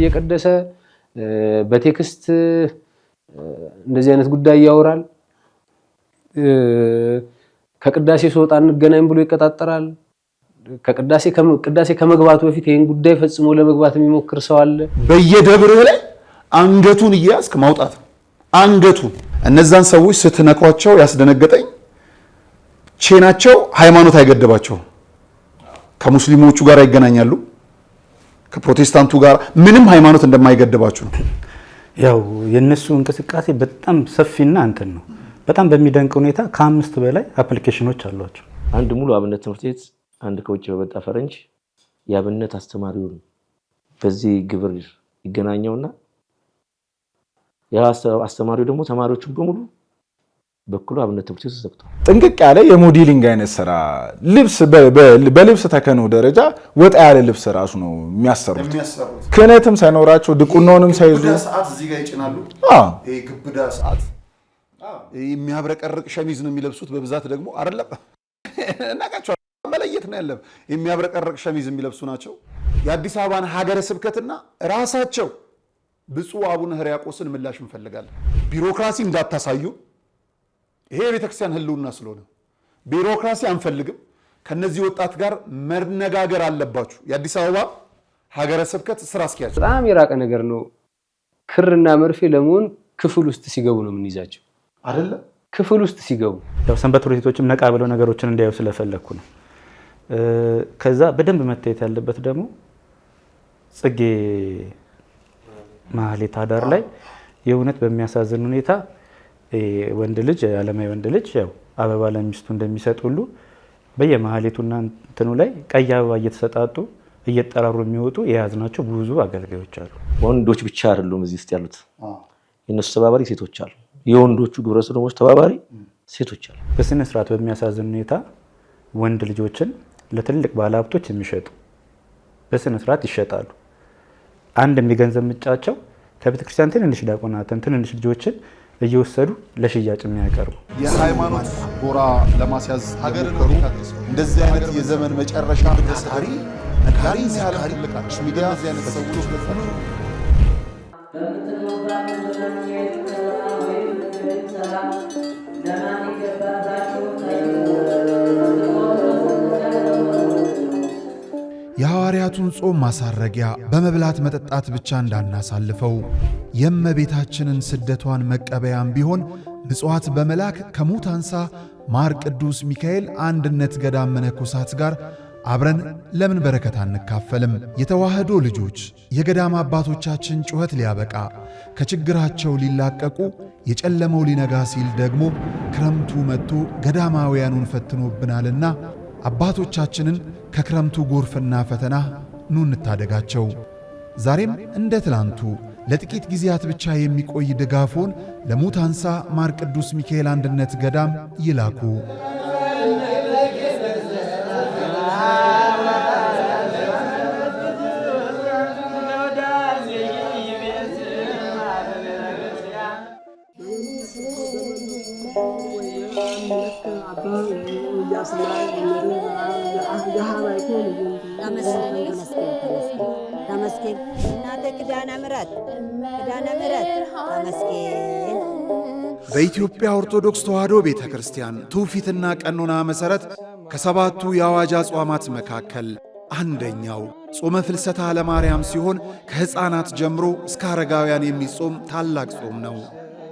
የቀደሰ በቴክስት እንደዚህ አይነት ጉዳይ ያወራል ከቅዳሴ ሶጣ እንገናኝ ብሎ ይቀጣጠራል ከቅዳሴ ከመግባቱ በፊት ይሄን ጉዳይ ፈጽሞ ለመግባት የሚሞክር ሰው አለ በየደብሩ ላይ አንገቱን ይያስክ ማውጣት አንገቱን እነዛን ሰዎች ስትነኳቸው ያስደነገጠኝ ቼናቸው ሃይማኖት አይገደባቸው ከሙስሊሞቹ ጋር ይገናኛሉ ከፕሮቴስታንቱ ጋር ምንም ሃይማኖት እንደማይገደባቸው ነው ያው የነሱ እንቅስቃሴ በጣም ሰፊና እንትን ነው በጣም በሚደንቅ ሁኔታ ከ5 በላይ አፕሊኬሽኖች አሏቸው አንድ ሙሉ አብነት ትምህርት ቤት አንድ ከውጭ በመጣ ፈረንጅ ያብነት አስተማሪውን በዚህ ግብር ይገናኛውና ያ አስተማሪው ደግሞ ተማሪዎቹን በሙሉ በኩሉ አብነት ትምህርት ቤት ተሰጥቷል ጥንቅቅ ያለ የሞዴሊንግ አይነት ስራ ልብስ በልብስ ተከኖ ደረጃ ወጣ ያለ ልብስ ራሱ ነው የሚያሰሩት ክህነትም ሳይኖራቸው ድቁናውንም ሳይዙ ሰዓት እዚህ ጋር ይጭናሉ ይሄ ግብዳ ሰዓት የሚያብረቀርቅ ሸሚዝ ነው የሚለብሱት በብዛት ደግሞ አይደለም እናቃቸው መለየት ነው ያለው የሚያብረቀርቅ ሸሚዝ የሚለብሱ ናቸው የአዲስ አበባን ሀገረ ስብከትና ራሳቸው ብፁዕ አቡነ ሕርያቆስን ምላሽ እንፈልጋለን ቢሮክራሲ እንዳታሳዩ ይሄ ቤተክርስቲያን ህልውና ስለሆነ ቢሮክራሲ አንፈልግም ከነዚህ ወጣት ጋር መነጋገር አለባችሁ የአዲስ አበባ ሀገረ ስብከት ስራ አስኪያጅ በጣም የራቀ ነገር ነው ክርና መርፌ ለመሆን ክፍል ውስጥ ሲገቡ ነው የምንይዛቸው አይደለ ክፍል ውስጥ ሲገቡ ያው ሰንበት ትምህርት ቤቶችም ነቃ ብለው ነገሮችን እንዲያዩ ስለፈለኩ ነው ከዛ በደንብ መታየት ያለበት ደግሞ ጽጌ ማህሌት አዳር ላይ የእውነት በሚያሳዝን ሁኔታ ወንድ ልጅ ዓለማዊ ወንድ ልጅ ያው አበባ ለሚስቱ እንደሚሰጥ ሁሉ በየማህሌቱና እንትኑ ላይ ቀይ አበባ እየተሰጣጡ እየተጠራሩ የሚወጡ የያዝናቸው ብዙ አገልጋዮች አሉ ወንዶች ብቻ አይደሉም እዚህ ውስጥ ያሉት የነሱ ተባባሪ ሴቶች አሉ የወንዶቹ ግብረ ሰዶሞች ተባባሪ ሴቶች አሉ በስነ ስርዓት በሚያሳዝን ሁኔታ ወንድ ልጆችን ለትልቅ ባለሀብቶች የሚሸጡ በስነ ስርዓት ይሸጣሉ አንድ የሚገንዘብ ምጫቸው ከቤተክርስቲያን ትንንሽ ዲያቆናትን ትንንሽ ልጆችን እየወሰዱ ለሽያጭ የሚያቀርቡ የሃይማኖት ጎራ ለማስያዝ ሀገርን እንደዚህ አይነት የዘመን መጨረሻ ታሪ ነካሪ ያህል ልቃች ሚዲያ እዚህ አይነት ሰዎች በፈኑ የሐዋርያቱን ጾም ማሳረጊያ በመብላት መጠጣት ብቻ እንዳናሳልፈው የእመቤታችንን ስደቷን መቀበያም ቢሆን ምጽዋት በመላክ ከሙት አንሳ ማር ቅዱስ ሚካኤል አንድነት ገዳም መነኮሳት ጋር አብረን ለምን በረከት አንካፈልም? የተዋህዶ ልጆች የገዳም አባቶቻችን ጩኸት ሊያበቃ ከችግራቸው ሊላቀቁ የጨለመው ሊነጋ ሲል ደግሞ ክረምቱ መጥቶ ገዳማውያኑን ፈትኖብናልና አባቶቻችንን ከክረምቱ ጎርፍና ፈተና ኑ እንታደጋቸው። ዛሬም እንደ ትላንቱ ለጥቂት ጊዜያት ብቻ የሚቆይ ድጋፎን ለሙት አንሳ ማር ቅዱስ ሚካኤል አንድነት ገዳም ይላኩ። ተመስገን እናተ ኪዳነ ምሕረት ተመስገን። በኢትዮጵያ ኦርቶዶክስ ተዋሕዶ ቤተ ክርስቲያን ትውፊትና ቀኖና መሠረት ከሰባቱ የአዋጅ አጽዋማት መካከል አንደኛው ጾመ ፍልሰታ ለማርያም ሲሆን ከሕፃናት ጀምሮ እስከ አረጋውያን የሚጾም ታላቅ ጾም ነው።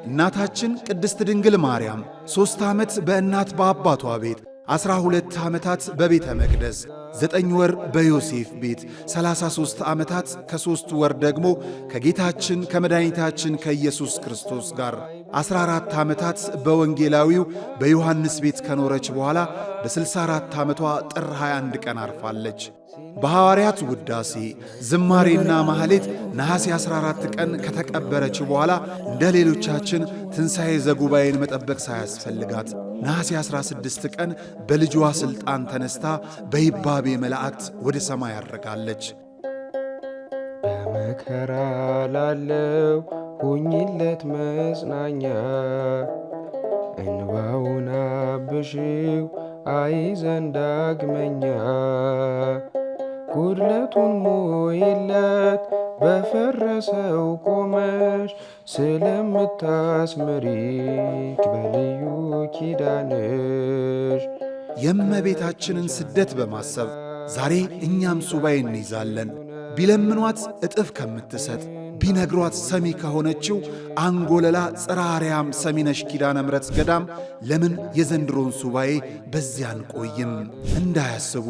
እናታችን ቅድስት ድንግል ማርያም 3 ዓመት በእናት በአባቷ ቤት 12 ዓመታት በቤተ መቅደስ 9 ወር በዮሴፍ ቤት 33 ዓመታት ከ3 ወር ደግሞ ከጌታችን ከመድኃኒታችን ከኢየሱስ ክርስቶስ ጋር 14 ዓመታት በወንጌላዊው በዮሐንስ ቤት ከኖረች በኋላ በ64 ዓመቷ ጥር 21 ቀን አርፋለች። በሐዋርያት ውዳሴ ዝማሬና ማህሌት ነሐሴ 14 ቀን ከተቀበረች በኋላ እንደ ሌሎቻችን ትንሣኤ ዘጉባኤን መጠበቅ ሳያስፈልጋት ነሐሴ 16 ቀን በልጇ ሥልጣን ተነስታ በይባቤ መላእክት ወደ ሰማይ ያረጋለች። በመከራ ላለው ሁኝለት መጽናኛ እንባውን አብሺው አይዘን ዳግመኛ ጉድለቱን ሙይለት በፈረሰው ቆመሽ ስለምታስምሪክ በልዩ ኪዳንሽ የእመቤታችንን ስደት በማሰብ ዛሬ እኛም ሱባኤ እንይዛለን። ቢለምኗት እጥፍ ከምትሰጥ ቢነግሯት ሰሚ ከሆነችው አንጎለላ ጽርሐ አርያም ሰሚነሽ ኪዳነ ምሕረት ገዳም ለምን የዘንድሮን ሱባኤ በዚያን ቆይም? እንዳያስቡ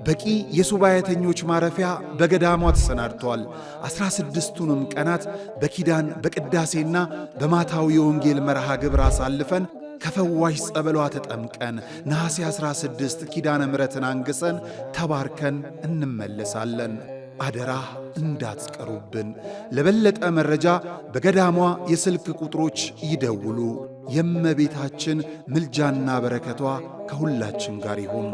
በቂ የሱባኤተኞች ማረፊያ በገዳሟ ተሰናድቷል። 16ቱንም ቀናት በኪዳን በቅዳሴና በማታዊ የወንጌል መርሃ ግብር አሳልፈን ከፈዋሽ ጸበሏ ተጠምቀን ነሐሴ 16 ኪዳነ ምሕረትን አንግሰን ተባርከን እንመለሳለን። አደራ እንዳትቀሩብን። ለበለጠ መረጃ በገዳሟ የስልክ ቁጥሮች ይደውሉ። የእመቤታችን ምልጃና በረከቷ ከሁላችን ጋር ይሁን።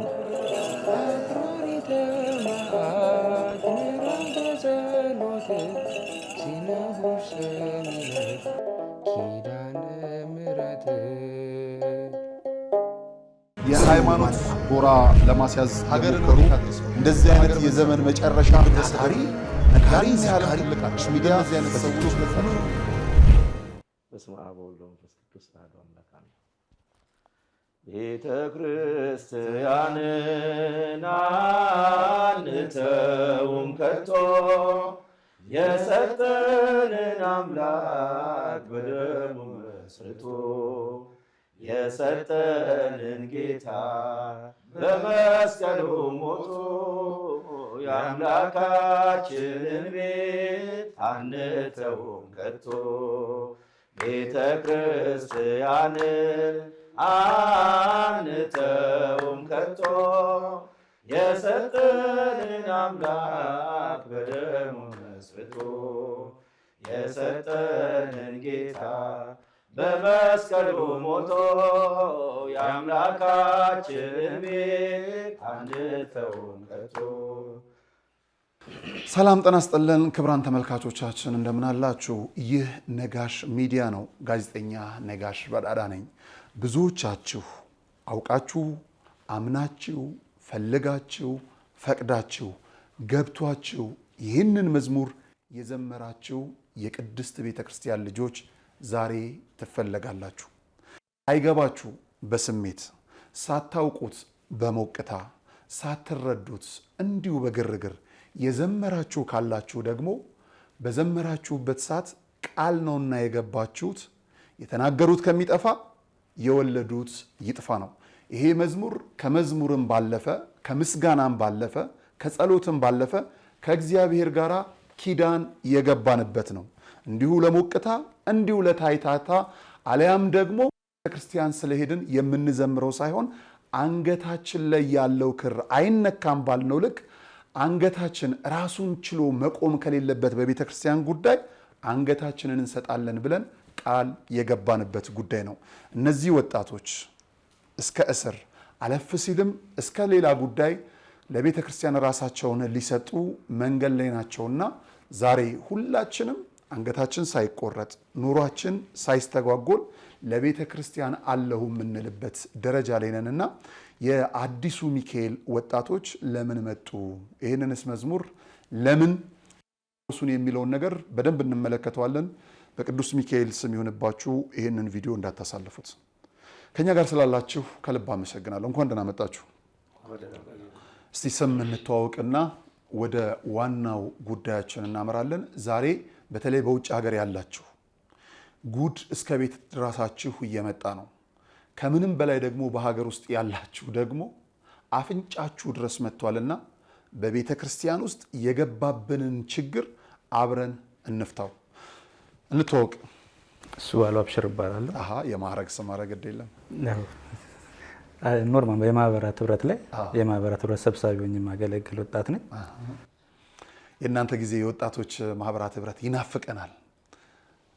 የሃይማኖት ጎራ ለማስያዝ የሞከሩ እንደዚህ አይነት የዘመን መጨረሻ ታታሪ ነጋሪ ሲያለም ትልቃች ሚዲያ እዚህ አይነት ሰዎች መጣቸው። በስመ አብ ወወልድ ወመንፈስ ቅዱስ አሐዱ አምላክ አሜን። ቤተ ክርስቲያንን አንተውም ከቶ የሰጠንን አምላክ በደሙ መስርቶ የሰጠንን ጌታ በመስቀሉ ሞቶ የአምላካችንን ቤት አንተውም ከቶ ቤተ ክርስቲያንን አንተውም ከቶ የሰጠንን አምላክ በደሙ መስርቶ የሰጠንን ጌታ በመስቀሉ ሞቶ የአምላካችን ቤት አንተውም ከቶ። ሰላም ጤና ይስጥልን ክቡራን ተመልካቾቻችን እንደምን አላችሁ? ይህ ነጋሽ ሚዲያ ነው። ጋዜጠኛ ነጋሽ በዳዳ ነኝ። ብዙዎቻችሁ አውቃችሁ አምናችሁ ፈልጋችሁ ፈቅዳችሁ ገብቷችሁ ይህንን መዝሙር የዘመራችሁ የቅድስት ቤተክርስቲያን ልጆች ዛሬ ትፈለጋላችሁ። አይገባችሁ በስሜት ሳታውቁት በሞቅታ ሳትረዱት እንዲሁ በግርግር የዘመራችሁ ካላችሁ ደግሞ በዘመራችሁበት ሰዓት ቃል ነውና የገባችሁት የተናገሩት ከሚጠፋ የወለዱት ይጥፋ ነው። ይሄ መዝሙር ከመዝሙርም ባለፈ ከምስጋናም ባለፈ ከጸሎትም ባለፈ ከእግዚአብሔር ጋር ኪዳን የገባንበት ነው። እንዲሁ ለሞቅታ እንዲሁ ለታይታታ አለያም ደግሞ ክርስቲያን ስለሄድን የምንዘምረው ሳይሆን አንገታችን ላይ ያለው ክር አይነካም ባልነው ልክ አንገታችን ራሱን ችሎ መቆም ከሌለበት በቤተ ክርስቲያን ጉዳይ አንገታችንን እንሰጣለን ብለን ቃል የገባንበት ጉዳይ ነው። እነዚህ ወጣቶች እስከ እስር አለፍ ሲልም እስከ ሌላ ጉዳይ ለቤተ ክርስቲያን ራሳቸውን ሊሰጡ መንገድ ላይ ናቸውና ዛሬ ሁላችንም አንገታችን ሳይቆረጥ ኑሯችን ሳይስተጓጎል ለቤተ ክርስቲያን አለሁ የምንልበት ደረጃ ላይ ነንና የአዲሱ ሚካኤል ወጣቶች ለምን መጡ? ይህንንስ መዝሙር ለምን እሱን የሚለውን ነገር በደንብ እንመለከተዋለን። በቅዱስ ሚካኤል ስም ይሁንባችሁ ይህንን ቪዲዮ እንዳታሳልፉት። ከኛ ጋር ስላላችሁ ከልብ አመሰግናለሁ። እንኳን ደህና መጣችሁ። እስቲ ስም እንተዋወቅና ወደ ዋናው ጉዳያችን እናመራለን። ዛሬ በተለይ በውጭ ሀገር ያላችሁ ጉድ እስከ ቤት ድረሳችሁ እየመጣ ነው። ከምንም በላይ ደግሞ በሀገር ውስጥ ያላችሁ ደግሞ አፍንጫችሁ ድረስ መጥቷልና በቤተ ክርስቲያን ውስጥ የገባብንን ችግር አብረን እንፍታው። እንተዋወቅ። እሱ ባሉ አብሽር እባላለሁ። የማዕረግ ስም ማዕረግ የለም። ኖርማል የማህበራት ህብረት ላይ የማህበራት ህብረት ሰብሳቢ ሆኜ የማገለግል ወጣት ነኝ። የእናንተ ጊዜ የወጣቶች ማህበራት ህብረት ይናፍቀናል።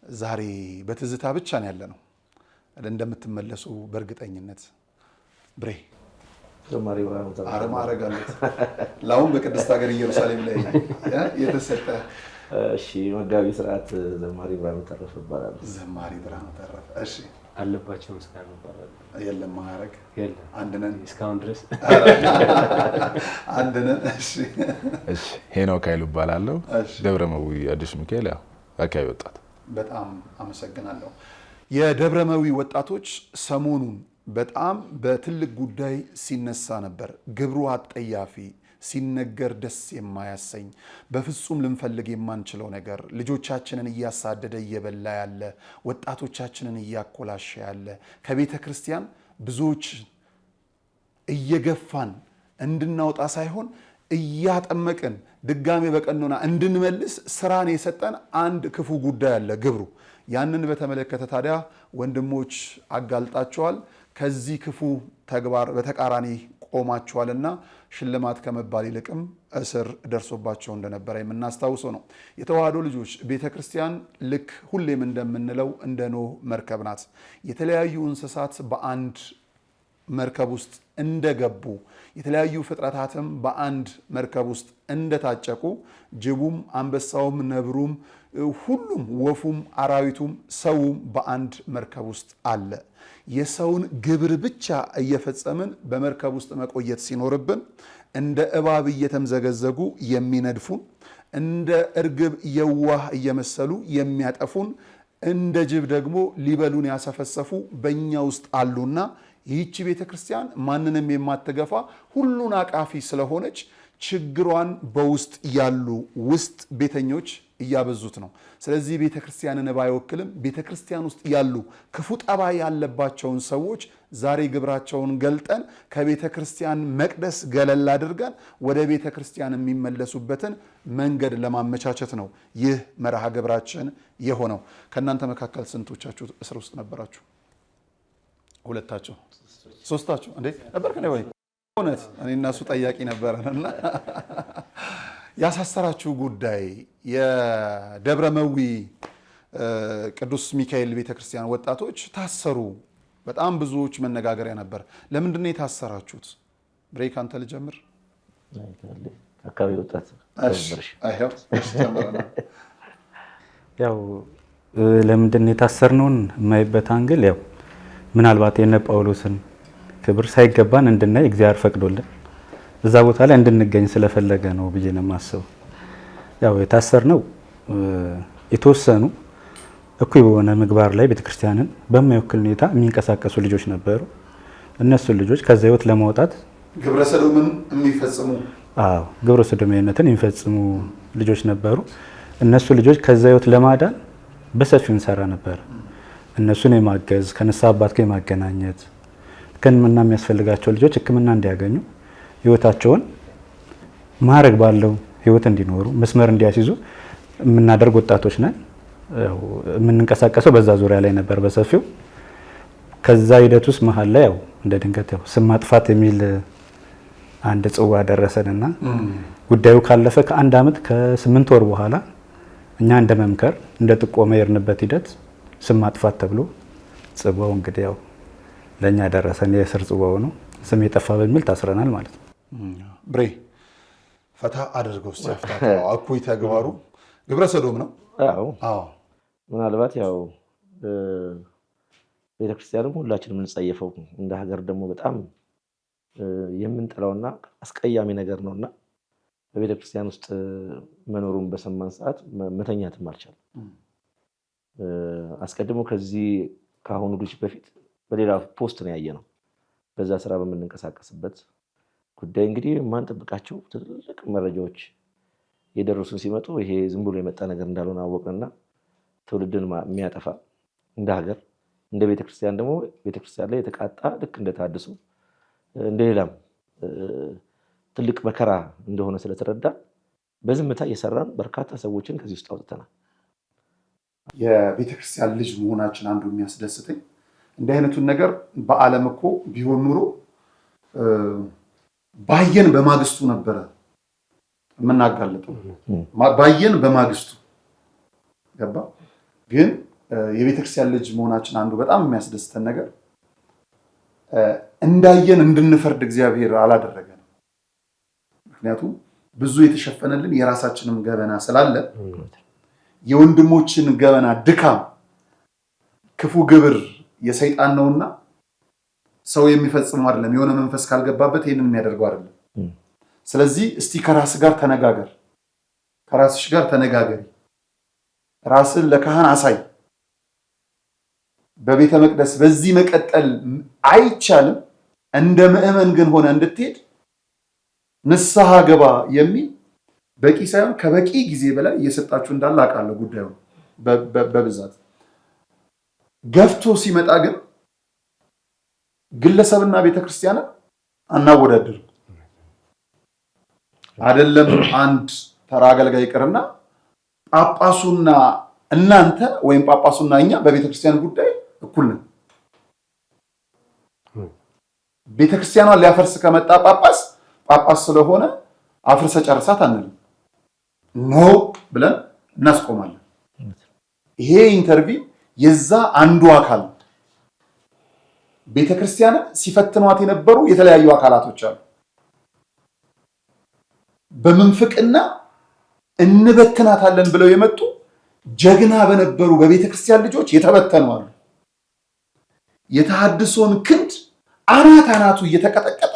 ዛሬ በትዝታ ብቻ ነው ያለ ነው። እንደምትመለሱ በእርግጠኝነት ብሬ ዘማሪ ማዕረግ አለት ለአሁን በቅድስት ሀገር ኢየሩሳሌም ላይ የተሰጠ እሺ፣ መጋቢ ስርዓት ዘማሪ ብርሃኑ ተረፈ ይባላል። ዘማሪ ብርሃኑ ተረፈ። እሺ፣ አለባቸው ምስጋና ይባላል። የለም ማረግ የለም አንድ ነን እስካሁን ድረስ አንድ ነን። እሺ ሄኖክ ኃይሉ እባላለሁ። ደብረመዊ አዲስ ሚካኤል ያው አካባቢ ወጣት። በጣም አመሰግናለሁ። የደብረመዊ ወጣቶች ሰሞኑን በጣም በትልቅ ጉዳይ ሲነሳ ነበር። ግብሩ አጠያፊ፣ ሲነገር ደስ የማያሰኝ፣ በፍጹም ልንፈልግ የማንችለው ነገር፣ ልጆቻችንን እያሳደደ እየበላ ያለ፣ ወጣቶቻችንን እያኮላሸ ያለ፣ ከቤተ ክርስቲያን ብዙዎች እየገፋን እንድናወጣ ሳይሆን እያጠመቅን ድጋሜ በቀኖና እንድንመልስ ስራን የሰጠን አንድ ክፉ ጉዳይ አለ፣ ግብሩ። ያንን በተመለከተ ታዲያ ወንድሞች አጋልጣቸዋል። ከዚህ ክፉ ተግባር በተቃራኒ ቆማቸዋልና ሽልማት ከመባል ይልቅም እስር ደርሶባቸው እንደነበረ የምናስታውሰው ነው። የተዋህዶ ልጆች ቤተክርስቲያን ልክ ሁሌም እንደምንለው እንደ ኖህ መርከብ ናት። የተለያዩ እንስሳት በአንድ መርከብ ውስጥ እንደገቡ፣ የተለያዩ ፍጥረታትም በአንድ መርከብ ውስጥ እንደታጨቁ፣ ጅቡም፣ አንበሳውም፣ ነብሩም፣ ሁሉም ወፉም፣ አራዊቱም፣ ሰውም በአንድ መርከብ ውስጥ አለ። የሰውን ግብር ብቻ እየፈጸምን በመርከብ ውስጥ መቆየት ሲኖርብን እንደ እባብ እየተምዘገዘጉ የሚነድፉን፣ እንደ እርግብ የዋህ እየመሰሉ የሚያጠፉን፣ እንደ ጅብ ደግሞ ሊበሉን ያሰፈሰፉ በእኛ ውስጥ አሉና ይህቺ ቤተ ክርስቲያን ማንንም የማትገፋ ሁሉን አቃፊ ስለሆነች ችግሯን በውስጥ ያሉ ውስጥ ቤተኞች እያበዙት ነው። ስለዚህ ቤተ ክርስቲያንን ባይወክልም ቤተ ክርስቲያን ውስጥ ያሉ ክፉ ጠባይ ያለባቸውን ሰዎች ዛሬ ግብራቸውን ገልጠን ከቤተ ክርስቲያን መቅደስ ገለል አድርገን ወደ ቤተ ክርስቲያን የሚመለሱበትን መንገድ ለማመቻቸት ነው ይህ መርሃ ግብራችን የሆነው። ከእናንተ መካከል ስንቶቻችሁ እስር ውስጥ ነበራችሁ? ሁለታችሁ? ሶስታችሁ? እንዴ ነበር ከኔ ወይ? እውነት እኔ እና እሱ ጠያቂ ነበረና ያሳሰራችሁ ጉዳይ የደብረመዊ ቅዱስ ሚካኤል ቤተክርስቲያን ወጣቶች ታሰሩ። በጣም ብዙዎች መነጋገሪያ ነበር። ለምንድን ነው የታሰራችሁት? ብሬክ አንተ ልጀምር። አካባቢ ወጣት ያው ለምንድን ነው የታሰርነውን የማይበት አንግል ያው ምናልባት የነ ጳውሎስን ክብር ሳይገባን እንድናይ እግዚአብሔር ፈቅዶልን እዛ ቦታ ላይ እንድንገኝ ስለፈለገ ነው ብዬ ነው የማስበው። ያው የታሰርነው የተወሰኑ እኩይ በሆነ ምግባር ላይ ቤተክርስቲያንን በማይወክል ሁኔታ የሚንቀሳቀሱ ልጆች ነበሩ። እነሱን ልጆች ከዛ ህይወት ለማውጣት ግብረ ሰዶምን የሚፈጽሙ ግብረ ሰዶማዊነትን የሚፈጽሙ ልጆች ነበሩ። እነሱ ልጆች ከዛ ህይወት ለማዳን በሰፊው እንሰራ ነበር። እነሱን የማገዝ ከንስሐ አባት ጋር የማገናኘት ሕክምና የሚያስፈልጋቸው ልጆች ሕክምና እንዲያገኙ ህይወታቸውን ማረግ ባለው ህይወት እንዲኖሩ መስመር እንዲያስይዙ የምናደርግ ወጣቶች ነን። የምንንቀሳቀሰው በዛ ዙሪያ ላይ ነበር በሰፊው። ከዛ ሂደት ውስጥ መሀል ላይ ያው እንደ ድንገት ያው ስም ማጥፋት የሚል አንድ ጽዋ ደረሰንና ጉዳዩ ካለፈ ከአንድ ዓመት ከ8 ወር በኋላ እኛ እንደ መምከር እንደ ጥቆማ የርንበት ሂደት ስም ማጥፋት ተብሎ ጽዋው እንግዲህ ያው ለኛ ደረሰን። የእስር ጽዋው ነው። ስም የጠፋ በሚል ታስረናል ማለት ነው። ብሬ ፈታ አድርገው ሲያፍታታ እኩይ ተግባሩ ግብረ ሰዶም ነው። አዎ ምናልባት ያው ቤተክርስቲያንም ሁላችንም የምንጸየፈው እንደ ሀገር ደግሞ በጣም የምንጠላውና አስቀያሚ ነገር ነውና በቤተክርስቲያን ውስጥ መኖሩን በሰማን ሰዓት መተኛትም አልቻለም። አስቀድሞ ከዚህ ከአሁኑ ልጅ በፊት በሌላ ፖስት ነው ያየነው። በዛ ስራ በምንንቀሳቀስበት ጉዳይ እንግዲህ ማንጠብቃቸው ትልልቅ መረጃዎች የደረሱን ሲመጡ ይሄ ዝም ብሎ የመጣ ነገር እንዳልሆነ አወቅንና ትውልድን የሚያጠፋ እንደ ሀገር እንደ ቤተክርስቲያን ደግሞ ቤተክርስቲያን ላይ የተቃጣ ልክ እንደታድሱ እንደሌላም ትልቅ መከራ እንደሆነ ስለተረዳ በዝምታ እየሰራን በርካታ ሰዎችን ከዚህ ውስጥ አውጥተናል። የቤተክርስቲያን ልጅ መሆናችን አንዱ የሚያስደስተኝ እንዲህ አይነቱን ነገር በዓለም እኮ ቢሆን ኑሮ ባየን በማግስቱ ነበረ የምናጋለጠው። ባየን በማግስቱ ገባ። ግን የቤተክርስቲያን ልጅ መሆናችን አንዱ በጣም የሚያስደስተን ነገር እንዳየን እንድንፈርድ እግዚአብሔር አላደረገንም። ምክንያቱም ብዙ የተሸፈነልን የራሳችንም ገበና ስላለ የወንድሞችን ገበና፣ ድካም፣ ክፉ ግብር የሰይጣን ነውና ሰው የሚፈጽመው አይደለም። የሆነ መንፈስ ካልገባበት ይሄንን የሚያደርገው አይደለም። ስለዚህ እስቲ ከራስ ጋር ተነጋገር፣ ከራስሽ ጋር ተነጋገሪ፣ ራስን ለካህን አሳይ። በቤተ መቅደስ በዚህ መቀጠል አይቻልም፣ እንደ ምእመን ግን ሆነ እንድትሄድ ንስሐ ገባ የሚል በቂ ሳይሆን ከበቂ ጊዜ በላይ እየሰጣችሁ እንዳለ አውቃለሁ። ጉዳዩ በብዛት ገፍቶ ሲመጣ ግን ግለሰብና ቤተክርስቲያንን አናወዳድርም። አይደለም አንድ ተራ አገልጋይ ይቅርና ጳጳሱና እናንተ ወይም ጳጳሱና እኛ በቤተክርስቲያን ጉዳይ እኩል ነን። ቤተክርስቲያኗን ሊያፈርስ ከመጣ ጳጳስ ስለሆነ አፍርሰ ጨርሳት አንልም። ኖ ብለን እናስቆማለን። ይሄ ኢንተርቪው የዛ አንዱ አካል ነው። ቤተክርስቲያንን ሲፈትኗት የነበሩ የተለያዩ አካላቶች አሉ። በምንፍቅና እንበትናታለን ብለው የመጡ ጀግና በነበሩ በቤተክርስቲያን ልጆች የተበተኑ አሉ። የተሐድሶን ክንድ አናቱ እየተቀጠቀጠ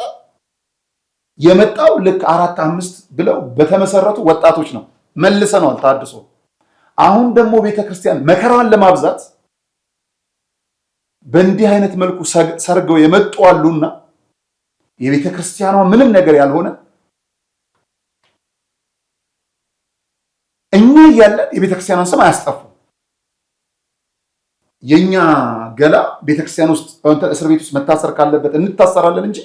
የመጣው ልክ 4-5 ብለው በተመሰረቱ ወጣቶች ነው። መልሰነዋል ተሐድሶ። አሁን ደግሞ ቤተክርስቲያን መከራዋን ለማብዛት በእንዲህ አይነት መልኩ ሰርገው የመጡ አሉና የቤተክርስቲያኗ ምንም ነገር ያልሆነ እኛ እያለን የቤተክርስቲያኗን ስም አያስጠፉ። የኛ ገላ ቤተክርስቲያን ውስጥ እስር ቤት ውስጥ መታሰር ካለበት እንታሰራለን እንጂ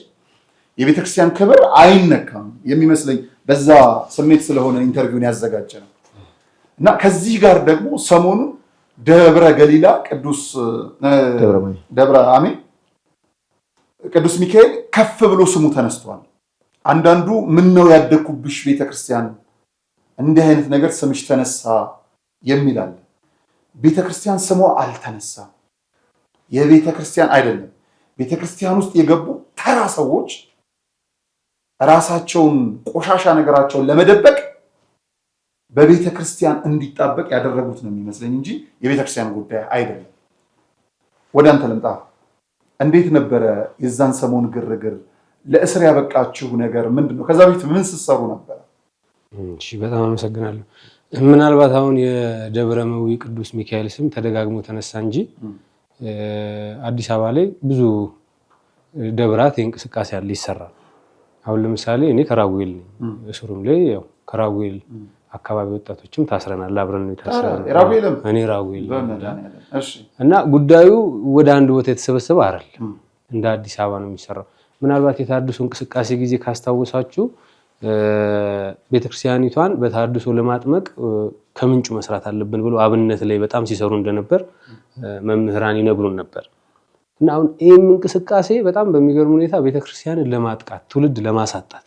የቤተክርስቲያን ክብር አይነካም የሚመስለኝ በዛ ስሜት ስለሆነ ኢንተርቪውን ያዘጋጀ ነው። እና ከዚህ ጋር ደግሞ ሰሞኑን ደብረ ገሊላ ቅዱስ ሚካኤል ከፍ ብሎ ስሙ ተነስቷል። አንዳንዱ ምን ነው ያደኩብሽ ቤተክርስቲያን እንዲህ አይነት ነገር ስምሽ ተነሳ የሚል አለ። ቤተክርስቲያን ስሟ አልተነሳም። የቤተክርስቲያን አይደለም። ቤተክርስቲያን ውስጥ የገቡ ተራ ሰዎች ራሳቸውን ቆሻሻ ነገራቸውን ለመደበቅ በቤተክርስቲያን እንዲጣበቅ ያደረጉት ነው የሚመስለኝ እንጂ የቤተክርስቲያን ጉዳይ አይደለም። ወደ አንተ ልምጣ። እንዴት ነበረ የዛን ሰሞን ግርግር? ለእስር ያበቃችሁ ነገር ምንድነው? ከዛ በፊት ምን ስትሰሩ ነበር? እሺ፣ በጣም አመሰግናለሁ። ምናልባት አሁን የደብረ መዊ ቅዱስ ሚካኤል ስም ተደጋግሞ ተነሳ እንጂ አዲስ አበባ ላይ ብዙ ደብራት የእንቅስቃሴ ያለ ይሰራል። አሁን ለምሳሌ እኔ ከራጉኤል ነኝ። እስሩም ላይ ያው ከራጉኤል አካባቢ ወጣቶችም ታስረናል። አብረን ነው ታስረናል። እኔ ራጉኤል እና ጉዳዩ ወደ አንድ ቦታ የተሰበሰበ አይደለም። እንደ አዲስ አበባ ነው የሚሰራው። ምናልባት የተሐድሶ እንቅስቃሴ ጊዜ ካስታወሳችሁ ቤተክርስቲያኒቷን በተሐድሶ ለማጥመቅ ከምንጩ መስራት አለብን ብሎ አብነት ላይ በጣም ሲሰሩ እንደነበር መምህራን ይነግሩን ነበር። እና አሁን ይህም እንቅስቃሴ በጣም በሚገርም ሁኔታ ቤተክርስቲያንን ለማጥቃት ትውልድ ለማሳጣት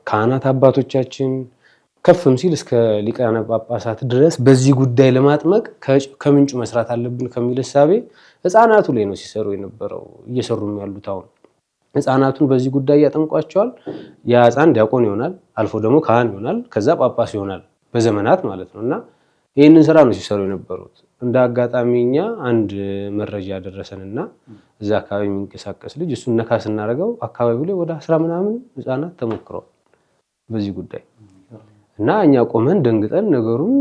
ካህናት አባቶቻችን ከፍም ሲል እስከ ሊቃነ ጳጳሳት ድረስ በዚህ ጉዳይ ለማጥመቅ ከምንጩ መስራት አለብን ከሚል እሳቤ ህፃናቱ ላይ ነው ሲሰሩ የነበረው እየሰሩም ያሉት። አሁን ህፃናቱን በዚህ ጉዳይ ያጠምቋቸዋል። ያ ህፃን ዲያቆን ይሆናል፣ አልፎ ደግሞ ካህን ይሆናል፣ ከዛ ጳጳስ ይሆናል በዘመናት ማለት ነው። እና ይህንን ስራ ነው ሲሰሩ የነበሩት። እንደ አጋጣሚ እኛ አንድ መረጃ ደረሰንና እዛ አካባቢ የሚንቀሳቀስ ልጅ እሱን ነካ ስናደርገው አካባቢው ላይ ወደ 10 ምናምን ህፃናት ተሞክረዋል በዚህ ጉዳይ። እና እኛ ቆመን ደንግጠን ነገሩን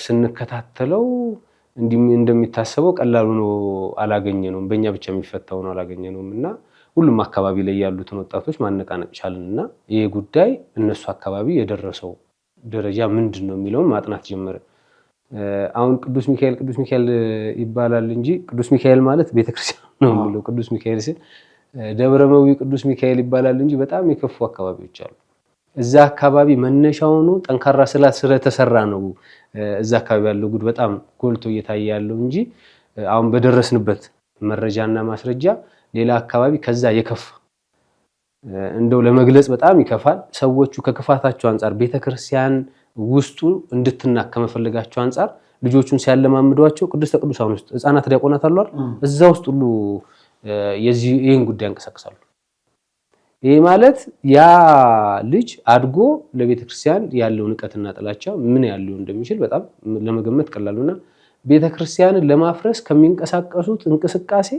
ስንከታተለው እንደሚታሰበው ቀላሉ ነው አላገኘነውም። በእኛ ብቻ የሚፈታው ነው አላገኘነውም። እና ሁሉም አካባቢ ላይ ያሉትን ወጣቶች ማነቃነቅ ቻልንና ይሄ ጉዳይ እነሱ አካባቢ የደረሰው ደረጃ ምንድን ነው የሚለውን ማጥናት ጀመረ። አሁን ቅዱስ ሚካኤል ይባላል እንጂ ቅዱስ ሚካኤል ማለት ቤተክርስቲያን ነው የሚለው። ቅዱስ ሚካኤል ሲል ደብረ መዊ ቅዱስ ሚካኤል ይባላል እንጂ በጣም የከፉ አካባቢዎች አሉ። እዛ አካባቢ መነሻው ነው ጠንካራ ስላት ስለተሰራ ነው እዛ አካባቢ ያለው ጉድ በጣም ጎልቶ እየታየ ያለው እንጂ አሁን በደረስንበት መረጃና ማስረጃ ሌላ አካባቢ ከዛ የከፋ እንደው ለመግለጽ በጣም ይከፋል። ሰዎቹ ከክፋታቸው አንፃር ቤተክርስቲያን ውስጡ እንድትናክ ከመፈለጋቸው አንፃር ልጆቹን ሲያለማምዷቸው ቅድስተ ቅዱሳን ውስጥ ህፃናት ዲያቆናት አሉ አይደል? እዛ ውስጥ ሁሉ ይህን ጉዳይ ያንቀሳቅሳሉ። ይሄ ማለት ያ ልጅ አድጎ ለቤተክርስቲያን ያለው ንቀትና ጥላቻ ምን ያለው እንደሚችል በጣም ለመገመት ቀላሉና ቤተክርስቲያንን ለማፍረስ ከሚንቀሳቀሱት እንቅስቃሴ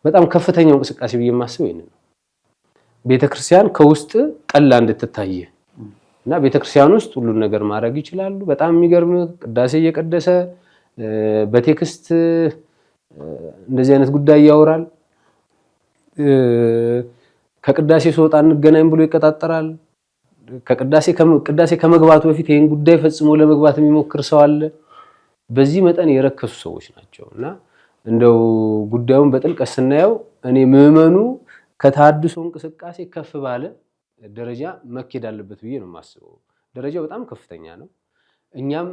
በጣም ከፍተኛው እንቅስቃሴ ብዬ የማስበው ይሄን ነው። ቤተክርስቲያን ከውስጥ ቀላ እንድትታይ እና ቤተክርስቲያን ውስጥ ሁሉን ነገር ማድረግ ይችላሉ። በጣም የሚገርም ቅዳሴ እየቀደሰ በቴክስት እንደዚህ አይነት ጉዳይ ያወራል። ከቅዳሴ ሲወጣ እንገናኝ ብሎ ይቀጣጠራል። ቅዳሴ ከመግባቱ በፊት ይሄን ጉዳይ ፈጽሞ ለመግባት የሚሞክር ሰው አለ። በዚህ መጠን የረከሱ ሰዎች ናቸው እና እንደው ጉዳዩን በጥልቀት ስናየው እኔ ምዕመኑ ከተሐድሶ እንቅስቃሴ ከፍ ባለ ደረጃ መኬድ አለበት ብዬ ነው የማስበው። ደረጃው በጣም ከፍተኛ ነው። እኛም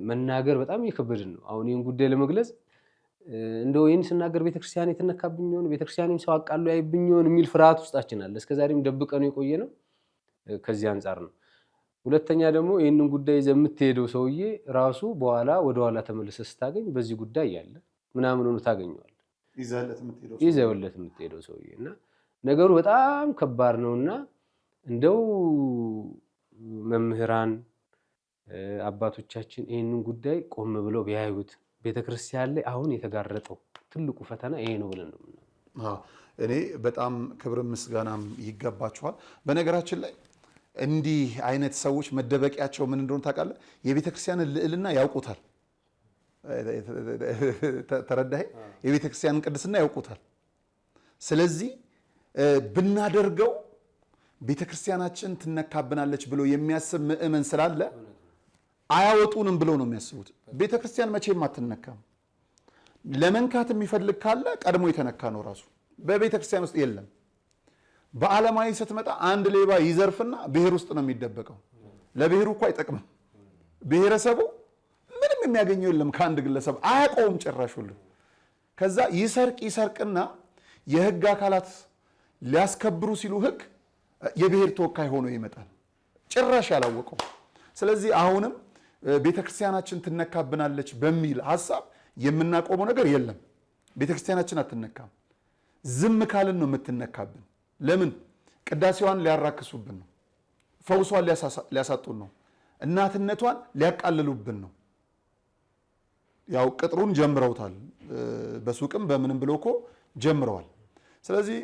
መናገር በጣም የከበድን ነው። አሁን ይህን ጉዳይ ለመግለጽ እንደው ይህን ስናገር ቤተክርስቲያን የተነካብኝ ይሆን፣ ቤተክርስቲያንም ሰው አቃሉ ያይብኝ ይሆን የሚል ፍርሃት ውስጣችን አለ። እስከዛሬም ደብቀነው የቆየ ነው። ከዚህ አንጻር ነው። ሁለተኛ ደግሞ ይህንን ጉዳይ ይዘህ የምትሄደው ሰውዬ ራሱ በኋላ ወደኋላ ተመልሰህ ስታገኝ በዚህ ጉዳይ ያለ ምናምን ሆኖ ታገኘዋለህ። ይዘህለት የምትሄደው ሰውዬ እና ነገሩ በጣም ከባድ ነውና እንደው መምህራን አባቶቻችን ይህንን ጉዳይ ቆም ብለው ቢያዩት። ቤተክርስቲያን ላይ አሁን የተጋረጠው ትልቁ ፈተና ይሄ ነው ብለን ነው። እኔ በጣም ክብር ምስጋናም ይገባቸዋል። በነገራችን ላይ እንዲህ አይነት ሰዎች መደበቂያቸው ምን እንደሆነ ታውቃለህ? የቤተክርስቲያንን ልዕልና ያውቁታል። ተረዳኸኝ? የቤተክርስቲያንን ቅድስና ያውቁታል። ስለዚህ ብናደርገው ቤተክርስቲያናችን ትነካብናለች ብሎ የሚያስብ ምእመን ስላለ አያወጡንም ብለው ነው የሚያስቡት። ቤተክርስቲያን መቼም አትነካም። ለመንካት የሚፈልግ ካለ ቀድሞ የተነካ ነው ራሱ። በቤተክርስቲያን ውስጥ የለም። በዓለማዊ ስትመጣ አንድ ሌባ ይዘርፍና ብሔር ውስጥ ነው የሚደበቀው። ለብሔሩ እኮ አይጠቅምም። ብሔረሰቡ ምንም የሚያገኘው የለም ከአንድ ግለሰብ፣ አያውቀውም ጭራሽ ሁሉ። ከዛ ይሰርቅና የህግ አካላት ሊያስከብሩ ሲሉ ህግ የብሔር ተወካይ ሆኖ ይመጣል፣ ጭራሽ ያላወቀው። ስለዚህ አሁንም ቤተክርስቲያናችን ትነካብናለች በሚል ሐሳብ የምናቆመው ነገር የለም። ቤተክርስቲያናችን አትነካም። ዝም ካልን ነው የምትነካብን። ለምን? ቅዳሴዋን ሊያራክሱብን ነው፣ ፈውሷን ሊያሳጡን ነው፣ እናትነቷን ሊያቃልሉብን ነው። ያው ቅጥሩን ጀምረውታል፣ በሱቅም በምንም ብሎ እኮ ጀምረዋል። ስለዚህ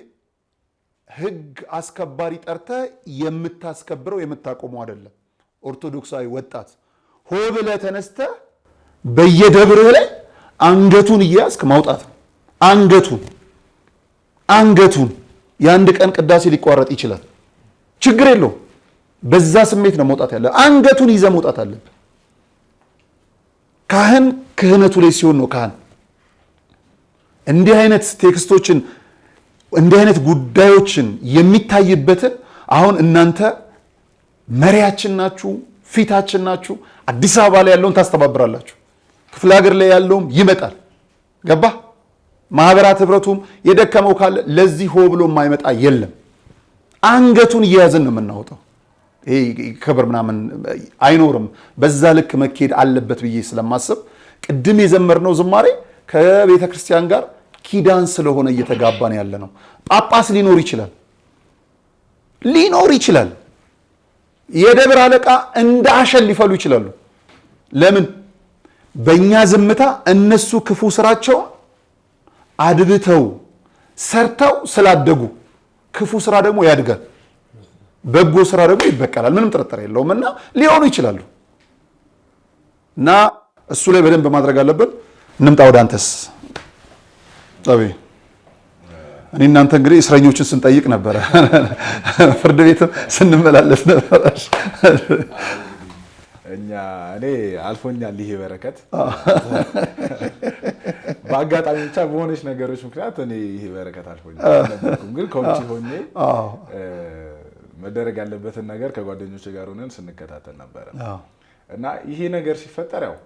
ህግ አስከባሪ ጠርተህ የምታስከብረው የምታቆመው አይደለም። ኦርቶዶክሳዊ ወጣት ሆ ብለህ ተነስተህ በየደብርህ ላይ አንገቱን እያያዝክ ማውጣት ነው። አንገቱን የአንድ ቀን ቅዳሴ ሊቋረጥ ይችላል፣ ችግር የለውም። በዛ ስሜት ነው መውጣት ያለ። አንገቱን ይዘህ መውጣት አለብህ። ካህን ክህነቱ ላይ ሲሆን ነው ካህን እንዲህ አይነት ቴክስቶችን እንዲህ አይነት ጉዳዮችን የሚታይበትን። አሁን እናንተ መሪያችን ናችሁ፣ ፊታችን ናችሁ። አዲስ አበባ ላይ ያለውን ታስተባብራላችሁ፣ ክፍለ ሀገር ላይ ያለውም ይመጣል። ገባ? ማህበራት ህብረቱም የደከመው ካለ ለዚህ ሆ ብሎ የማይመጣ የለም። አንገቱን እየያዝን ነው የምናወጣው። ይሄ ክብር ምናምን አይኖርም። በዛ ልክ መኬድ አለበት ብዬ ስለማስብ ቅድም የዘመርነው ዝማሬ ከቤተ ክርስቲያን ጋር ኪዳን ስለሆነ እየተጋባን ያለ ነው። ጳጳስ ሊኖር ይችላል። የደብር አለቃ እንደ አሸን ሊፈሉ ይችላሉ። ለምን? በእኛ ዝምታ እነሱ ክፉ ስራቸውን አድብተው ሰርተው ስላደጉ፣ ክፉ ስራ ደግሞ ያድጋል፣ በጎ ስራ ደግሞ ይበቀላል። ምንም ጥርጥር የለውም። እና ሊሆኑ ይችላሉ እና እሱ ላይ በደንብ ማድረግ አለብን። እንምጣ ወደ አንተስ ጸቤ። እኔ እናንተ እንግዲህ እስረኞችን ስንጠይቅ ነበረ፣ ፍርድ ቤትም ስንመላለስ ነበረ። እኔ አልፎኛል ይሄ በረከት በአጋጣሚ ብቻ በሆነች ነገሮች ምክንያት እኔ ይሄ በረከት አልፎኛል። ግን ከውጭ ሆኜ መደረግ ያለበትን ነገር ከጓደኞች ጋር ሆነን ስንከታተል ነበረ እና ይሄ ነገር ሲፈጠር ያው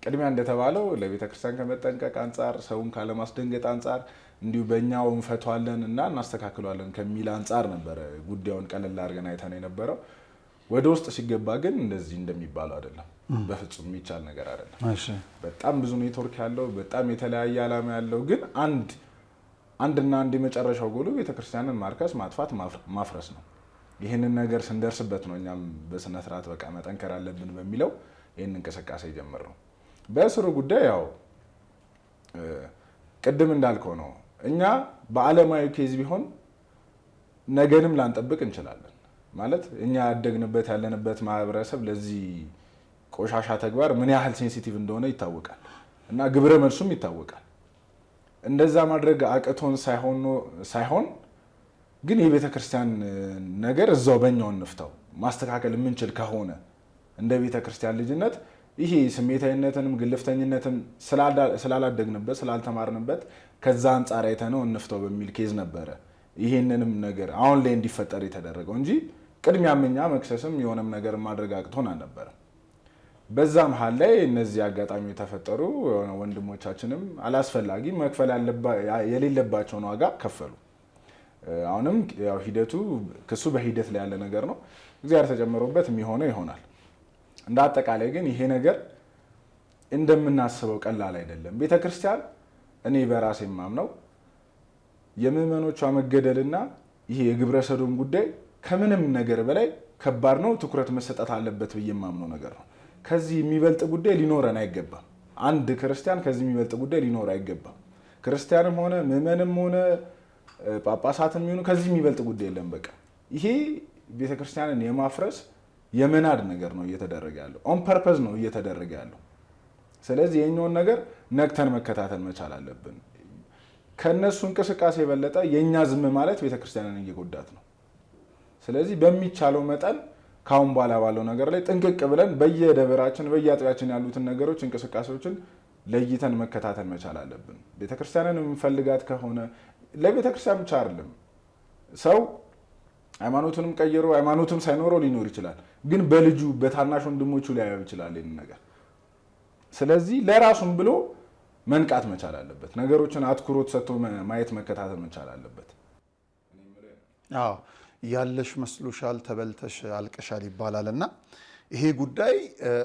ቅድሚያ እንደተባለው ለቤተክርስቲያን ከመጠንቀቅ አንጻር፣ ሰውን ካለማስደንገጥ አንጻር፣ እንዲሁ በእኛው እንፈቷለን እና እናስተካክሏለን ከሚል አንጻር ነበረ ጉዳዩን ቀለል አድርገን አይተን የነበረው። ወደ ውስጥ ሲገባ ግን እንደዚህ እንደሚባለው አይደለም። በፍጹም የሚቻል ነገር አይደለም። በጣም ብዙ ኔትወርክ ያለው፣ በጣም የተለያየ ዓላማ ያለው፣ ግን አንድና አንድ የመጨረሻው ጎሉ ቤተክርስቲያንን ማርከስ፣ ማጥፋት፣ ማፍረስ ነው። ይህንን ነገር ስንደርስበት ነው እኛም በስነ ስርዓት በቃ መጠንከር አለብን በሚለው ይህን እንቅስቃሴ ጀመር ነው። በእስሩ ጉዳይ ያው ቅድም እንዳልከው ነው። እኛ በዓለማዊ ኬዝ ቢሆን ነገንም ላንጠብቅ እንችላለን። ማለት እኛ ያደግንበት ያለንበት ማህበረሰብ ለዚህ ቆሻሻ ተግባር ምን ያህል ሴንሲቲቭ እንደሆነ ይታወቃል እና ግብረ መልሱም ይታወቃል። እንደዛ ማድረግ አቅቶን ሳይሆን ግን የቤተ ክርስቲያን ነገር እዛው በእኛው እንፍታው። ማስተካከል የምንችል ከሆነ እንደ ቤተ ክርስቲያን ልጅነት ይሄ ስሜታዊነትንም ግልፍተኝነትም ስላላደግንበት ስላልተማርንበት ከዛ አንጻር አይተነው እንፍታው በሚል ኬዝ ነበረ ይሄንንም ነገር አሁን ላይ እንዲፈጠር የተደረገው እንጂ ቅድሚያም እኛ መክሰስም የሆነም ነገር ማድረግ አቅቶን አልነበረም። በዛ መሀል ላይ እነዚህ አጋጣሚ የተፈጠሩ ወንድሞቻችንም አላስፈላጊ መክፈል የሌለባቸውን ዋጋ ከፈሉ። አሁንም ያው ሂደቱ ክሱ በሂደት ላይ ያለ ነገር ነው። እግዚአብሔር ተጨምሮበት የሚሆነው ይሆናል። እንደ አጠቃላይ ግን ይሄ ነገር እንደምናስበው ቀላል አይደለም። ቤተክርስቲያን እኔ በራሴ የማምነው የምዕመኖቿ መገደልና ይሄ የግብረ ሰዶም ጉዳይ ከምንም ነገር በላይ ከባድ ነው፣ ትኩረት መሰጠት አለበት ብዬ የማምነው ነገር ነው። ከዚህ የሚበልጥ ጉዳይ ሊኖረን አይገባም። አንድ ክርስቲያን ከዚህ የሚበልጥ ጉዳይ ሊኖር አይገባም። ክርስቲያንም ሆነ ምዕመንም ሆነ ጳጳሳትም ይሁኑ ከዚህ የሚበልጥ ጉዳይ የለም። በቃ ይሄ ቤተክርስቲያንን የማፍረስ የመናድ ነገር ነው እየተደረገ ያለው። ኦን ፐርፐዝ ነው እየተደረገ ያለው። ስለዚህ የኛውን ነገር ነቅተን መከታተል መቻል አለብን። ከነሱ እንቅስቃሴ የበለጠ የኛ ዝም ማለት ቤተክርስቲያንን እየጎዳት ነው። ስለዚህ በሚቻለው መጠን ካሁን በኋላ ባለው ነገር ላይ ጥንቅቅ ብለን በየደብራችን በየአጥቢያችን ያሉትን ነገሮች እንቅስቃሴዎችን ለይተን መከታተል መቻል አለብን። ቤተክርስቲያንን የምንፈልጋት ከሆነ ለቤተክርስቲያን ብቻ አይደለም፣ ሰው ሃይማኖቱንም ቀይሮ ሃይማኖቱም ሳይኖረው ሊኖር ይችላል። ግን በልጁ በታናሽ ወንድሞቹ ሊያየው ይችላል ይህን ነገር። ስለዚህ ለራሱም ብሎ መንቃት መቻል አለበት። ነገሮችን አትኩሮት ሰጥቶ ማየት መከታተል መቻል አለበት። አዎ ያለሽ መስሎሻል ተበልተሽ አልቀሻል ይባላል እና ይሄ ጉዳይ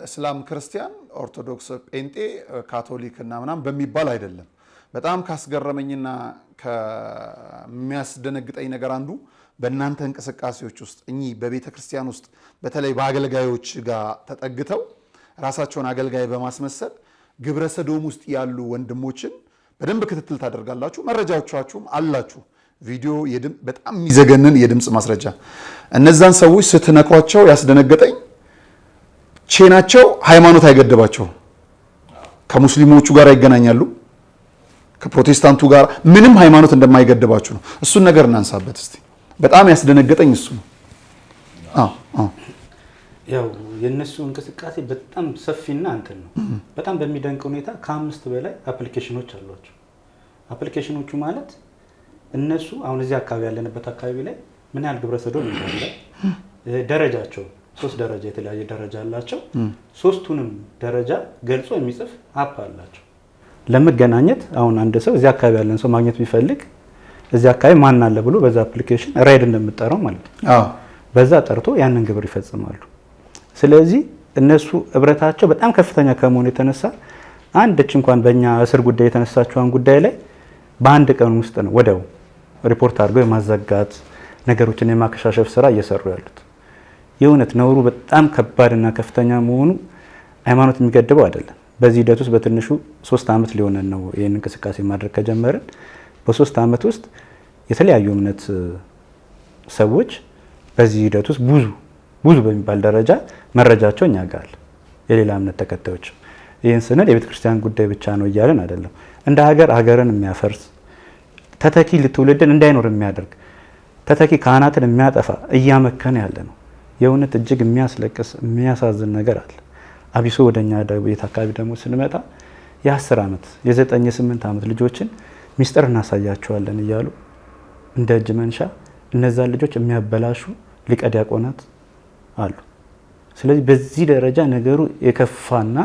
እስላም፣ ክርስቲያን፣ ኦርቶዶክስ፣ ጴንጤ፣ ካቶሊክ እና ምናምን በሚባል አይደለም። በጣም ካስገረመኝና ከሚያስደነግጠኝ ነገር አንዱ በእናንተ እንቅስቃሴዎች ውስጥ እኚህ በቤተ ክርስቲያን ውስጥ በተለይ በአገልጋዮች ጋር ተጠግተው ራሳቸውን አገልጋይ በማስመሰል ግብረ ሰዶም ውስጥ ያሉ ወንድሞችን በደንብ ክትትል ታደርጋላችሁ። መረጃዎቻችሁም አላችሁ። ቪዲዮ በጣም የሚዘገንን የድምፅ ማስረጃ። እነዛን ሰዎች ስትነኳቸው ያስደነገጠኝ ቼናቸው ሃይማኖት አይገድባቸውም። ከሙስሊሞቹ ጋር ይገናኛሉ፣ ከፕሮቴስታንቱ ጋር ምንም ሃይማኖት እንደማይገድባችሁ ነው። እሱን ነገር እናንሳበት እስቲ። በጣም ያስደነገጠኝ እሱ ነው። ያው የነሱ እንቅስቃሴ በጣም ሰፊና እንትን ነው። በጣም በሚደንቅ ሁኔታ ከ5 በላይ አፕሊኬሽኖች አሏቸው። አፕሊኬሽኖቹ ማለት እነሱ አሁን እዚህ አካባቢ ያለንበት አካባቢ ላይ ምን ያህል ግብረ ሰዶም እንዳለ ደረጃቸው 3 ደረጃ የተለያየ ደረጃ አላቸው። 3ቱንም ደረጃ ገልጾ የሚጽፍ አፕ አላቸው። ለመገናኘት አሁን አንድ ሰው እዚህ አካባቢ ያለን ሰው ማግኘት ቢፈልግ እዚህ አካባቢ ማን አለ ብሎ በዛ አፕሊኬሽን ራይድ እንደምጠራው ማለት ነው በዛ ጠርቶ ያንን ግብር ይፈጽማሉ። ስለዚህ እነሱ ህብረታቸው በጣም ከፍተኛ ከመሆኑ የተነሳ አንድች እንኳን በእኛ እስር ጉዳይ የተነሳችውን ጉዳይ ላይ በአንድ ቀን ውስጥ ነው ወዲያው ሪፖርት አድርገው የማዘጋት ነገሮችን የማከሻሸፍ ስራ እየሰሩ ያሉት። የእውነት ነውሩ በጣም ከባድና ከፍተኛ መሆኑ ሃይማኖት የሚገድበው አይደለም። በዚህ ሂደት ውስጥ በትንሹ 3 ዓመት ሊሆነን ነው ይህን እንቅስቃሴ ማድረግ ከጀመርን። በ3 ዓመት ውስጥ የተለያዩ እምነት ሰዎች በዚህ ሂደት ውስጥ ብዙ በሚባል ደረጃ መረጃቸው እኛ ጋር አለ። የሌላ እምነት ተከታዮች ይህን ስንል የቤተ ክርስቲያን ጉዳይ ብቻ ነው እያለን አይደለም። እንደ ሀገርን የሚያፈርስ ተተኪ ትውልድን እንዳይኖር የሚያደርግ ተተኪ ካህናትን የሚያጠፋ እያመከነ ያለ ነው። የእውነት እጅግ የሚያስለቅስ የሚያሳዝን ነገር አለ። አቢሶ ወደኛ ቤት አካባቢ ደግሞ ስንመጣ የ10 ዓመት የ9 የ8 ዓመት ልጆችን ሚስጥር እናሳያቸዋለን እያሉ እንደ እጅ መንሻ እነዛን ልጆች የሚያበላሹ ሊቀ ዲያቆናት አሉ። ስለዚህ በዚህ ደረጃ ነገሩ የከፋና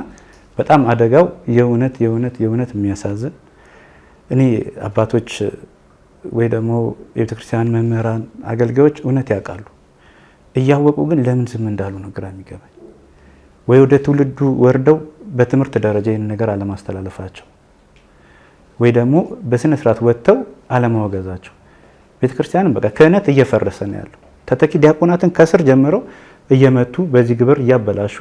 በጣም አደጋው የእውነት የሚያሳዝን እኔ አባቶች ወይ ደግሞ የቤተክርስቲያን መምህራን አገልጋዮች እውነት ያውቃሉ፣ እያወቁ ግን ለምን ዝም እንዳሉ ነው ግራ የሚገባኝ። ወይ ወደ ትውልዱ ወርደው በትምህርት ደረጃ ይህን ነገር አለማስተላለፋቸው፣ ወይ ደግሞ በስነ ስርዓት ወጥተው አለማወገዛቸው። ቤተክርስቲያንም በቃ ክህነት እየፈረሰ ነው ያለው። ተተኪ ዲያቆናትን ከስር ጀምረው እየመቱ በዚህ ግብር እያበላሹ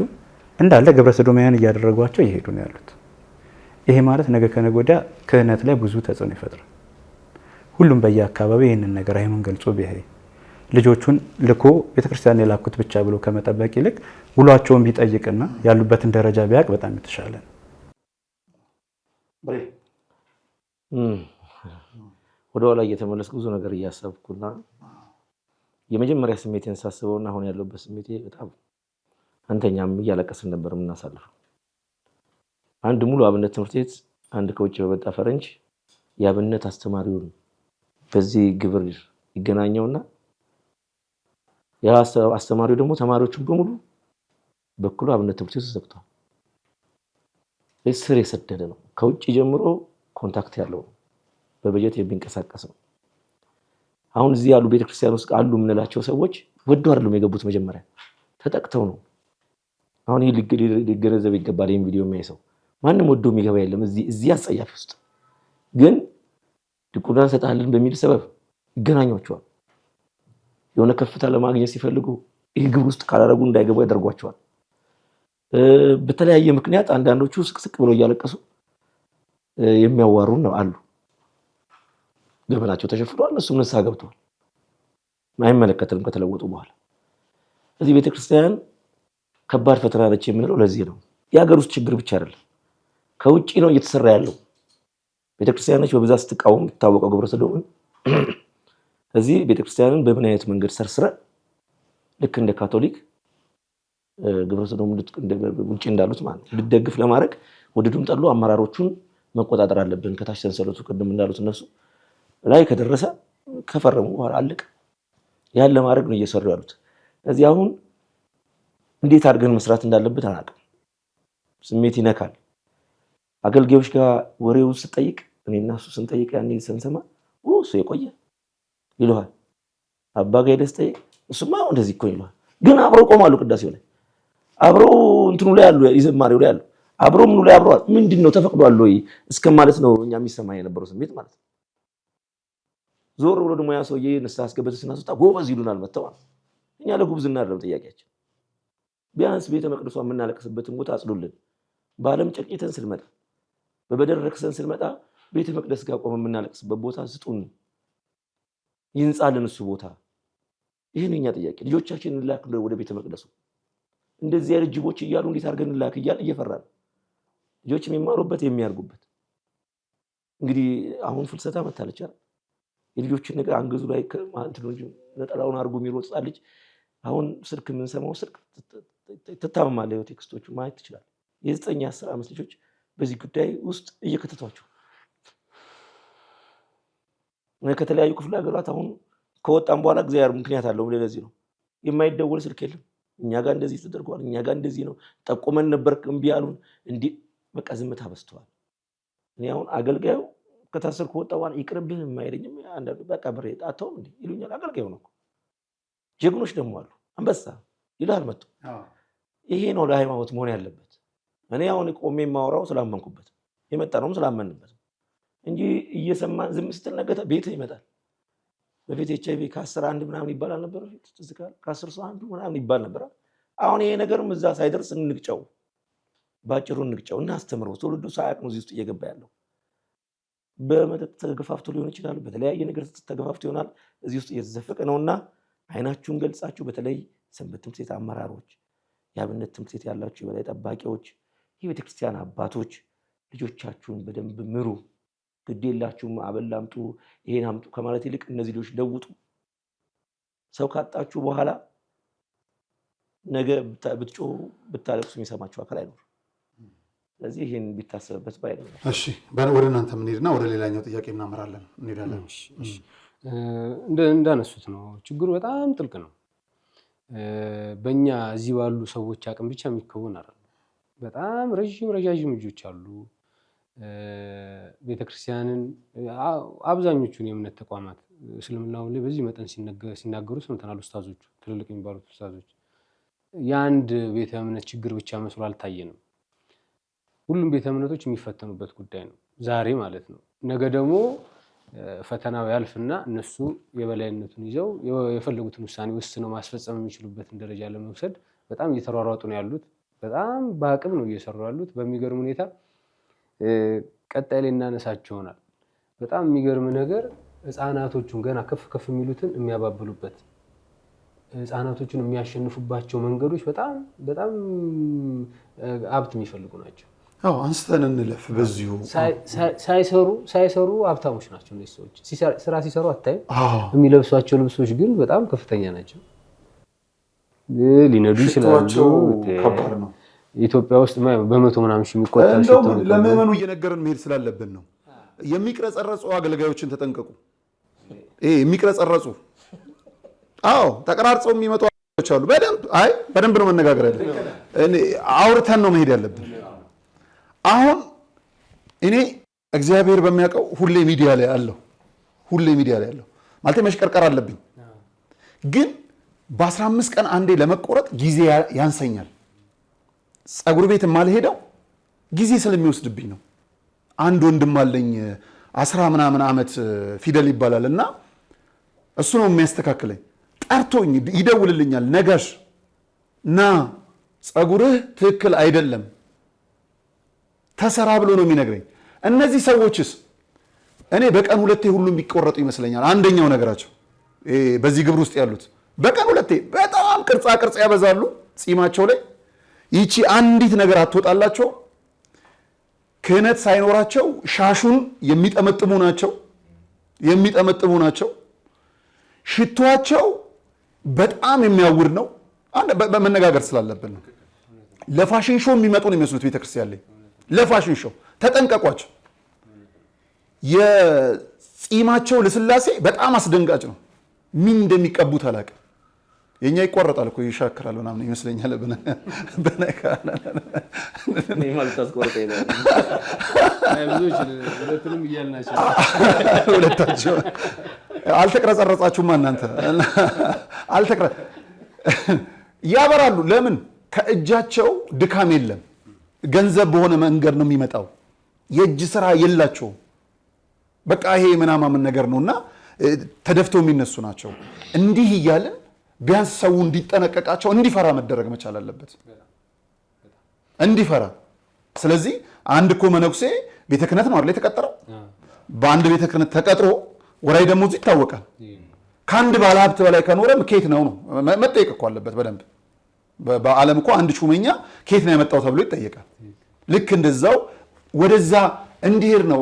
እንዳለ ግብረ ሰዶማውያን እያደረጓቸው እየሄዱ ነው ያሉት። ይሄ ማለት ነገ ከነገ ወዲያ ክህነት ላይ ብዙ ተጽዕኖ ይፈጥራል። ሁሉም በየአካባቢው ይህንን ነገር አይኑን ገልጾ ቢያይ ልጆቹን ልኮ ቤተክርስቲያን የላኩት ብቻ ብሎ ከመጠበቅ ይልቅ ውሏቸውን ቢጠይቅና ያሉበትን ደረጃ ቢያውቅ በጣም የተሻለ ነው። ወደ ኋላ እየተመለስኩ ብዙ ነገር እያሰብኩና የመጀመሪያ ስሜቴን ሳስበውና አሁን ያለበት ስሜቴ በጣም አንተኛም እያለቀስን ነበር የምናሳልፈው። አንድ ሙሉ አብነት ትምህርት ቤት አንድ ከውጭ በመጣ ፈረንጅ የአብነት አስተማሪውን በዚህ ግብር ይገናኘውና ያ አስተማሪው ደግሞ ተማሪዎቹን በሙሉ በኩሉ አብነት ትምህርት ቤት ተዘግቷል። ስር የሰደደ ነው። ከውጭ ጀምሮ ኮንታክት ያለው ነው። በበጀት የሚንቀሳቀስ ነው። አሁን እዚህ ያሉ ቤተክርስቲያን ውስጥ አሉ የምንላቸው ሰዎች ወዶ አይደለም የገቡት፣ መጀመሪያ ተጠቅተው ነው። አሁን ይሄ ሊገነዘብ ይገባል። ይሄን ቪዲዮ የሚያይ ሰው ማንም ወዶ የሚገባ የለም እዚህ አጸያፊ ውስጥ። ግን ድቁና እንሰጣለን በሚል ሰበብ ይገናኟቸዋል። የሆነ ከፍታ ለማግኘት ሲፈልጉ ይህ ግብር ውስጥ ካላደረጉ እንዳይገቡ ያደርጓቸዋል። በተለያየ ምክንያት አንዳንዶቹ ስቅስቅ ብለው እያለቀሱ የሚያዋሩን ነው አሉ። ገበናቸው ተሸፍኗል፣ እነሱም ንስሐ ገብተዋል። አይመለከትም ከተለወጡ በኋላ። እዚህ ቤተክርስቲያን ከባድ ፈተና ነች የምንለው ለዚህ ነው። የሀገር ውስጥ ችግር ብቻ አይደለም፣ ከውጭ ነው እየተሰራ ያለው። ቤተክርስቲያኖች በብዛት ስትቃወም የምትታወቀው ግብረ ሰዶምን እዚህ ቤተክርስቲያንን በምን አይነት መንገድ ሰርስረ ልክ እንደ ካቶሊክ ግብረ ሰዶም ውጭ እንዳሉት ማለት ልደግፍ ለማድረግ ወደዱም ጠሉ አመራሮቹን መቆጣጠር አለብን። ከታች ሰንሰለቱ ቅድም እንዳሉት እነሱ ላይ ከደረሰ ከፈረሙ በኋላ አለቀ። ያን ለማድረግ ነው እየሰሩ ያሉት። እዚህ አሁን እንዴት አድርገን መስራት እንዳለበት አናውቅም። ስሜት ይነካል። አገልጋዮች ጋር ወሬውን ስጠይቅ እኔና እሱ ስንጠይቅ ያኔ ስንሰማ እሱ የቆየ ይለዋል። አባ ጋር ሄደህ ስጠይቅ እሱማ እንደዚህ እኮ ይለዋል። ግን አብረው ቆማሉ። ቅዳሴው ላይ አብረው እንትኑ ላይ ያሉ ይዘማሪው ላይ ያሉ አብረው ምኑ ላይ አብረው ምንድነው ተፈቅዷል ወይ እስከ ማለት ነው እኛ የሚሰማኝ የነበረው ስሜት ማለት ነው። ዞር ብሎ ደግሞ ያ ሰውዬ ንስሐ አስገበተ ስናስወጣ ጎበዝ ይሉናል መተዋል። እኛ ለጉብዝና አይደለም ጥያቄያችን። ቢያንስ ቤተ መቅደሷ የምናለቅስበትን ቦታ አጽዱልን። በዓለም ጨቅይተን ስንመጣ በበደል ረክሰን ስንመጣ ቤተ መቅደስ ጋር ቆመን የምናለቅስበት ቦታ ስጡን፣ ይንጻልን እሱ ቦታ። ይህን የኛ ጥያቄ። ልጆቻችንን እንላክ ወደ ቤተ መቅደሱ። እንደዚህ አይነት ጅቦች እያሉ እንዴት አድርገን እንላክ እያል እየፈራን ልጆች የሚማሩበት የሚያርጉበት። እንግዲህ አሁን ፍልሰታ መታለች አይደል? የልጆችን ነገር አንገዙ ላይ ነጠላውን አድርጎ የሚሮጥ ልጅ አሁን ስልክ የምንሰማው ስልክ ትታመማለህ። ቴክስቶቹ ማየት ትችላለህ። የ9 10 ዓመት ልጆች በዚህ ጉዳይ ውስጥ እየከተቷቸው ከተለያዩ ክፍለ ሀገራት አሁን ከወጣም በኋላ እግዚአብሔር ምክንያት አለው። ለዚህ ነው የማይደወል ስልክ የለም። እኛ ጋር እንደዚህ ተደርጓል፣ እኛ ጋር እንደዚህ ነው ጠቆመን ነበር እምቢ አሉን። እንዲህ በቃ ዝምታ በስተዋል። እኔ አሁን አገልጋዩ ከታሰርኩ ወጣ በኋላ ይቅርብህ የማይለኝም አንዳንዱ በቃ ብሬ አተውም እንዴ ይሉኛል። አገልጋዩ ነው። ጀግኖች ደግሞ አሉ። አንበሳ ይላል መጥቶ። ይሄ ነው ለሃይማኖት መሆን ያለበት። እኔ አሁን ቆሜ የማወራው ስላመንኩበት የመጣ ነው ስላመንበት እንጂ እየሰማን ዝም ስትል ነገ ቤት ይመጣል። በፊት ኤችአይቪ ከ10 1 ምናምን ይባላል ነበር። ከ10 ሰው አንዱ ምናምን ይባል ነበር። አሁን ይሄ ነገርም እዛ ሳይደርስ እንግጨው፣ ባጭሩ እንግጨው፣ እናስተምረው። ትውልዱ ሳያውቅ ነው እዚህ ውስጥ እየገባ ያለው። በመጠጥ ተገፋፍቶ ሊሆን ይችላል፣ በተለያየ ነገር ተገፋፍቶ ይሆናል። እዚህ ውስጥ እየተዘፈቀ ነውና አይናችሁን ገልጻችሁ በተለይ ሰንበት ትምህርት ቤት አመራሮች፣ የአብነት ትምህርት ቤት ያላችሁ የበላይ ጠባቂዎች፣ የቤተክርስቲያን አባቶች ልጆቻችሁን በደንብ ምሩ። ግዴላችሁም አበል አምጡ ይሄን አምጡ ከማለት ይልቅ እነዚህ ልጆች ለውጡ። ሰው ካጣችሁ በኋላ ነገ ብትጮሁ ብታለቅሱ የሚሰማችሁ አካል አይኖርም። ስለዚህ ይሄን ቢታሰብበት ባይ ነው። እሺ ወደ እናንተ የምንሄድና ወደ ሌላኛው ጥያቄ እናመራለን እንሄዳለን። እንዳነሱት ነው ችግሩ በጣም ጥልቅ ነው። በእኛ እዚህ ባሉ ሰዎች አቅም ብቻ የሚከወን አይደለም። በጣም ረዣዥም ልጆች አሉ። ቤተክርስቲያንን አብዛኞቹን የእምነት ተቋማት እስልምናው ላይ በዚህ መጠን ሲናገሩ ሰምተናል። ኡስታዞቹ ትልልቅ የሚባሉት ኡስታዞች የአንድ ቤተ እምነት ችግር ብቻ መስሎ አልታየንም። ሁሉም ቤተ እምነቶች የሚፈተኑበት ጉዳይ ነው ዛሬ ማለት ነው። ነገ ደግሞ ፈተናው ያልፍና እነሱ የበላይነቱን ይዘው የፈለጉትን ውሳኔ ወስነው ማስፈጸም የሚችሉበትን ደረጃ ለመውሰድ በጣም እየተሯሯጡ ነው ያሉት። በጣም በአቅም ነው እየሰሩ ያሉት። በሚገርም ሁኔታ ቀጣይ ላይ እናነሳቸው ይሆናል። በጣም የሚገርም ነገር ህፃናቶቹን ገና ከፍ ከፍ የሚሉትን የሚያባብሉበት ህፃናቶቹን የሚያሸንፉባቸው መንገዶች በጣም በጣም ሀብት የሚፈልጉ ናቸው። አዎ አንስተን እንለፍ። በዚሁ ሳይሰሩ ሀብታሞች ናቸው እነዚህ ሰዎች። ስራ ሲሰሩ አታይም። የሚለብሷቸው ልብሶች ግን በጣም ከፍተኛ ናቸው። ሊነዱ ይችላሉ። ከባድ ነው። ኢትዮጵያ ውስጥ በመቶ ምናምን ሺህ የሚቆጠር እንደውም ለምዕመኑ እየነገርን መሄድ ስላለብን ነው። የሚቅረጸረጹ አገልጋዮችን ተጠንቀቁ። የሚቅረጸረጹ ተቀራርጸው የሚመጡ አገልጋዮች አሉ። በደንብ ነው መነጋገር ያለብን። አውርተን ነው መሄድ ያለብን። አሁን እኔ እግዚአብሔር በሚያውቀው ሁሌ ሚዲያ ላይ አለሁ ማለት መሽቀርቀር አለብኝ። ግን በ15 ቀን አንዴ ለመቆረጥ ጊዜ ያንሰኛል። ፀጉር ቤት የማልሄደው ጊዜ ስለሚወስድብኝ ነው። አንድ ወንድም አለኝ 10 ምናምን ዓመት ፊደል ይባላል እና እሱ ነው የሚያስተካክለኝ። ጠርቶኝ ይደውልልኛል። ነጋሽ ና ፀጉርህ ትክክል አይደለም ተሰራ ብሎ ነው የሚነግረኝ። እነዚህ ሰዎችስ እኔ በቀን 2 ሁሉ የሚቆረጡ ይመስለኛል። አንደኛው ነገራቸው በዚህ ግብር ውስጥ ያሉት በቀን 2 በጣም ቅርጻ ያበዛሉ ጺማቸው ላይ። ይቺ አንዲት ነገር አትወጣላቸው። ክህነት ሳይኖራቸው ሻሹን የሚጠመጥሙ ናቸው። ሽቷቸው በጣም የሚያውር ነው። በመነጋገር ስላለብን ነው። ለፋሽን ሾው የሚመጡ ነው የሚመስሉት ቤተክርስቲያን ላይ። ለፋሽን ሾው ተጠንቀቋቸው። የጺማቸው ልስላሴ በጣም አስደንጋጭ ነው። ምን እንደሚቀቡት አላውቅም። የኛ ይቆረጣል እኮ ይሻክራል ምናምን ይመስለኛል። ሁለታቸው አልተቀረጸረጻችሁማ እናንተ ያበራሉ። ለምን? ከእጃቸው ድካም የለም። ገንዘብ በሆነ መንገድ ነው የሚመጣው። የእጅ ስራ የላቸውም። በቃ ይሄ ምናምን ነገር ነውና ተደፍተው የሚነሱ ናቸው። እንዲህ እያልን ቢያንስ ሰው እንዲጠነቀቃቸው እንዲፈራ መደረግ መቻል አለበት። እንዲፈራ። ስለዚህ አንድ እኮ መነኩሴ ቤተ ክህነት ነው አይደል የተቀጠረው? በአንድ ቤተ ክህነት ተቀጥሮ ወራይ ደሞዙ ይታወቃል። ከአንድ ባለ ሀብት በላይ ከኖረም ኬት ነው መጠየቅ እኮ አለበት በደንብ። በዓለም እኮ አንድ ሹመኛ ኬት ነው የመጣው ተብሎ ይጠየቃል። ልክ እንደዛው ወደዛ እንዲሄድ ነው።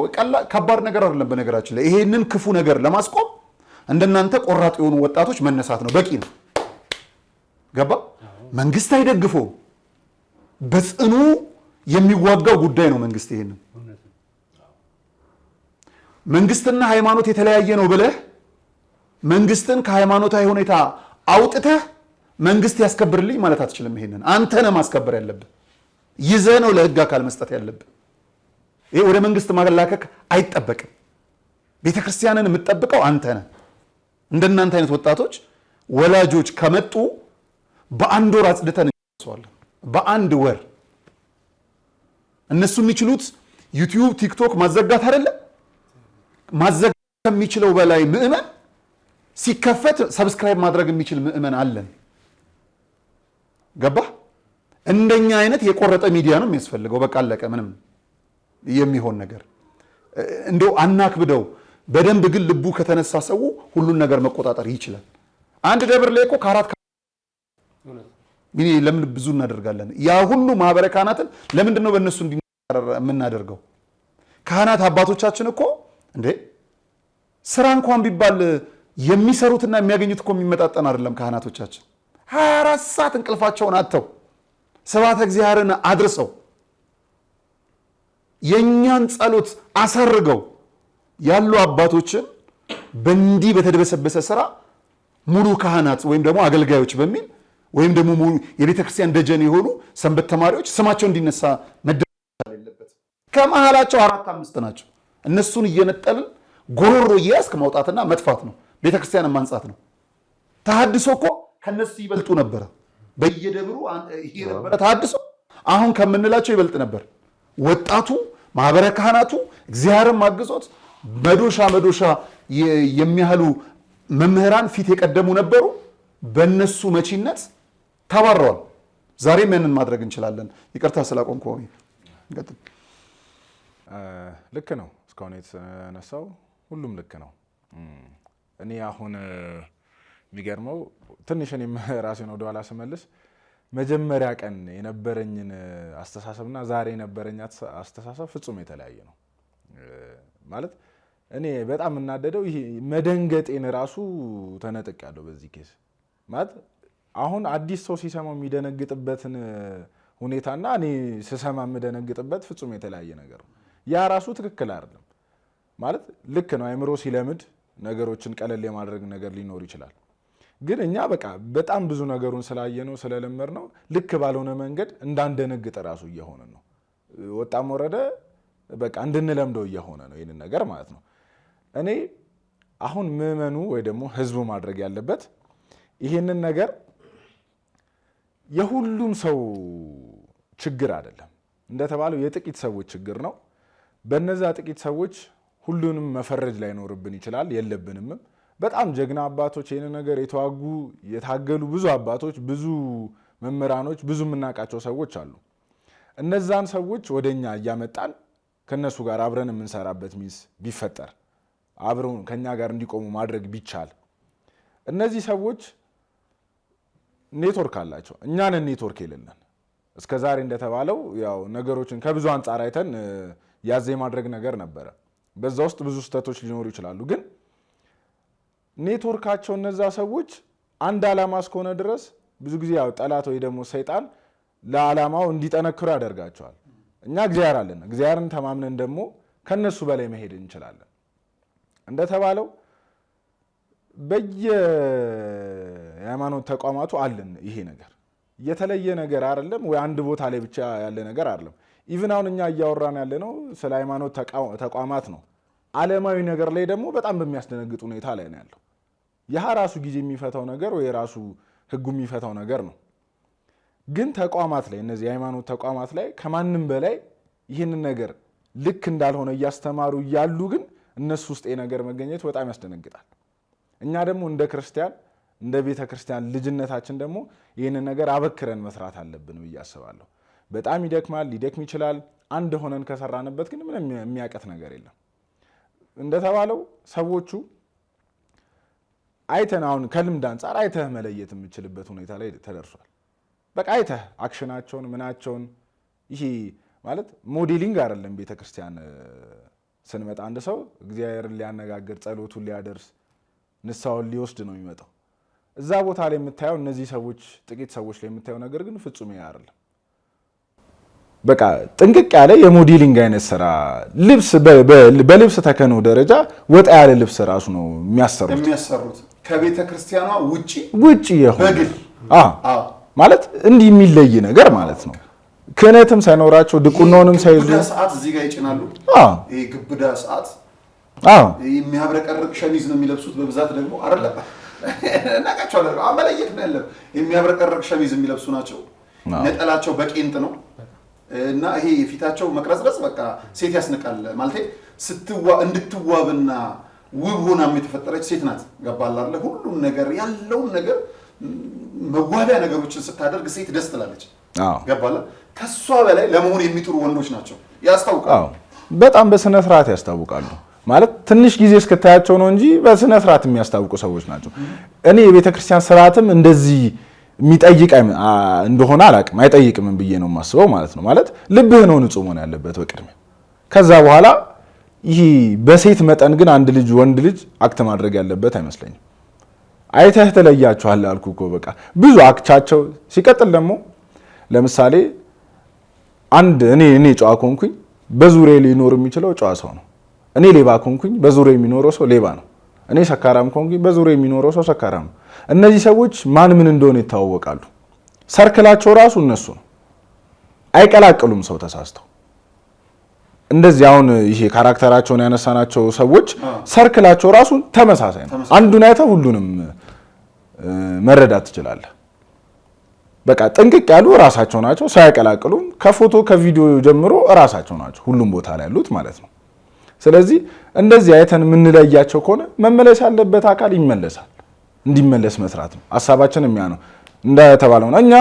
ከባድ ነገር አይደለም በነገራችን ላይ። ይሄንን ክፉ ነገር ለማስቆም እንደናንተ ቆራጥ የሆኑ ወጣቶች መነሳት ነው፣ በቂ ነው። ገባ? መንግስት አይደግፈው፣ በጽኑ የሚዋጋው ጉዳይ ነው መንግስት። ይሄንን መንግስትና ሃይማኖት የተለያየ ነው ብለህ መንግስትን ከሃይማኖታዊ ሁኔታ አውጥተህ መንግስት ያስከብርልኝ ማለት አትችልም። ይሄንን አንተ ነህ ማስከበር ያለብህ። ይዘህ ነው ለህግ አካል መስጠት ያለብህ። ይሄ ወደ መንግስት ማላከክ አይጠበቅም። ቤተክርስቲያንን የምትጠብቀው አንተ ነህ። እንደናንተ አይነት ወጣቶች ወላጆች ከመጡ በአንድ ወር አጽድተን እንጨርሰዋለን። በአንድ ወር እነሱ የሚችሉት ዩቲዩብ፣ ቲክቶክ ማዘጋት አይደለም። ማዘጋት ከሚችለው በላይ ምዕመን ሲከፈት ሰብስክራይብ ማድረግ የሚችል ምዕመን አለን። ገባህ? እንደኛ አይነት የቆረጠ ሚዲያ ነው የሚያስፈልገው። በቃ አለቀ። ምንም የሚሆን ነገር እንደው አናክብደው። በደንብ ግን ልቡ ከተነሳ ሰው ሁሉን ነገር መቆጣጠር ይችላል። አንድ ደብር ላይ እኮ ለምን ብዙ እናደርጋለን? ያ ሁሉ ማህበረ ካህናትን ለምንድን ነው በእነሱ የምናደርገው? ካህናት አባቶቻችን እኮ እንዴ ስራ እንኳን ቢባል የሚሰሩትና የሚያገኙት እኮ የሚመጣጠን አይደለም። ካህናቶቻችን 24 ሰዓት እንቅልፋቸውን አጥተው ስብሐተ እግዚአብሔርን አድርሰው የኛን ጸሎት አሰርገው ያሉ አባቶችን በእንዲህ በተደበሰበሰ ስራ ሙሉ ካህናት ወይም ደግሞ አገልጋዮች በሚል ወይም ደግሞ ሙሉ የቤተ ክርስቲያን ደጀን የሆኑ ሰንበት ተማሪዎች ስማቸው እንዲነሳ መደረግ የለበት። ከመሃላቸው 4-5 ናቸው። እነሱን እየነጠልን ጎሮሮ እያያዝክ ማውጣትና መጥፋት ነው። ቤተ ክርስቲያንን ማንጻት ነው። ተሐድሶ እኮ ከነሱ ይበልጡ ነበረ። በየደብሩ ይሄ ነበረ ተሐድሶ። አሁን ከምንላቸው ይበልጥ ነበር። ወጣቱ ማህበረ ካህናቱ እግዚአብሔርን ማግዞት መዶሻ የሚያህሉ መምህራን ፊት የቀደሙ ነበሩ። በእነሱ መቺነት ተባረዋል። ዛሬም ያንን ማድረግ እንችላለን። ይቅርታ ስላቆምኩ። ልክ ነው። እስካሁን የተነሳው ሁሉም ልክ ነው። እኔ አሁን የሚገርመው ትንሽ እኔም ራሴን ወደኋላ ስመልስ መጀመሪያ ቀን የነበረኝን አስተሳሰብና ዛሬ የነበረኝ አስተሳሰብ ፍጹም የተለያየ ነው። ማለት እኔ በጣም እናደደው ይሄ መደንገጤን ራሱ ተነጥቄያለሁ በዚህ ኬስ። ማለት አሁን አዲስ ሰው ሲሰማው የሚደነግጥበትን ሁኔታና እኔ ስሰማ የምደነግጥበት ፍጹም የተለያየ ነገር ነው። ያ ራሱ ትክክል አይደለም። ማለት ልክ ነው፣ አይምሮ ሲለምድ ነገሮችን ቀለል የማድረግ ነገር ሊኖር ይችላል። ግን እኛ በቃ በጣም ብዙ ነገሩን ስላየነው ስለለመድነው ልክ ባልሆነ መንገድ እንዳንደነግጥ ራሱ እየሆነ ነው። ወጣም ወረደ በቃ እንድንለምደው እየሆነ ነው ይህንን ነገር ማለት ነው። እኔ አሁን ምዕመኑ ወይ ደግሞ ህዝቡ ማድረግ ያለበት ይህንን ነገር የሁሉም ሰው ችግር አይደለም፣ እንደተባለው የጥቂት ሰዎች ችግር ነው። በነዛ ጥቂት ሰዎች ሁሉንም መፈረጅ ላይኖርብን ይችላል፣ የለብንምም። በጣም ጀግና አባቶች ይህን ነገር የተዋጉ የታገሉ ብዙ አባቶች፣ ብዙ መምህራኖች፣ ብዙ የምናውቃቸው ሰዎች አሉ። እነዛን ሰዎች ወደኛ እያመጣን ከነሱ ጋር አብረን የምንሰራበት ሚስ ቢፈጠር አብረው ከኛ ጋር እንዲቆሙ ማድረግ ቢቻል፣ እነዚህ ሰዎች ኔትወርክ አላቸው፣ እኛንን ኔትወርክ የሌለን። እስከዛሬ እንደተባለው ያው ነገሮችን ከብዙ አንጻር አይተን ያዘ የማድረግ ነገር ነበረ። በዛ ውስጥ ብዙ ስህተቶች ሊኖሩ ይችላሉ። ግን ኔትወርካቸው እነዛ ሰዎች አንድ ዓላማ እስከሆነ ድረስ ብዙ ጊዜ ያው ጠላት ወይ ደግሞ ሰይጣን ለዓላማው እንዲጠነክሩ ያደርጋቸዋል። እኛ እግዚአብሔር አለን፣ እግዚአብሔርን ተማምነን ደግሞ ከነሱ በላይ መሄድ እንችላለን። እንደተባለው በየሃይማኖት ተቋማቱ አለን። ይሄ ነገር የተለየ ነገር አይደለም ወይ አንድ ቦታ ላይ ብቻ ያለ ነገር አይደለም። ኢቭን አሁን እኛ እያወራን ያለ ነው ስለ ሃይማኖት ተቋማት ነው። ዓለማዊ ነገር ላይ ደግሞ በጣም በሚያስደነግጥ ሁኔታ ላይ ነው ያለው። ያ ራሱ ጊዜ የሚፈታው ነገር ወይ ራሱ ህጉ የሚፈታው ነገር ነው። ግን ተቋማት ላይ እነዚህ የሃይማኖት ተቋማት ላይ ከማንም በላይ ይህንን ነገር ልክ እንዳልሆነ እያስተማሩ እያሉ ግን እነሱ ውስጥ ነገር መገኘት በጣም ያስደነግጣል። እኛ ደግሞ እንደ ክርስቲያን እንደ ቤተ ክርስቲያን ልጅነታችን ደግሞ ይህንን ነገር አበክረን መስራት አለብን ብዬ አስባለሁ። በጣም ይደክማል፣ ሊደክም ይችላል። አንድ ሆነን ከሰራንበት ግን ምንም የሚያቀት ነገር የለም። እንደተባለው ሰዎቹ አይተን አሁን ከልምድ አንጻር አይተህ መለየት የምችልበት ሁኔታ ላይ ተደርሷል። በቃ አይተህ አክሽናቸውን ምናቸውን። ይሄ ማለት ሞዴሊንግ አይደለም። ቤተክርስቲያን ስንመጣ አንድ ሰው እግዚአብሔርን ሊያነጋግር ጸሎቱን ሊያደርስ ንስሐውን ሊወስድ ነው የሚመጣው። እዛ ቦታ ላይ የምታየው እነዚህ ሰዎች ጥቂት ሰዎች ላይ የምታየው ነገር ግን ፍጹም ይሄ አይደለም። በቃ ጥንቅቅ ያለ የሞዴሊንግ አይነት ስራ ልብስ በልብስ ተከኖ ደረጃ ወጣ ያለ ልብስ ራሱ ነው የሚያሰሩት ከቤተ ክርስቲያኗ ውጪ የሆነ ማለት እንዲህ የሚለይ ነገር ማለት ነው። ክህነትም ሳይኖራቸው ድቁናውንም ሳይዙ ሰዓት እዚህ ጋር ይጭናሉ። ይሄ ግብዳ ሰዓት የሚያብረቀርቅ ሸሚዝ ነው የሚለብሱት በብዛት ደግሞ አይደለም እናቃቸዋለን። አመለየት ነው ያለው። የሚያብረቀርቅ ሸሚዝ የሚለብሱ ናቸው። ነጠላቸው በቄንጥ ነው እና ይሄ የፊታቸው መቅረጽረጽ በቃ ሴት ያስነቃል ማለት እንድትዋብና ውብ ሆናም የተፈጠረች ሴት ናት። ገባል አይደለ? ሁሉም ነገር ያለውን ነገር መዋቢያ ነገሮችን ስታደርግ ሴት ደስ ትላለች። ገባላ? ከሷ በላይ ለመሆን የሚጥሩ ወንዶች ናቸው። ያስታውቃሉ። በጣም በስነ ስርዓት ያስታውቃሉ። ማለት ትንሽ ጊዜ እስከታያቸው ነው እንጂ በስነ ስርዓት የሚያስታውቁ ሰዎች ናቸው። እኔ የቤተክርስቲያን ስርዓትም እንደዚህ የሚጠይቅ እንደሆነ አላቅም፣ አይጠይቅም ብዬ ነው የማስበው ማለት ነው። ማለት ልብህ ነው ንጹህ መሆን ያለበት በቅድሚያ። ከዛ በኋላ ይሄ በሴት መጠን ግን አንድ ልጅ ወንድ ልጅ አክት ማድረግ ያለበት አይመስለኝም። አይተህ ተለያቸዋል አልኩ እኮ በቃ ብዙ አክቻቸው። ሲቀጥል ደግሞ ለምሳሌ አንድ እኔ ጨዋ ኮንኩኝ በዙሪያ ሊኖር የሚችለው ጨዋ ሰው ነው። እኔ ሌባ ኮንኩኝ በዙሪያ የሚኖረው ሰው ሌባ ነው። እኔ ሰካራም ኮንኩኝ በዙሪያ የሚኖረው ሰው ሰካራም ነው። እነዚህ ሰዎች ማን ምን እንደሆነ ይታወቃሉ። ሰርክላቸው ራሱ እነሱ ነው። አይቀላቅሉም ሰው ተሳስተው። እንደዚህ አሁን ይሄ ካራክተራቸውን ያነሳናቸው ሰዎች ሰርክላቸው ራሱ ተመሳሳይ ነው። አንዱን አይተህ ሁሉንም መረዳት ትችላለህ። በቃ ጥንቅቅ ያሉ ራሳቸው ናቸው፣ ሳይቀላቅሉም ከፎቶ ከቪዲዮ ጀምሮ ራሳቸው ናቸው ሁሉም ቦታ ላይ ያሉት ማለት ነው። ስለዚህ እንደዚህ አይተን የምንለያቸው ከሆነ መመለስ ያለበት አካል ይመለሳል። እንዲመለስ መስራት ነው ሀሳባችን። የሚያ ነው እንደተባለው ነው። እኛ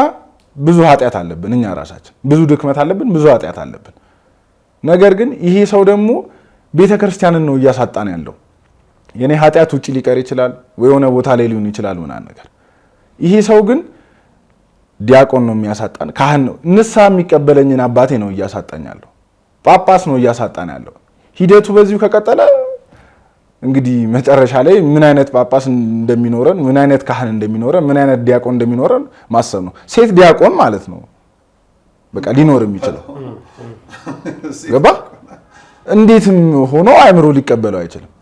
ብዙ ኃጢአት አለብን፣ እኛ ራሳችን ብዙ ድክመት አለብን፣ ብዙ ኃጢአት አለብን። ነገር ግን ይሄ ሰው ደግሞ ቤተክርስቲያንን ነው እያሳጣን ያለው። የኔ ኃጢአት ውጪ ሊቀር ይችላል ወይ የሆነ ቦታ ላይ ሊሆን ይችላል ምናምን ነገር። ይሄ ሰው ግን ዲያቆን ነው የሚያሳጣን፣ ካህን ነው፣ ንስሐ የሚቀበለኝን አባቴ ነው እያሳጣኝ ያለው፣ ጳጳስ ነው እያሳጣን ያለው። ሂደቱ በዚሁ ከቀጠለ እንግዲህ መጨረሻ ላይ ምን አይነት ጳጳስ እንደሚኖረን፣ ምን አይነት ካህን እንደሚኖረን፣ ምን አይነት ዲያቆን እንደሚኖረን ማሰብ ነው። ሴት ዲያቆን ማለት ነው በቃ ሊኖር የሚችለው ገባ። እንዴትም ሆኖ አእምሮ ሊቀበለው አይችልም።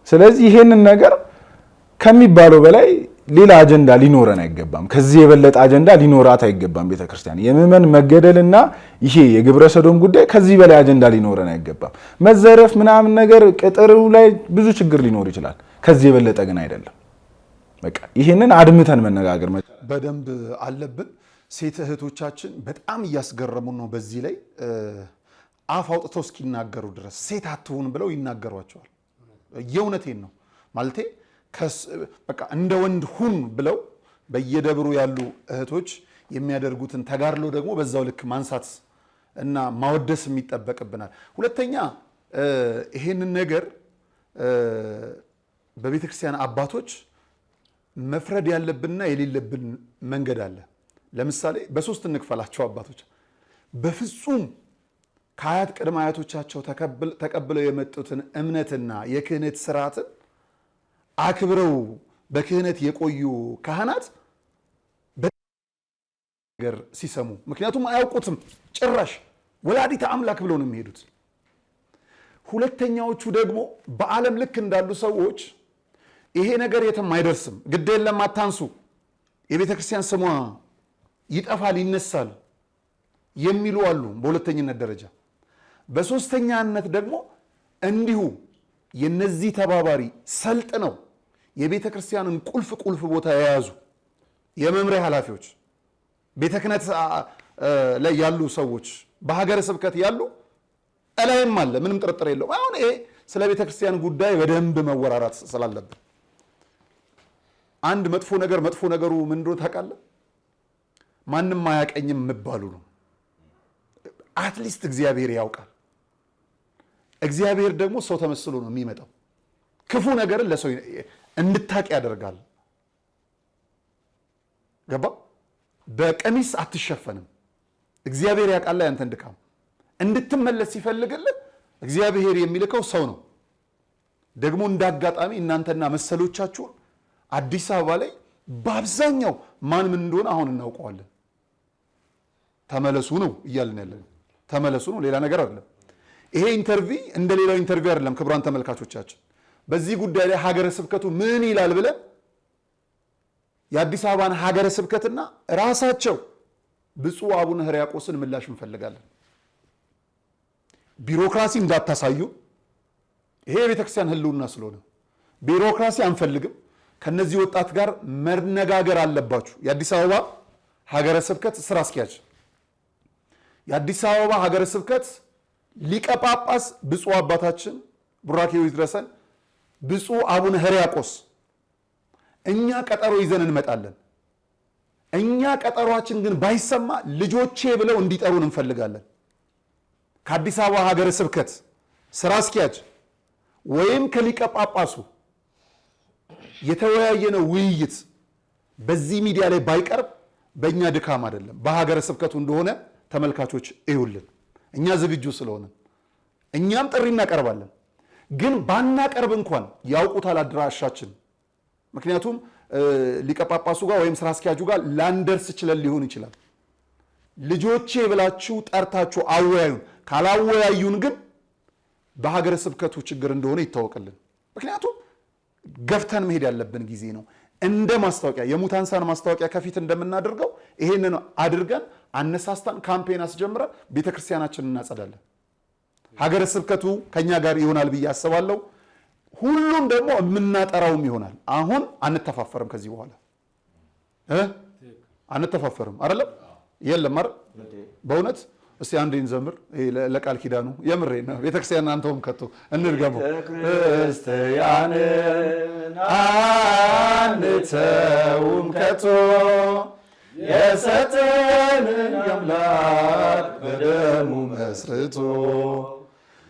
ስለዚህ ይሄንን ነገር ከሚባለው በላይ ሌላ አጀንዳ ሊኖረን አይገባም። ከዚህ የበለጠ አጀንዳ ሊኖራት አይገባም ቤተክርስቲያን። የምዕመን መገደልና ይሄ የግብረ ሰዶም ጉዳይ ከዚህ በላይ አጀንዳ ሊኖረን አይገባም። መዘረፍ ምናምን ነገር ቅጥሩ ላይ ብዙ ችግር ሊኖር ይችላል። ከዚህ የበለጠ ግን አይደለም። በቃ ይሄንን አድምተን መነጋገር በደንብ አለብን። ሴት እህቶቻችን በጣም እያስገረሙን ነው። በዚህ ላይ አፍ አውጥተው እስኪናገሩ ድረስ ሴት አትሁን ብለው ይናገሯቸዋል። የእውነቴን ነው ማለቴ በቃ እንደ ወንድ ሁን ብለው በየደብሩ ያሉ እህቶች የሚያደርጉትን ተጋድሎ ደግሞ በዛው ልክ ማንሳት እና ማወደስ የሚጠበቅብናል። ሁለተኛ ይሄንን ነገር በቤተክርስቲያን አባቶች መፍረድ ያለብንና የሌለብን መንገድ አለ። ለምሳሌ በሶስት እንክፈላቸው። አባቶች በፍጹም ከአያት ቅድመ አያቶቻቸው ተቀብለው የመጡትን እምነትና የክህነት ስርዓትን አክብረው በክህነት የቆዩ ካህናት ነገር ሲሰሙ፣ ምክንያቱም አያውቁትም ጭራሽ ወላዲተ አምላክ ብለው ነው የሚሄዱት። ሁለተኛዎቹ ደግሞ በዓለም ልክ እንዳሉ ሰዎች ይሄ ነገር የትም አይደርስም፣ ግድ የለም አታንሱ፣ የቤተ ክርስቲያን ስሟ ይጠፋል ይነሳል የሚሉ አሉ በሁለተኝነት ደረጃ። በሶስተኛነት ደግሞ እንዲሁ የነዚህ ተባባሪ ሰልጥነው የቤተ ክርስቲያንን ቁልፍ ቦታ የያዙ የመምሪያ ኃላፊዎች፣ ቤተ ክህነት ላይ ያሉ ሰዎች፣ በሀገረ ስብከት ያሉ እላይም አለ፣ ምንም ጥርጥር የለውም። አሁን ይሄ ስለ ቤተ ክርስቲያን ጉዳይ በደንብ መወራራት ስላለብን አንድ መጥፎ ነገሩ ምን እንደሆነ ታውቃለህ? ማንም አያቀኝም መባሉ ነው። አትሊስት እግዚአብሔር ያውቃል። እግዚአብሔር ደግሞ ሰው ተመስሎ ነው የሚመጣው። ክፉ ነገርን ለሰው እንድታቅ ያደርጋል። ገባ? በቀሚስ አትሸፈንም። እግዚአብሔር ያውቃል ያንተን ድካም። እንድትመለስ ሲፈልግልህ እግዚአብሔር የሚልከው ሰው ነው። ደግሞ እንዳጋጣሚ እናንተና መሰሎቻችሁን አዲስ አበባ ላይ በአብዛኛው ማን ምን እንደሆነ አሁን እናውቀዋለን። ተመለሱ ነው እያልን ያለን። ተመለሱ ነው፣ ሌላ ነገር አይደለም። ይሄ ኢንተርቪው እንደ ሌላው ኢንተርቪው አይደለም። ክቡራን ተመልካቾቻችን በዚህ ጉዳይ ላይ ሀገረ ስብከቱ ምን ይላል ብለን የአዲስ አበባን ሀገረ ስብከትና ራሳቸው ብፁዕ አቡነ ሕርያቆስን ምላሽ እንፈልጋለን። ቢሮክራሲ እንዳታሳዩ፣ ይሄ የቤተክርስቲያን ሕልውና ስለሆነ ቢሮክራሲ አንፈልግም። ከነዚህ ወጣት ጋር መነጋገር አለባችሁ። የአዲስ አበባ ሀገረ ስብከት ስራ አስኪያጅ፣ የአዲስ አበባ ሀገረ ስብከት ሊቀ ጳጳስ ብፁዕ አባታችን ቡራኬው ይድረሰን ብፁዕ አቡነ ሕርያቆስ እኛ ቀጠሮ ይዘን እንመጣለን። እኛ ቀጠሯችን ግን ባይሰማ ልጆቼ ብለው እንዲጠሩን እንፈልጋለን። ከአዲስ አበባ ሀገረ ስብከት ስራ አስኪያጅ ወይም ከሊቀ ጳጳሱ የተወያየነው ውይይት በዚህ ሚዲያ ላይ ባይቀርብ በእኛ ድካም አይደለም፣ በሀገረ ስብከቱ እንደሆነ ተመልካቾች እዩልን። እኛ ዝግጁ ስለሆነ እኛም ጥሪ እናቀርባለን። ግን ባናቀርብ እንኳን ያውቁታል አድራሻችን። ምክንያቱም ሊቀ ጳጳሱ ጋር ወይም ስራ አስኪያጁ ጋር ላንደርስ ችለን ሊሆን ይችላል። ልጆቼ ብላችሁ ጠርታችሁ አወያዩን። ካላወያዩን ግን በሀገረ ስብከቱ ችግር እንደሆነ ይታወቅልን። ምክንያቱም ገፍተን መሄድ ያለብን ጊዜ ነው። እንደ ማስታወቂያ የሙታንሳን ማስታወቂያ ከፊት እንደምናደርገው ይሄንን አድርገን አነሳስታን ካምፔን አስጀምረን ቤተክርስቲያናችንን እናጸዳለን። ሀገረ ስብከቱ ከኛ ጋር ይሆናል ብዬ አስባለሁ። ሁሉም ደግሞ የምናጠራውም ይሆናል። አሁን አንተፋፈርም፣ ከዚህ በኋላ አንተፋፈርም። አይደለም የለም አይደል? በእውነት እስቲ አንዴን ዘምር ለቃል ኪዳኑ የምሬ ነው። ቤተክርስቲያን አንተውም ከቶ እንድገመው ክርስቲያንን አንተውም ከቶ የሰጠንን አምላክ በደሙ መስርቶ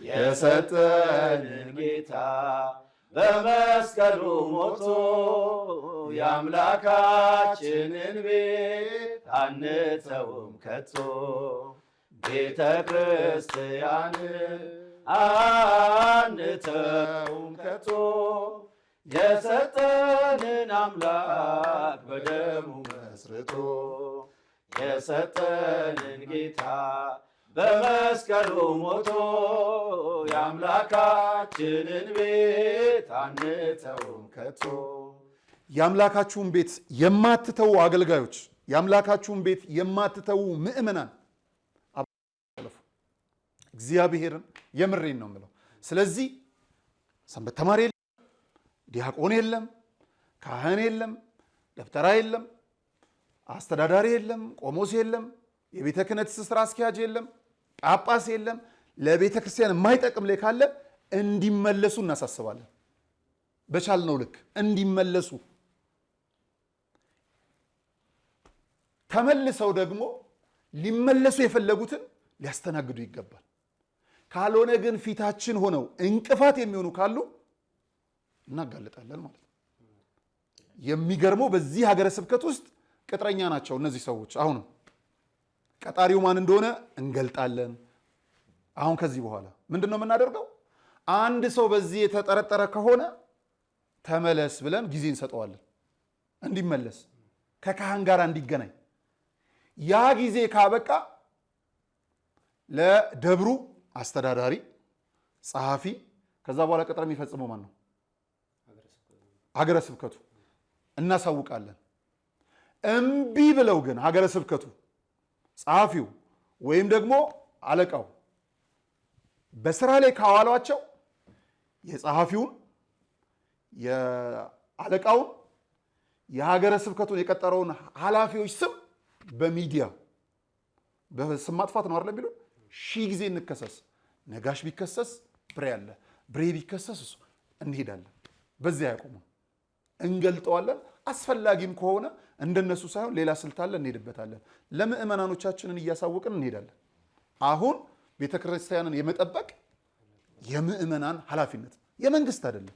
የሰጠንን ጌታ በመስቀሉ ሞቶ የአምላካችንን ቤት አንተውም ከቶ ቤተ ክርስቲያንን አንተውም ከቶ የሰጠንን አምላክ በደሙ መስርቶ የሰጠንን ጌታ በመስቀሉ ሞቶ የአምላካችንን ቤት አንተውም ከቶ። የአምላካችሁን ቤት የማትተዉ አገልጋዮች፣ የአምላካችሁን ቤት የማትተዉ ምእመናን እግዚአብሔርን የምሬን ነው የምለው። ስለዚህ ሰንበት ተማሪ የለም፣ ዲያቆን የለም፣ ካህን የለም፣ ደብተራ የለም፣ አስተዳዳሪ የለም፣ ቆሞስ የለም፣ የቤተ ክህነት ስራ አስኪያጅ የለም፣ ጳጳስ የለም። ለቤተ ክርስቲያን የማይጠቅም ላይ ካለ እንዲመለሱ እናሳስባለን። በቻልነው ልክ እንዲመለሱ፣ ተመልሰው ደግሞ ሊመለሱ የፈለጉትን ሊያስተናግዱ ይገባል። ካልሆነ ግን ፊታችን ሆነው እንቅፋት የሚሆኑ ካሉ እናጋልጣለን ማለት ነው። የሚገርመው በዚህ ሀገረ ስብከት ውስጥ ቅጥረኛ ናቸው እነዚህ ሰዎች። አሁንም ቀጣሪው ማን እንደሆነ እንገልጣለን። አሁን ከዚህ በኋላ ምንድን ነው የምናደርገው? አንድ ሰው በዚህ የተጠረጠረ ከሆነ ተመለስ ብለን ጊዜ እንሰጠዋለን፣ እንዲመለስ ከካህን ጋር እንዲገናኝ። ያ ጊዜ ካበቃ ለደብሩ አስተዳዳሪ፣ ጸሐፊ፣ ከዛ በኋላ ቅጥር የሚፈጽመው ማን ነው? ሀገረ ስብከቱ። እናሳውቃለን። እምቢ ብለው ግን ሀገረ ስብከቱ፣ ጸሐፊው ወይም ደግሞ አለቃው በስራ ላይ ካዋሏቸው የጸሐፊውን፣ የአለቃውን፣ የሀገረ ስብከቱን የቀጠረውን ኃላፊዎች ስም በሚዲያ በስም ማጥፋት ነው አይደል ቢሉ 1000 ጊዜ እንከሰስ። ነጋሽ ቢከሰስ ብሬ አለ፣ ብሬ ቢከሰስ እሱ እንሄዳለን። በዚያ ያቆሙን እንገልጠዋለን። አስፈላጊም ከሆነ እንደነሱ ሳይሆን ሌላ ስልት አለ፣ እንሄድበታለን። ለምእመናኖቻችንን እያሳወቅን እንሄዳለን። አሁን ቤተክርስቲያንን የመጠበቅ የምእመናን ኃላፊነት የመንግስት አይደለም።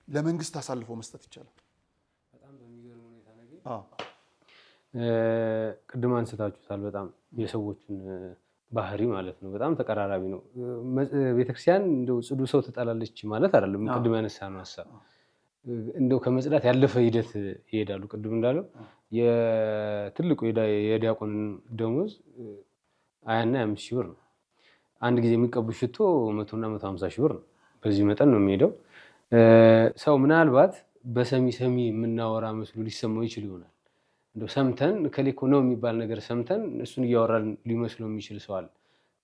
ለመንግስት አሳልፎ መስጠት ይቻላል። በጣም በሚገርም ሁኔታ ነገር ቅድም አንስታችሁታል። በጣም የሰዎችን ባህሪ ማለት ነው በጣም ተቀራራቢ ነው። ቤተክርስቲያን እንደው ጽዱ ሰው ትጠላለች ማለት አይደለም። ቅድም ያነሳ ነው ሀሳብ እንደው ከመጽዳት ያለፈ ሂደት ይሄዳሉ። ቅድም እንዳለው የትልቁ የዲያቆን ደሞዝ 20 እና 25 ሺህ ብር ነው። አንድ ጊዜ የሚቀቡ ሽቶ 100 እና 150 ሺህ ብር ነው። በዚህ መጠን ነው የሚሄደው። ሰው ምናልባት በሰሚ የምናወራ መስሎ ሊሰማው ይችል ይሆናል። እንደው ሰምተን ከሌኮ ነው የሚባል ነገር ሰምተን እሱን እያወራን ሊመስለው የሚችል ሰው አለ።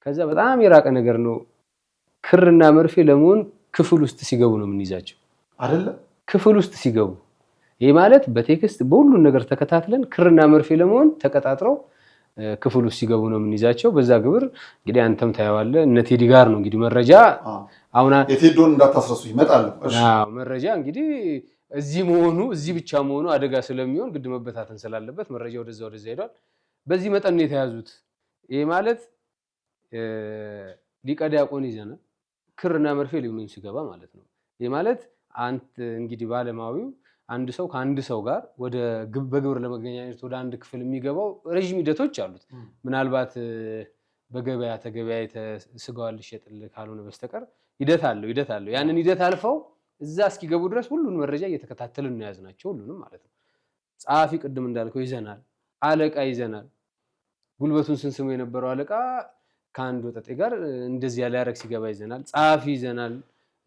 ከዛ በጣም የራቀ ነገር ነው። ክርና መርፌ ለመሆን ክፍል ውስጥ ሲገቡ ነው የምንይዛቸው አይደለ? ክፍል ውስጥ ሲገቡ ይሄ ማለት በቴክስት በሁሉን ነገር ተከታትለን ክርና መርፌ ለመሆን ተቀጣጥረው ክፍል ውስጥ ሲገቡ ነው የምንይዛቸው። በዛ ግብር እንግዲህ አንተም ታየዋለህ። እነ ቴዲ ጋር ነው እንግዲህ መረጃ አሁን የቴዶን እንዳታስረሱ ይመጣሉ። መረጃ እንግዲህ እዚህ ብቻ መሆኑ አደጋ ስለሚሆን ግድ መበታተን ስላለበት መረጃ ወደዛ ሄዷል። በዚህ መጠን ነው የተያዙት። ይሄ ማለት ሊቀ ዲያቆን ይዘናል፣ ክርና መርፌ ሊሆን ሲገባ ማለት ነው። ይሄ ማለት አንተ እንግዲህ ባለማዊው አንድ ሰው ከአንድ ሰው ጋር በግብር ለመገናኘት ወደ አንድ ክፍል የሚገባው ረጅም ሂደቶች አሉት። ምናልባት በገበያ ተገበያይተ ስጋዋን ልሸጥልህ ካልሆነ በስተቀር ሂደት አለው። ያንን ሂደት አልፈው እዛ እስኪገቡ ድረስ ሁሉን መረጃ እየተከታተልን ነው ያዝናቸው፣ ሁሉንም ማለት ነው። ጸሐፊ ቅድም እንዳልከው ይዘናል፣ አለቃ ይዘናል። ጉልበቱን ስንስመው የነበረው አለቃ ከአንድ ወጠጤ ጋር እንደዚህ ያለ ያረግ ሲገባ ይዘናል። ጸሐፊ ይዘናል፣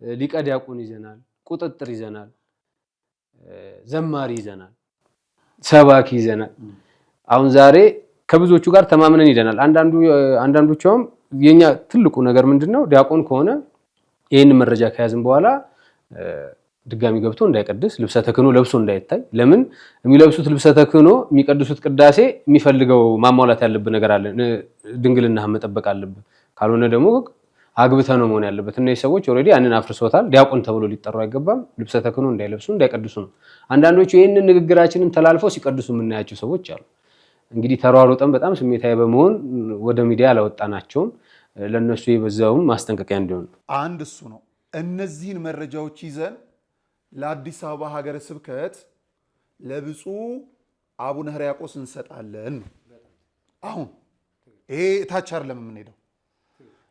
ሊቀ ዲያቆን ይዘናል፣ ቁጥጥር ይዘናል፣ ዘማሪ ይዘናል፣ ሰባኪ ይዘናል። አሁን ዛሬ ከብዙዎቹ ጋር ተማምነን ይዘናል። አንዳንዶቹም የኛ ትልቁ ነገር ምንድነው? ዲያቆን ከሆነ ይህን መረጃ ከያዝን በኋላ ድጋሚ ገብቶ እንዳይቀድስ ልብሰ ተክህኖ ለብሶ እንዳይታይ። ለምን የሚለብሱት ልብሰ ተክህኖ የሚቀድሱት ቅዳሴ የሚፈልገው ማሟላት ያለብህ ነገር አለ። ድንግልናህን መጠበቅ አለብህ። ካልሆነ ደግሞ አግብተህ ነው መሆን ያለበት። እነዚህ ሰዎች ኦልሬዲ ያንን አፍርሶታል። ዲያቆን ተብሎ ሊጠሩ አይገባም። ልብሰ ተክህኖ እንዳይለብሱ እንዳይቀድሱ ነው። አንዳንዶቹ ይህንን ንግግራችንን ተላልፈው ሲቀድሱ የምናያቸው ሰዎች አሉ። እንግዲህ ተሯሩጠን በጣም ስሜታዊ በመሆን ወደ ሚዲያ አላወጣናቸውም። ለነሱ የበዛውን ማስጠንቀቂያ እንዲሆን አንድ እሱ ነው። እነዚህን መረጃዎች ይዘን ለአዲስ አበባ ሀገረ ስብከት ለብፁዕ አቡነ ሕርያቆስ እንሰጣለን። አሁን ይሄ ታች አይደለም የምንሄደው።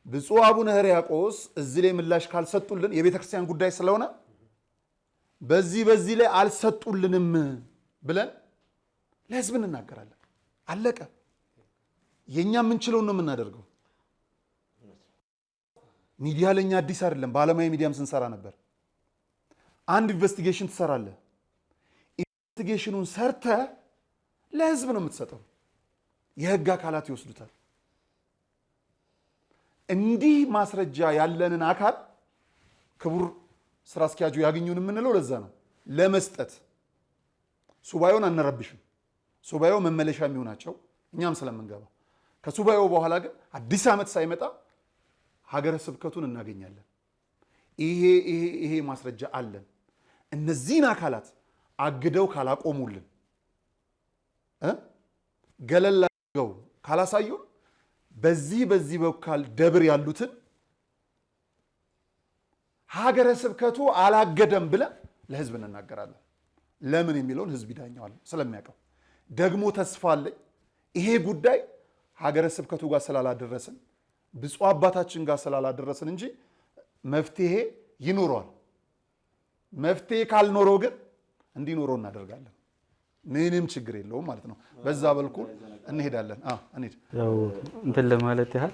ብፁዕ አቡነ ሕርያቆስ እዚህ ላይ ምላሽ ካልሰጡልን የቤተክርስቲያን ጉዳይ ስለሆነ በዚህ ላይ አልሰጡልንም ብለን ለህዝብ እንናገራለን። አለቀ። የኛ የምንችለውን ነው የምናደርገው። ሚዲያ ለኛ አዲስ አይደለም። በዓለማዊ ሚዲያም ስንሰራ ነበር። አንድ ኢንቨስቲጌሽን ትሰራለህ። ኢንቨስቲጌሽኑን ሰርተ ለህዝብ ነው የምትሰጠው። የህግ አካላት ይወስዱታል። እንዲህ ማስረጃ ያለንን አካል ክቡር ስራ አስኪያጁ ያገኙን የምንለው ለዛ ነው፣ ለመስጠት። ሱባኤውን አንረብሽም። ሱባኤው መመለሻ የሚሆናቸው እኛም ስለምንገባ፣ ከሱባኤው በኋላ ግን አዲስ ዓመት ሳይመጣ ሀገረ ስብከቱን እናገኛለን። ይሄ ማስረጃ አለን። እነዚህን አካላት አግደው ካላቆሙልን፣ ገለል አድርገው ካላሳዩን፣ በዚህ በኩል ደብር ያሉትን ሀገረ ስብከቱ አላገደም ብለን ለህዝብ እንናገራለን። ለምን የሚለውን ህዝብ ይዳኘዋል ስለሚያውቀው። ደግሞ ተስፋ አለኝ ይሄ ጉዳይ ሀገረ ስብከቱ ጋር ስላላደረስን፣ ብፁዕ አባታችን ጋር ስላላደረስን እንጂ መፍትሄ ይኖረዋል። መፍትሄ ካልኖረው ግን እንዲኖረው እናደርጋለን። ምንም ችግር የለውም ማለት ነው። በዛ በልኩ እንሄዳለን። እንሂድ። ያው እንትን ለማለት ያህል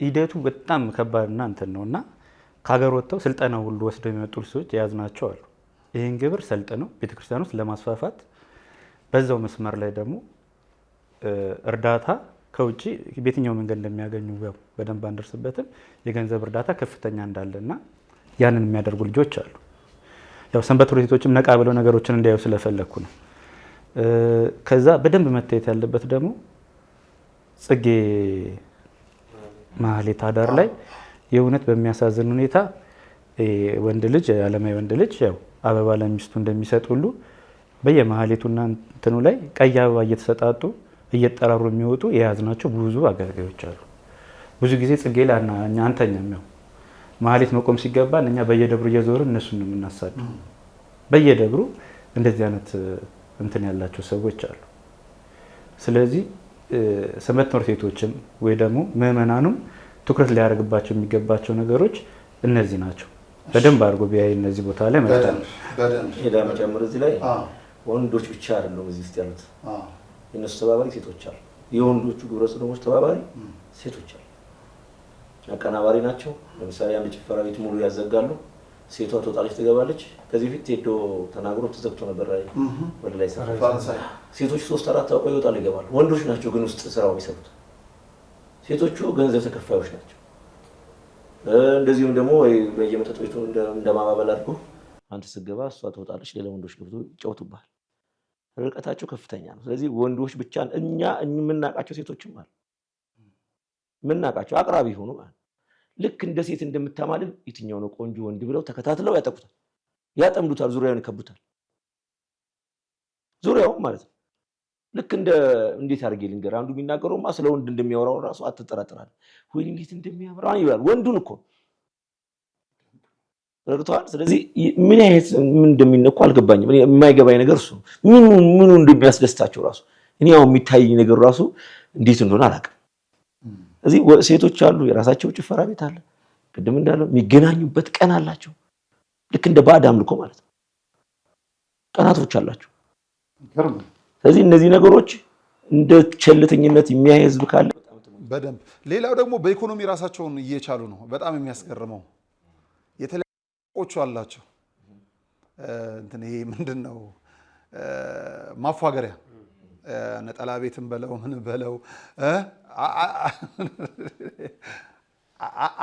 ሂደቱ በጣም ከባድና እንትን ነውና ከሀገር ወጥተው ስልጠና ሁሉ ወስደው የሚመጡ ሰዎች የያዝናቸው አሉ። ይህን ግብር ሰልጥነው ቤተክርስቲያን ውስጥ ለማስፋፋት በዛው መስመር ላይ ደግሞ እርዳታ ከውጭ በየትኛው መንገድ እንደሚያገኙ በደንብ አንደርስበትም። የገንዘብ እርዳታ ከፍተኛ እንዳለና ያንን የሚያደርጉ ልጆች አሉ። ያው ሰንበት ትምህርት ቤቶችም ነቃ ብለው ነገሮችን እንዲያዩ ስለፈለኩ ነው። ከዛ በደንብ መታየት ያለበት ደግሞ ጽጌ ማህሌት አዳር ላይ የእውነት በሚያሳዝን ሁኔታ ወንድ ልጅ ዓለማዊ ወንድ ልጅ ያው አበባ ለሚስቱ እንደሚሰጥ ሁሉ በየማህሌቱና እንትኑ ላይ ቀይ አበባ እየተሰጣጡ እየጠራሩ የሚወጡ የያዝናቸው ብዙ አገልጋዮች አሉ። ብዙ ጊዜ ጽጌ ላይ እኛ አንተኛም። ያው ማህሌት መቆም ሲገባን እኛ በየደብሩ እየዞርን እነሱን ነው የምናሳድው። በየደብሩ እንደዚህ አይነት እንትን ያላቸው ሰዎች አሉ። ስለዚህ ሰንበት ትምህርት ቤቶችም ወይ ደግሞ ምዕመናኑም ትኩረት ሊያደርግባቸው የሚገባቸው ነገሮች እነዚህ ናቸው። በደንብ አድርጎ ቢያይ እነዚህ ቦታ ላይ መጣን ሄዳ መጨመር እዚህ ላይ ወንዶች ብቻ አይደሉም እዚህ ውስጥ ያሉት፣ የነሱ ተባባሪ ሴቶች አሉ። የወንዶቹ ግብረ ሰዶሞች ተባባሪ ሴቶች አሉ። አቀናባሪ ናቸው። ለምሳሌ አንድ ጭፈራ ቤት ሙሉ ያዘጋሉ። ሴቷ ትወጣለች፣ ትገባለች። ከዚህ ፊት ሄዶ ተናግሮ ተዘግቶ ነበር ወደ ላይ ሰፈር። ሴቶች 3-4 አውቀው ይወጣሉ፣ ይገባሉ። ወንዶች ናቸው ግን ውስጥ ስራው የሚሰሩት። ሴቶቹ ገንዘብ ተከፋዮች ናቸው። እንደዚሁም ደግሞ በየመጠጥ ቤቱ እንደማባበል አድርጎ አንተ ስትገባ እሷ ትወጣለች፣ ሌላ ወንዶች ገብቶ ይጫወቱብሃል። ርቀታቸው ከፍተኛ ነው። ስለዚህ ወንዶች ብቻ እኛ የምናውቃቸው ሴቶችም አሉ፣ የምናውቃቸው አቅራቢ ሆኑ ማለት ልክ እንደ ሴት እንደምታማልል የትኛው ነው ቆንጆ ወንድ ብለው ተከታትለው ያጠቁታል፣ ያጠምዱታል፣ ዙሪያውን ይከቡታል። ዙሪያው ማለት ነው። ልክ እንዴት አድርጌ ልንገር፣ አንዱ የሚናገረውማ ስለ ወንድ እንደሚያወራው ራሱ አትጠራጥራለህ። ወይ እንዴት እንደሚያወራ ይላል። ወንዱን እኮ ረድቷል። ስለዚህ ምን እንደሚነኩ አልገባኝም። የማይገባኝ ነገር እሱ ምኑ እንደሚያስደስታቸው ራሱ እኔ ያው የሚታየኝ ነገር ራሱ እንዴት እንደሆነ አላውቅም። እዚህ ሴቶች አሉ፣ የራሳቸው ጭፈራ ቤት አለ። ቅድም እንዳለው የሚገናኙበት ቀን አላቸው። ልክ እንደ ባዕድ አምልኮ ማለት ነው። ቀናቶች አላቸው። ስለዚህ እነዚህ ነገሮች እንደ ቸልተኝነት የሚያይ ህዝብ ካለ በደንብ ሌላው ደግሞ በኢኮኖሚ ራሳቸውን እየቻሉ ነው። በጣም የሚያስገርመው የተለያዩ አላቸው። እንትን ይሄ ምንድነው ማፏገሪያ ነጠላ ቤትን በለው ምን በለው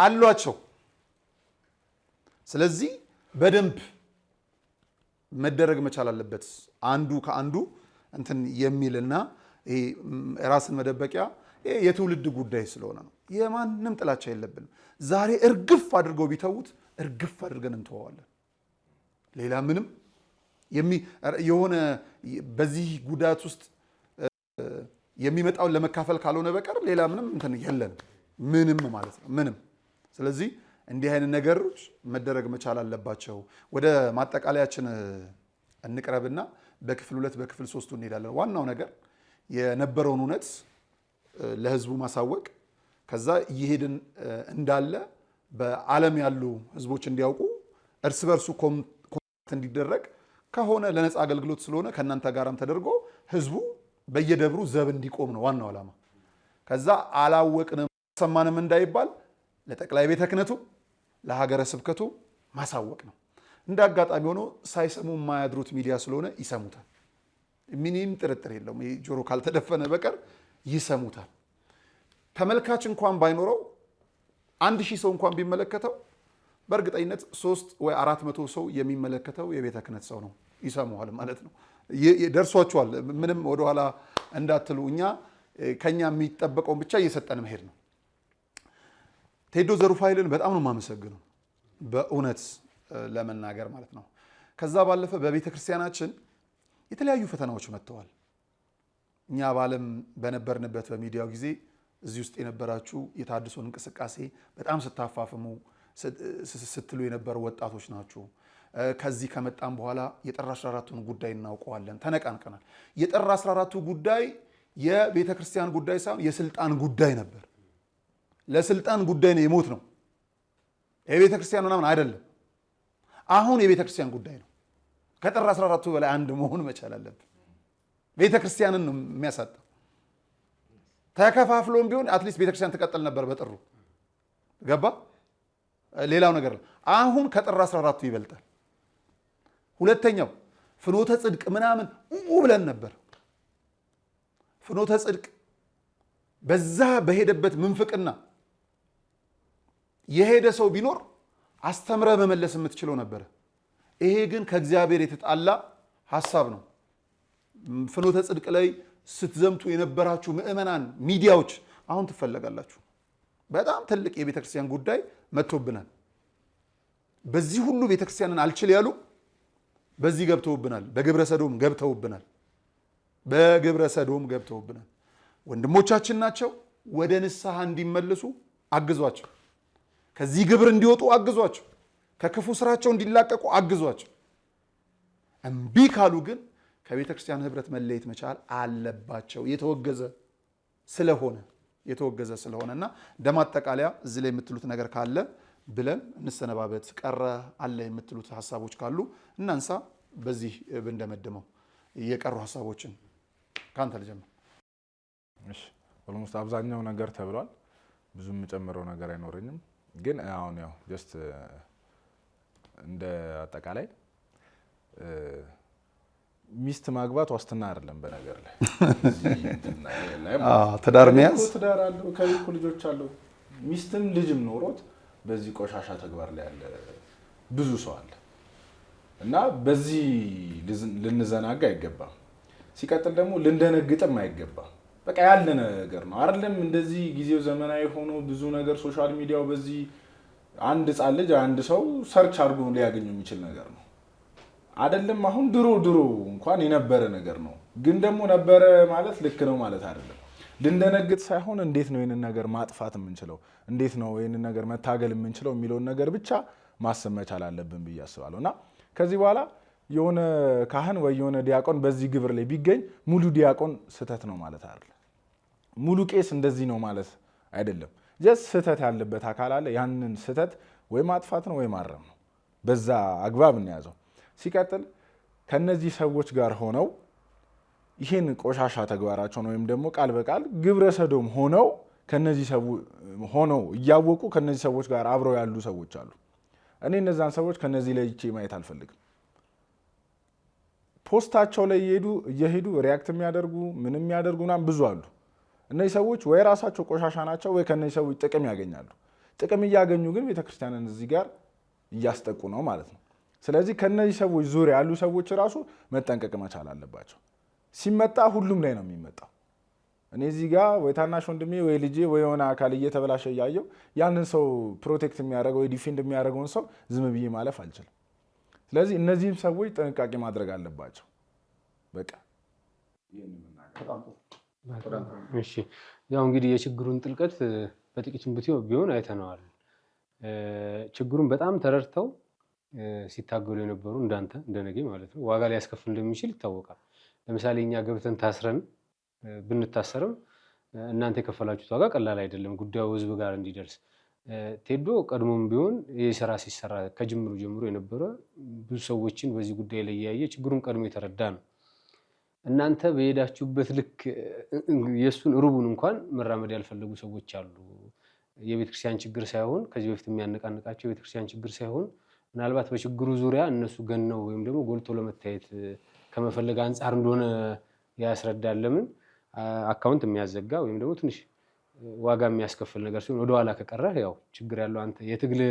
አሏቸው። ስለዚህ በደንብ መደረግ መቻል አለበት። አንዱ ከአንዱ እንትን የሚልና ይሄ ራስን መደበቂያ የትውልድ ጉዳይ ስለሆነ ነው። የማንም ጥላቻ የለብንም። ዛሬ እርግፍ አድርገው ቢተውት እርግፍ አድርገን እንተዋዋለን። ሌላ ምንም የሆነ በዚህ ጉዳት ውስጥ የሚመጣውን ለመካፈል ካልሆነ በቀር ሌላ ምንም እንትን የለንም፣ ምንም ማለት ነው ምንም። ስለዚህ እንዲህ አይነት ነገሮች መደረግ መቻል አለባቸው። ወደ ማጠቃለያችን እንቅረብና በክፍል 2 በክፍል 3 እንሄዳለን። ዋናው ነገር የነበረውን እውነት ለህዝቡ ማሳወቅ፣ ከዛ እየሄድን እንዳለ በዓለም ያሉ ህዝቦች እንዲያውቁ እርስ በርሱ ኮንታክት እንዲደረግ ከሆነ ለነፃ አገልግሎት ስለሆነ ከእናንተ ጋራም ተደርጎ ህዝቡ በየደብሩ ዘብ እንዲቆም ነው ዋናው ዓላማ። ከዛ አላወቅንም ሰማንም እንዳይባል ለጠቅላይ ቤተ ክህነቱ ለሀገረ ስብከቱ ማሳወቅ ነው። እንደ አጋጣሚ ሆኖ ሳይሰሙ የማያድሩት ሚዲያ ስለሆነ ይሰሙታል። ምንም ጥርጥር የለውም። ይሄ ጆሮ ካልተደፈነ በቀር ይሰሙታል። ተመልካች እንኳን ባይኖረው 1000 ሰው እንኳን ቢመለከተው በእርግጠኝነት 300 ወይ 400 ሰው የሚመለከተው የቤተ ክህነት ሰው ነው። ይሰሙዋል ማለት ነው። ደርሷቸዋል። ምንም ወደኋላ እንዳትሉ። እኛ ከኛ የሚጠበቀውን ብቻ እየሰጠን መሄድ ነው። ቴዶ ዘሩፋይልን በጣም ነው የማመሰግነው በእውነት ለመናገር ማለት ነው። ከዛ ባለፈ በቤተ ክርስቲያናችን የተለያዩ ፈተናዎች መጥተዋል። እኛ በዓለም በነበርንበት በሚዲያው ጊዜ እዚህ ውስጥ የነበራችሁ የታድሶን እንቅስቃሴ በጣም ስታፋፍሙ ስትሉ የነበሩ ወጣቶች ናችሁ። ከዚህ ከመጣም በኋላ የጥር 14ቱን ጉዳይ እናውቀዋለን፣ ተነቃንቀናል። የጥር 14ቱ ጉዳይ የቤተ ክርስቲያን ጉዳይ ሳይሆን የስልጣን ጉዳይ ነበር። ለስልጣን ጉዳይ ነው የሞት ነው፣ የቤተ ክርስቲያን ምናምን አይደለም። አሁን የቤተ ክርስቲያን ጉዳይ ነው። ከጥር 14ቱ በላይ አንድ መሆን መቻል አለብን። ቤተ ክርስቲያንን ነው የሚያሳጣው። ተከፋፍሎም ቢሆን አትሊስት ቤተ ክርስቲያን ትቀጥል ነበር በጥሩ ገባ። ሌላው ነገር አሁን ከጥር 14ቱ ይበልጣል። ሁለተኛው ፍኖተ ጽድቅ ምናምን ብለን ነበር። ፍኖተ ጽድቅ በዛ በሄደበት ምንፍቅና የሄደ ሰው ቢኖር አስተምረ መመለስ የምትችለው ነበር። ይሄ ግን ከእግዚአብሔር የተጣላ ሐሳብ ነው። ፍኖተ ጽድቅ ላይ ስትዘምቱ የነበራችሁ ምዕመናን ሚዲያዎች አሁን ትፈለጋላችሁ። በጣም ትልቅ የቤተክርስቲያን ጉዳይ መጥቶብናል። በዚህ ሁሉ ቤተክርስቲያንን አልችል ያሉ በዚህ ገብተውብናል። በግብረ ሰዶም ገብተውብናል። በግብረ ሰዶም ገብተውብናል። ወንድሞቻችን ናቸው። ወደ ንስሐ እንዲመለሱ አግዟቸው። ከዚህ ግብር እንዲወጡ አግዟቸው። ከክፉ ስራቸው እንዲላቀቁ አግዟቸው። እምቢ ካሉ ግን ከቤተ ክርስቲያን ህብረት መለየት መቻል አለባቸው። የተወገዘ ስለሆነና እንደማጠቃለያ እዚህ ላይ የምትሉት ነገር ካለ ብለን እንሰነባበት። ቀረ አለ የምትሉት ሀሳቦች ካሉ እናንሳ። በዚህ ብንደመድመው የቀሩ ሀሳቦችን ካንተ ልጀምር። እሺ፣ ኦልሞስት አብዛኛው ነገር ተብሏል። ብዙ የምጨምረው ነገር አይኖረኝም። ግን አሁን ያው ጀስት እንደ አጠቃላይ ሚስት ማግባት ዋስትና አይደለም። በነገር ላይ ትዳር መያዝ ትዳር አለው ከልኩ ልጆች አለው ሚስትም ልጅም ኖሮት በዚህ ቆሻሻ ተግባር ላይ ያለ ብዙ ሰው አለ እና በዚህ ልንዘናጋ አይገባም። ሲቀጥል ደግሞ ልንደነግጥም አይገባም። በቃ ያለ ነገር ነው አይደለም። እንደዚህ ጊዜው ዘመናዊ ሆኖ ብዙ ነገር ሶሻል ሚዲያው በዚህ አንድ ህፃን ልጅ አንድ ሰው ሰርች አድርጎ ሊያገኙ የሚችል ነገር ነው አይደለም። አሁን ድሮ እንኳን የነበረ ነገር ነው። ግን ደግሞ ነበረ ማለት ልክ ነው ማለት አይደለም። ልንደነግጥ ሳይሆን እንዴት ነው ይህንን ነገር ማጥፋት የምንችለው፣ እንዴት ነው ይህንን ነገር መታገል የምንችለው የሚለውን ነገር ብቻ ማሰብ መቻል አለብን ብዬ አስባለሁ። እና ከዚህ በኋላ የሆነ ካህን ወይ የሆነ ዲያቆን በዚህ ግብር ላይ ቢገኝ ሙሉ ዲያቆን ስህተት ነው ማለት አይደለም። ሙሉ ቄስ እንደዚህ ነው ማለት አይደለም። ጀስት ስህተት ያለበት አካል አለ። ያንን ስህተት ወይ ማጥፋት ነው ወይ ማረም ነው። በዛ አግባብ እንያዘው። ሲቀጥል ከነዚህ ሰዎች ጋር ሆነው ይህን ቆሻሻ ተግባራቸውን ወይም ደግሞ ቃል በቃል ግብረ ሰዶም ሆነው እያወቁ ከነዚህ ሰዎች ጋር አብረው ያሉ ሰዎች አሉ። እኔ እነዛን ሰዎች ከነዚህ ለይቼ ማየት አልፈልግም። ፖስታቸው ላይ እየሄዱ ሪያክት የሚያደርጉ ምንም የሚያደርጉ ምናምን ብዙ አሉ። እነዚህ ሰዎች ወይ ራሳቸው ቆሻሻ ናቸው ወይ ከነዚህ ሰዎች ጥቅም ያገኛሉ። ጥቅም እያገኙ ግን ቤተክርስቲያንን እዚህ ጋር እያስጠቁ ነው ማለት ነው። ስለዚህ ከነዚህ ሰዎች ዙሪያ ያሉ ሰዎች ራሱ መጠንቀቅ መቻል አለባቸው። ሲመጣ ሁሉም ላይ ነው የሚመጣው። እኔ እዚህ ጋር ወይ ታናሽ ወንድሜ ወይ ልጄ ወይ የሆነ አካል እየተበላሸ እያየው ያንን ሰው ፕሮቴክት የሚያደርገው ወይ ዲፌንድ የሚያደርገውን ሰው ዝም ብዬ ማለፍ አልችልም። ስለዚህ እነዚህም ሰዎች ጥንቃቄ ማድረግ አለባቸው። በቃ እሺ ያው እንግዲህ የችግሩን ጥልቀት በጥቂቱም ቢሆን አይተነዋል። ችግሩን በጣም ተረድተው ሲታገሉ የነበሩ እንዳንተ እንደነገ ማለት ነው ዋጋ ሊያስከፍል እንደሚችል ይታወቃል። ለምሳሌ እኛ ገብተን ታስረን ብንታሰርም እናንተ የከፈላችሁት ዋጋ ቀላል አይደለም፣ ጉዳዩ ህዝብ ጋር እንዲደርስ። ቴዶ ቀድሞም ቢሆን ይህ ስራ ሲሰራ ከጅምሩ ጀምሮ የነበረ ብዙ ሰዎችን በዚህ ጉዳይ ላይ ያየ ችግሩን ቀድሞ የተረዳ ነው። እናንተ በሄዳችሁበት ልክ የእሱን ሩቡን እንኳን መራመድ ያልፈለጉ ሰዎች አሉ። የቤተክርስቲያን ችግር ሳይሆን ከዚህ በፊት የሚያነቃንቃቸው የቤተክርስቲያን ችግር ሳይሆን ምናልባት በችግሩ ዙሪያ እነሱ ገነው ወይም ደግሞ ጎልቶ ለመታየት ከመፈለግ አንጻር እንደሆነ ያስረዳል። ለምን አካውንት የሚያዘጋ ወይም ደግሞ ትንሽ ዋጋ የሚያስከፍል ነገር ሲሆን ወደኋላ ከቀረህ ያው ችግር ያለው አንተ የትግል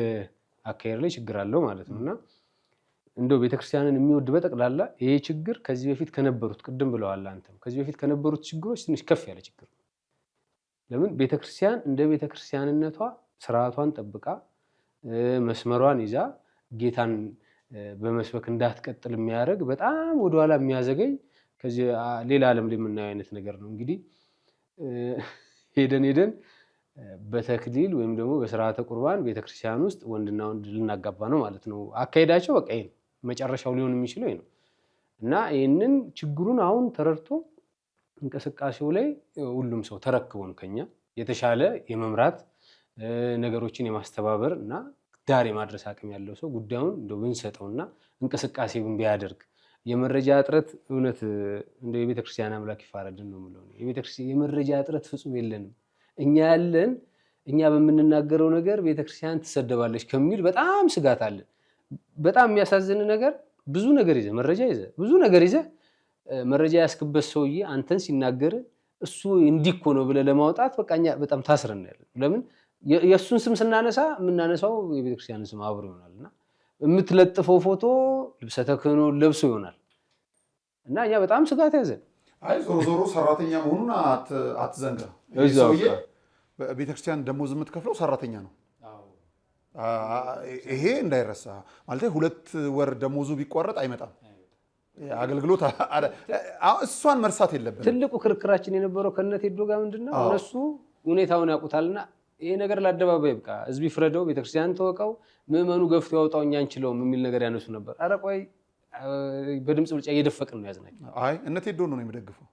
አካሄድ ላይ ችግር አለው ማለት ነው። እና እንደው ቤተክርስቲያንን የሚወድ በጠቅላላ ይሄ ችግር ከዚህ በፊት ከነበሩት ቅድም ብለዋል አንተም ከዚህ በፊት ከነበሩት ችግሮች ትንሽ ከፍ ያለ ችግር ነው። ለምን ቤተክርስቲያን እንደ ቤተክርስቲያንነቷ ስርዓቷን ጠብቃ መስመሯን ይዛ ጌታን በመስበክ እንዳትቀጥል የሚያደርግ በጣም ወደኋላ የሚያዘገኝ ከዚህ ሌላ ዓለም ላይ የምናየው አይነት ነገር ነው። እንግዲህ ሄደን በተክሊል ወይም ደግሞ በስርዓተ ቁርባን ቤተክርስቲያን ውስጥ ወንድና ወንድ ልናጋባ ነው ማለት ነው። አካሄዳቸው በቃ ይሄ መጨረሻው ሊሆን የሚችለው ነው። እና ይህንን ችግሩን አሁን ተረድቶ እንቅስቃሴው ላይ ሁሉም ሰው ተረክቦን ከኛ የተሻለ የመምራት ነገሮችን የማስተባበር እና ዳር የማድረስ አቅም ያለው ሰው ጉዳዩን እንደው ብንሰጠውና እንቅስቃሴውን ቢያደርግ የመረጃ እጥረት እውነት እንደ የቤተክርስቲያን አምላክ ይፋረድን ነው የምለው። የቤተክርስቲያን የመረጃ እጥረት ፍጹም የለንም። እኛ በምንናገረው ነገር ቤተክርስቲያን ትሰደባለች ከሚል በጣም ስጋት አለን። በጣም የሚያሳዝን ነገር ብዙ ነገር ይዘህ መረጃ ይዘህ ብዙ ነገር ይዘህ መረጃ ያስክበት ሰውዬ አንተን ሲናገር እሱ እንዲህ እኮ ነው ብለህ ለማውጣት በቃ እኛ በጣም ታስረን ያለን። ለምን የእሱን ስም ስናነሳ የምናነሳው የቤተክርስቲያንን ስም አብሮ ይሆናልና የምትለጥፈው ፎቶ ልብሰ ተክህኖ ለብሶ ይሆናል እና እኛ በጣም ስጋት ያዘን። አይ ዞሮ ሰራተኛ መሆኑን አትዘንጋ። ሰውዬ ቤተክርስቲያን ደሞዝ የምትከፍለው ሰራተኛ ነው። ይሄ እንዳይረሳ ማለት 2 ወር ደሞዙ ቢቋረጥ አይመጣም። አገልግሎት እሷን መርሳት የለብንም። ትልቁ ክርክራችን የነበረው ከነ ቴዶ ጋር ምንድነው እነሱ ሁኔታውን ያውቁታልና ይሄ ነገር ለአደባባይ በቃ ህዝብ ይፍረደው፣ ቤተክርስቲያን ተወቀው፣ ምዕመኑ ገፍቶ ያውጣው፣ እኛ አንችለውም የሚል ነገር ያነሱ ነበር። ኧረ ቆይ በድምጽ ብልጫ እየደፈቅን ነው ያዝናቸው። አይ እነ ቴዶ ነው የሚደግፈው።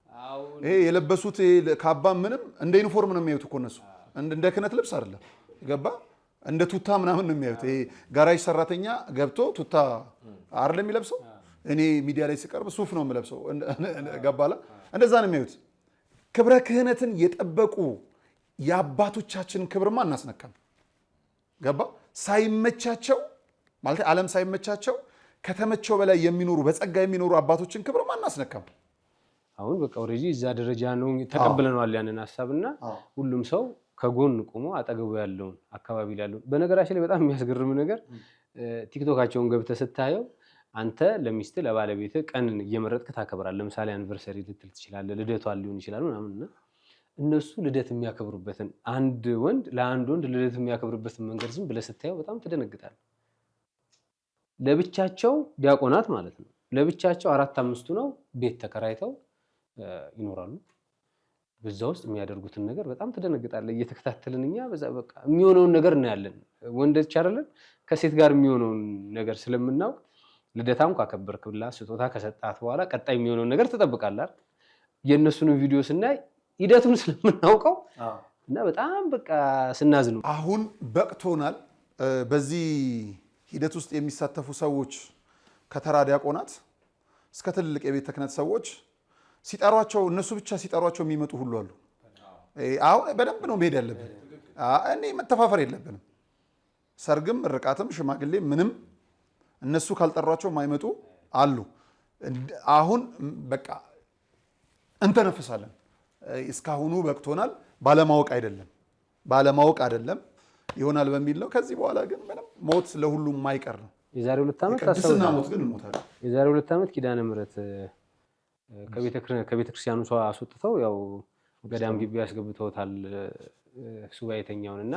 ይሄ የለበሱት ካባ ምንም እንደ ዩኒፎርም ነው የሚያዩት እኮ እነሱ እንደ ክህነት ልብስ አይደለም። ገባ እንደ ቱታ ምናምን ነው የሚያዩት። ይሄ ጋራጅ ሰራተኛ ገብቶ ቱታ አይደለም የሚለብሰው። እኔ ሚዲያ ላይ ሲቀርብ ሱፍ ነው የምለብሰው። ገባላ እንደዛ ነው የሚያዩት። ክብረ ክህነትን የጠበቁ የአባቶቻችንን ክብርማ እናስነካም። ገባ ሳይመቻቸው ማለት ዓለም ሳይመቻቸው ከተመቸው በላይ የሚኖሩ በጸጋ የሚኖሩ አባቶችን ክብርማ እናስነካም። አሁን በቃ ኦሬዲ እዛ ደረጃ ነው ተቀብለናል ያንን ሐሳብና ሁሉም ሰው ከጎን ቆሞ አጠገቡ ያለውን አካባቢ ያለውን በነገራችን ላይ በጣም የሚያስገርም ነገር ቲክቶካቸውን ገብተህ ስታየው አንተ ለሚስት ለባለቤት ቀንን እየመረጥክ ታከብራለህ። ለምሳሌ አንቨርሰሪ ልትል ትችላለህ፣ ልደቷን ሊሆን ይችላል ምናምንና እነሱ ልደት የሚያከብሩበትን አንድ ወንድ ለአንድ ወንድ ልደት የሚያከብርበትን መንገድ ዝም ብለህ ስታየው በጣም ትደነግጣለህ። ለብቻቸው ዲያቆናት ማለት ነው ለብቻቸው 4-5 ነው ቤት ተከራይተው ይኖራሉ። በዛ ውስጥ የሚያደርጉትን ነገር በጣም ትደነግጣለህ። እየተከታተልን እኛ በዛ በቃ የሚሆነውን ነገር እናያለን። ወንዶች አይደለን ከሴት ጋር የሚሆነውን ነገር ስለምናውቅ ልደታም ካከበርክላ ስጦታ ከሰጣት በኋላ ቀጣይ የሚሆነውን ነገር ትጠብቃለህ። የእነሱን ቪዲዮ ስናይ ሂደቱን ስለምናውቀው እና በጣም በቃ ስናዝኑ አሁን በቅቶናል። በዚህ ሂደት ውስጥ የሚሳተፉ ሰዎች ከተራ ዲያቆናት እስከ ትልልቅ የቤተ ክህነት ሰዎች ሲጠሯቸው እነሱ ብቻ ሲጠሯቸው የሚመጡ ሁሉ አሉ። አሁን በደንብ ነው መሄድ ያለብን። እኔ መተፋፈር የለብንም። ሰርግም ርቃትም ሽማግሌ ምንም እነሱ ካልጠሯቸው የማይመጡ አሉ። አሁን በቃ እንተነፍሳለን። እስካሁኑ በቅቶናል። ባለማወቅ አይደለም ይሆናል በሚል ነው። ከዚህ በኋላ ግን ምንም ሞት ለሁሉም የማይቀር ነው። የዛሬ 2 ዓመት ቅድስና ሞት ግን እንሞታለን። የዛሬ 2 ዓመት ኪዳነ ምሕረት ከቤተክርስቲያኑ ሰው አስወጥተው ያው ገዳም ግቢ ያስገብተውታል ሱባኤተኛውንና